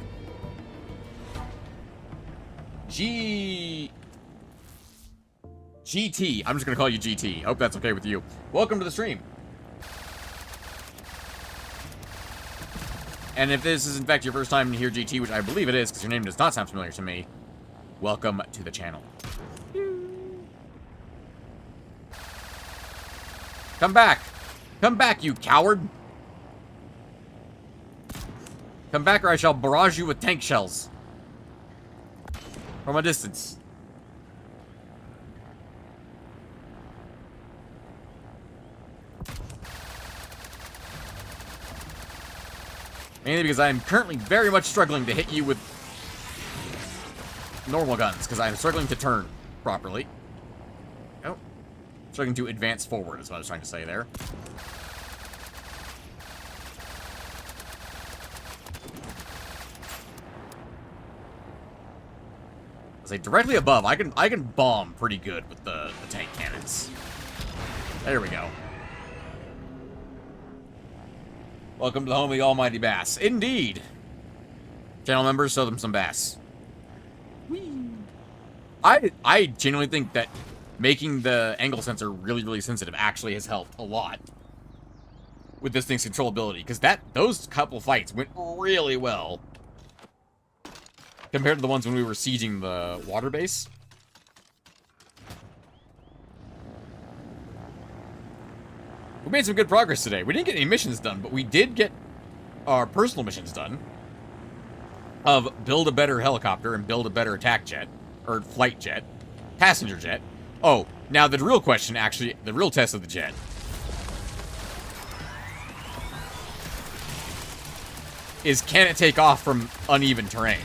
GT. I'm just gonna call you GT. Hope that's okay with you. Welcome to the stream. And if this is in fact your first time to hear GT, which I believe it is, because your name does not sound familiar to me, welcome to the channel. Come back! Come back, you coward! Come back or I shall barrage you with tank shells. From a distance. Mainly because I am currently very much struggling to hit you with normal guns, because I'm struggling to turn properly. Oh. Struggling to advance forward is what I was trying to say there. Like directly above, I can bomb pretty good with the tank cannons. There we go. Welcome to the home of the almighty bass. Indeed. Channel members, show them some bass. Whee. I genuinely think that making the angle sensor really, really sensitive actually has helped a lot with this thing's controllability, because those couple fights went really well. Compared to the ones when we were sieging the water base. We made some good progress today. We didn't get any missions done, but we did get our personal missions done. Of build a better helicopter and build a better attack jet. Or flight jet. Passenger jet. Oh, now the real question, actually, the real test of the jet. Is can it take off from uneven terrain?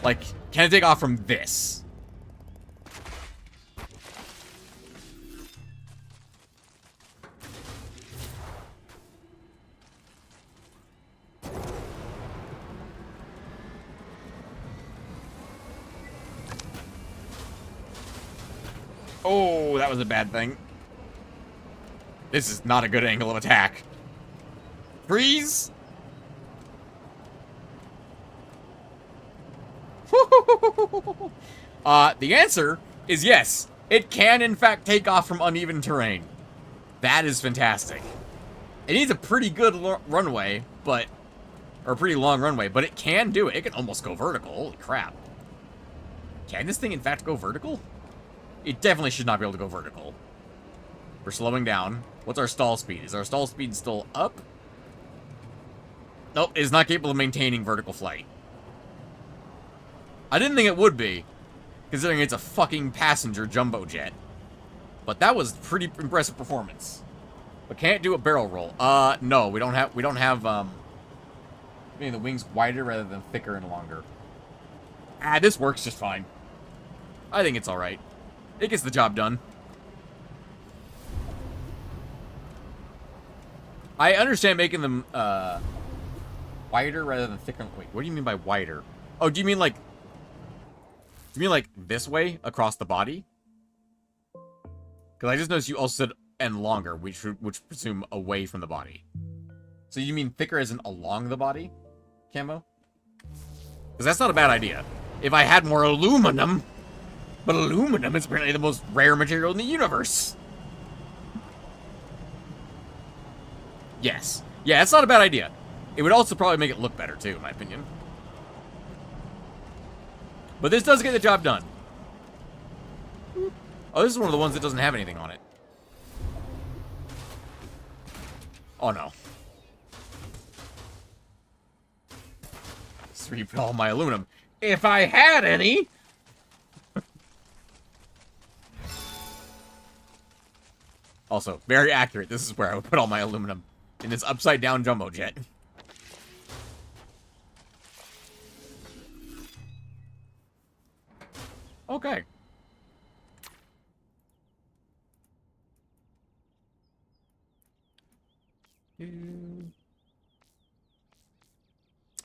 Like, can it take off from this? Oh, that was a bad thing. This is not a good angle of attack. Freeze! The answer is yes. It can, in fact, take off from uneven terrain. That is fantastic. It needs a pretty good runway, but... Or a pretty long runway, but it can do it. It can almost go vertical. Holy crap. Can this thing, in fact, go vertical? It definitely should not be able to go vertical. We're slowing down. What's our stall speed? Is our stall speed still up? Nope, it is not capable of maintaining vertical flight. I didn't think it would be, considering it's a fucking passenger jumbo jet. But that was pretty impressive performance. But can't do a barrel roll. No, we don't have, making the wings wider rather than thicker and longer. Ah, this works just fine. I think it's alright. It gets the job done. I understand making them, wider rather than thicker. Wait, what do you mean by wider? Oh, do you mean like this way across the body? Because I just noticed you also said and longer, which presume away from the body. So you mean thicker as in along the body, Camo? Because that's not a bad idea. If I had more aluminum, but aluminum is apparently the most rare material in the universe. Yes. Yeah, it's not a bad idea. It would also probably make it look better, too, in my opinion. But this does get the job done. Oh, this is one of the ones that doesn't have anything on it. Oh, no. Just reap all my aluminum. If I had any! Also, very accurate. This is where I would put all my aluminum. In this upside-down jumbo jet. Okay.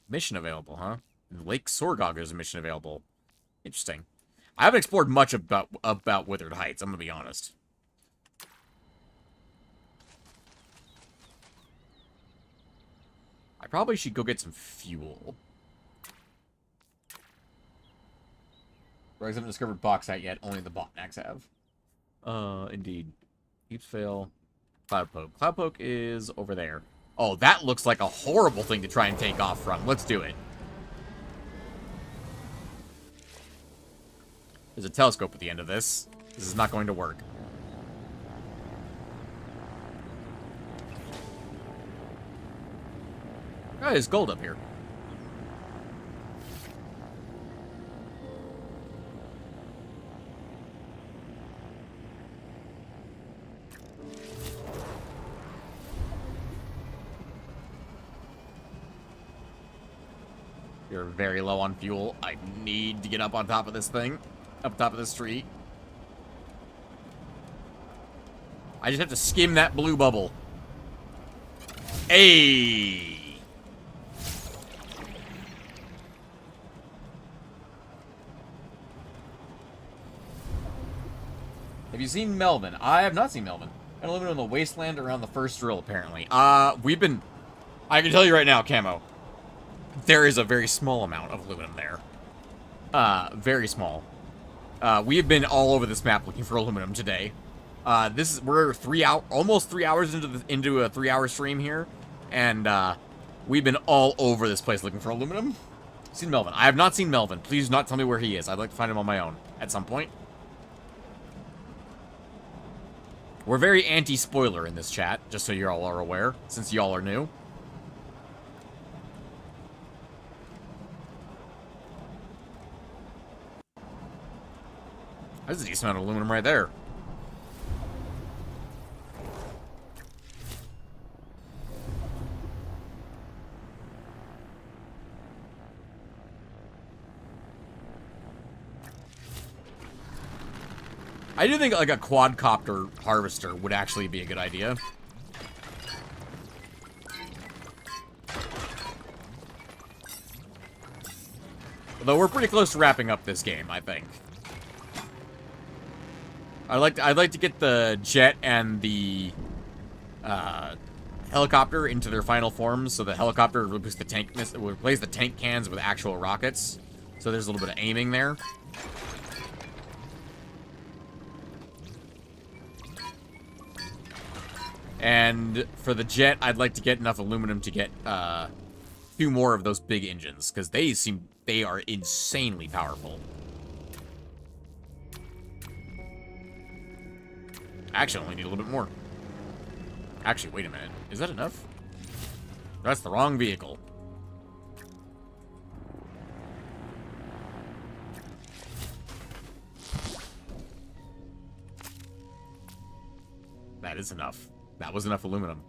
Mission available, huh? Lake Sorgog is a mission available. Interesting. I haven't explored much about Withered Heights, I'm gonna be honest. I probably should go get some fuel. Rogues haven't discovered bauxite yet. Only the botnacks have. Indeed. Heaps fail. Cloudpoke. Cloudpoke is over there. Oh, that looks like a horrible thing to try and take off from. Let's do it. There's a telescope at the end of this. This is not going to work. Oh, there's gold up here. You're very low on fuel. I need to get up on top of this thing. Up top of this tree. I just have to skim that blue bubble. Hey! Have you seen Melvin? I have not seen Melvin. I'm living in the wasteland around the first drill, apparently. We've been... I can tell you right now, Camo. There is a very small amount of aluminum there. Very small. We have been all over this map looking for aluminum today. We're almost 3 hours into a 3-hour stream here, and we've been all over this place looking for aluminum. Seen Melvin? I have not seen Melvin. Please do not tell me where he is. I'd like to find him on my own at some point. We're very anti-spoiler in this chat, just so you all are aware, since y'all are new. There's a decent amount of aluminum right there. I do think like a quadcopter harvester would actually be a good idea. Although we're pretty close to wrapping up this game, I think. I'd like to get the jet and the helicopter into their final forms, so the helicopter will replace the tank cans with actual rockets. So there's a little bit of aiming there. And for the jet, I'd like to get enough aluminum to get a few more of those big engines, because they are insanely powerful. Actually, I only need a little bit more. Actually, wait a minute. Is that enough? That's the wrong vehicle. That is enough. That was enough aluminum.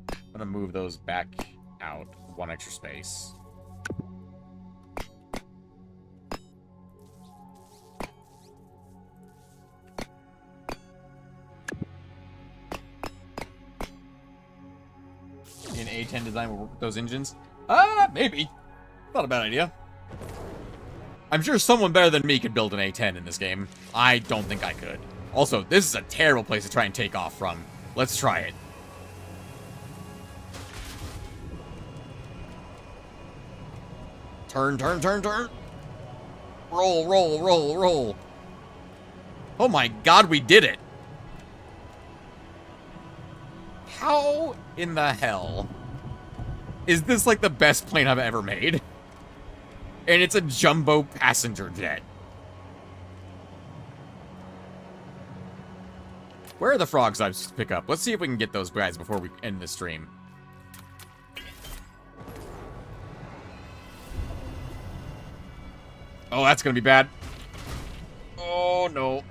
I'm gonna move those back out. One extra space. An A10 design will work with those engines? Maybe. Not a bad idea. I'm sure someone better than me could build an A10 in this game. I don't think I could. Also, this is a terrible place to try and take off from. Let's try it. Turn, turn, turn, turn. Roll, roll, roll, roll. Oh my god, we did it. How in the hell is this like the best plane I've ever made? And it's a jumbo passenger jet. Where are the frogs I just pick up? Let's see if we can get those guys before we end the stream. Oh, that's gonna be bad. Oh, no.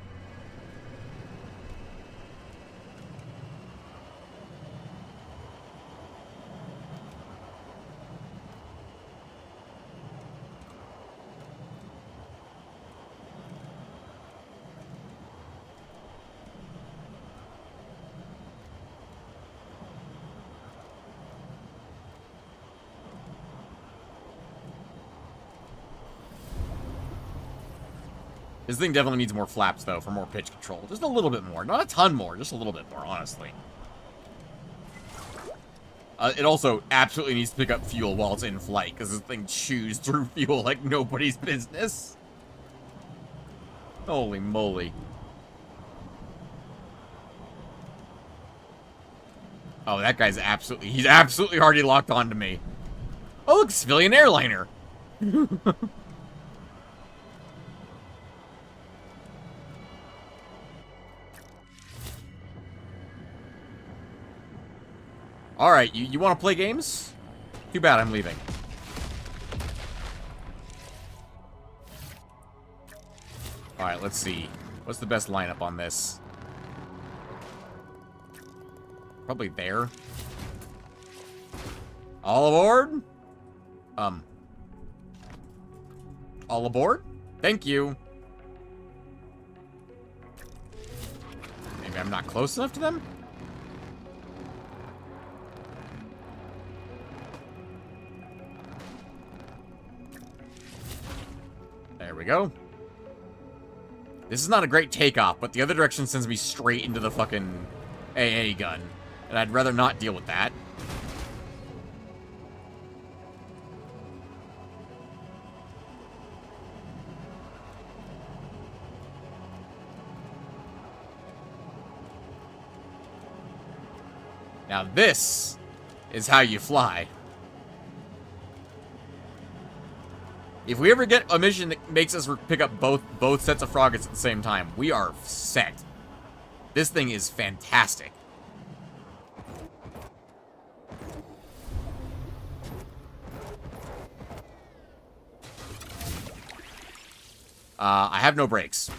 This thing definitely needs more flaps, though, for more pitch control. Just a little bit more. Not a ton more, just a little bit more, honestly. It also absolutely needs to pick up fuel while it's in flight, because this thing chews through fuel like nobody's business. Holy moly. Oh, that guy's he's absolutely already locked onto me. Oh, look, civilian airliner. Alright, you want to play games? Too bad I'm leaving. Alright, let's see. What's the best lineup on this? Probably there. All aboard? All aboard? Thank you. Maybe I'm not close enough to them? There we go. This is not a great takeoff, but the other direction sends me straight into the fucking AA gun. And I'd rather not deal with that. Now this is how you fly. If we ever get a mission that makes us pick up both sets of froggets at the same time, we are set. This thing is fantastic. I have no brakes.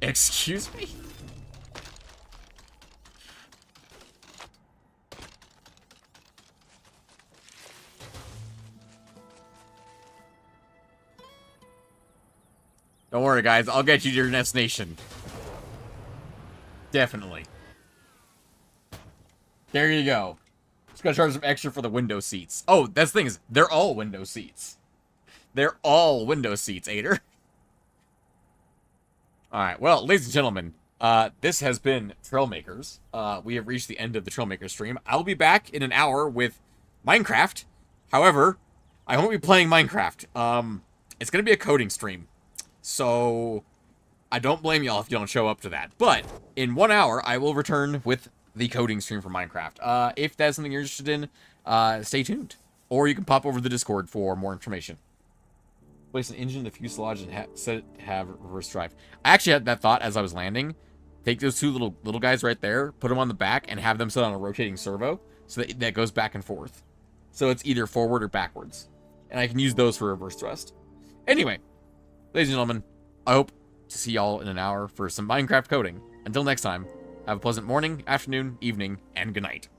Excuse me? Don't worry, guys. I'll get you to your destination. Definitely. There you go. Just gotta charge some extra for the window seats. Oh, that's the thing is, they're all window seats. They're all window seats, Ader. Alright, well, ladies and gentlemen, this has been Trailmakers. We have reached the end of the Trailmakers stream. I'll be back in an hour with Minecraft. However, I won't be playing Minecraft. It's gonna be a coding stream. So, I don't blame y'all if you don't show up to that. But, in 1 hour, I will return with the coding stream for Minecraft. If that's something you're interested in, stay tuned. Or you can pop over to the Discord for more information. Place an engine in the fuselage and set it to have reverse drive. I actually had that thought as I was landing. Take those two little guys right there, put them on the back, and have them set on a rotating servo, so that goes back and forth. So it's either forward or backwards. And I can use those for reverse thrust. Anyway, ladies and gentlemen, I hope to see y'all in an hour for some Minecraft coding. Until next time, have a pleasant morning, afternoon, evening, and good night.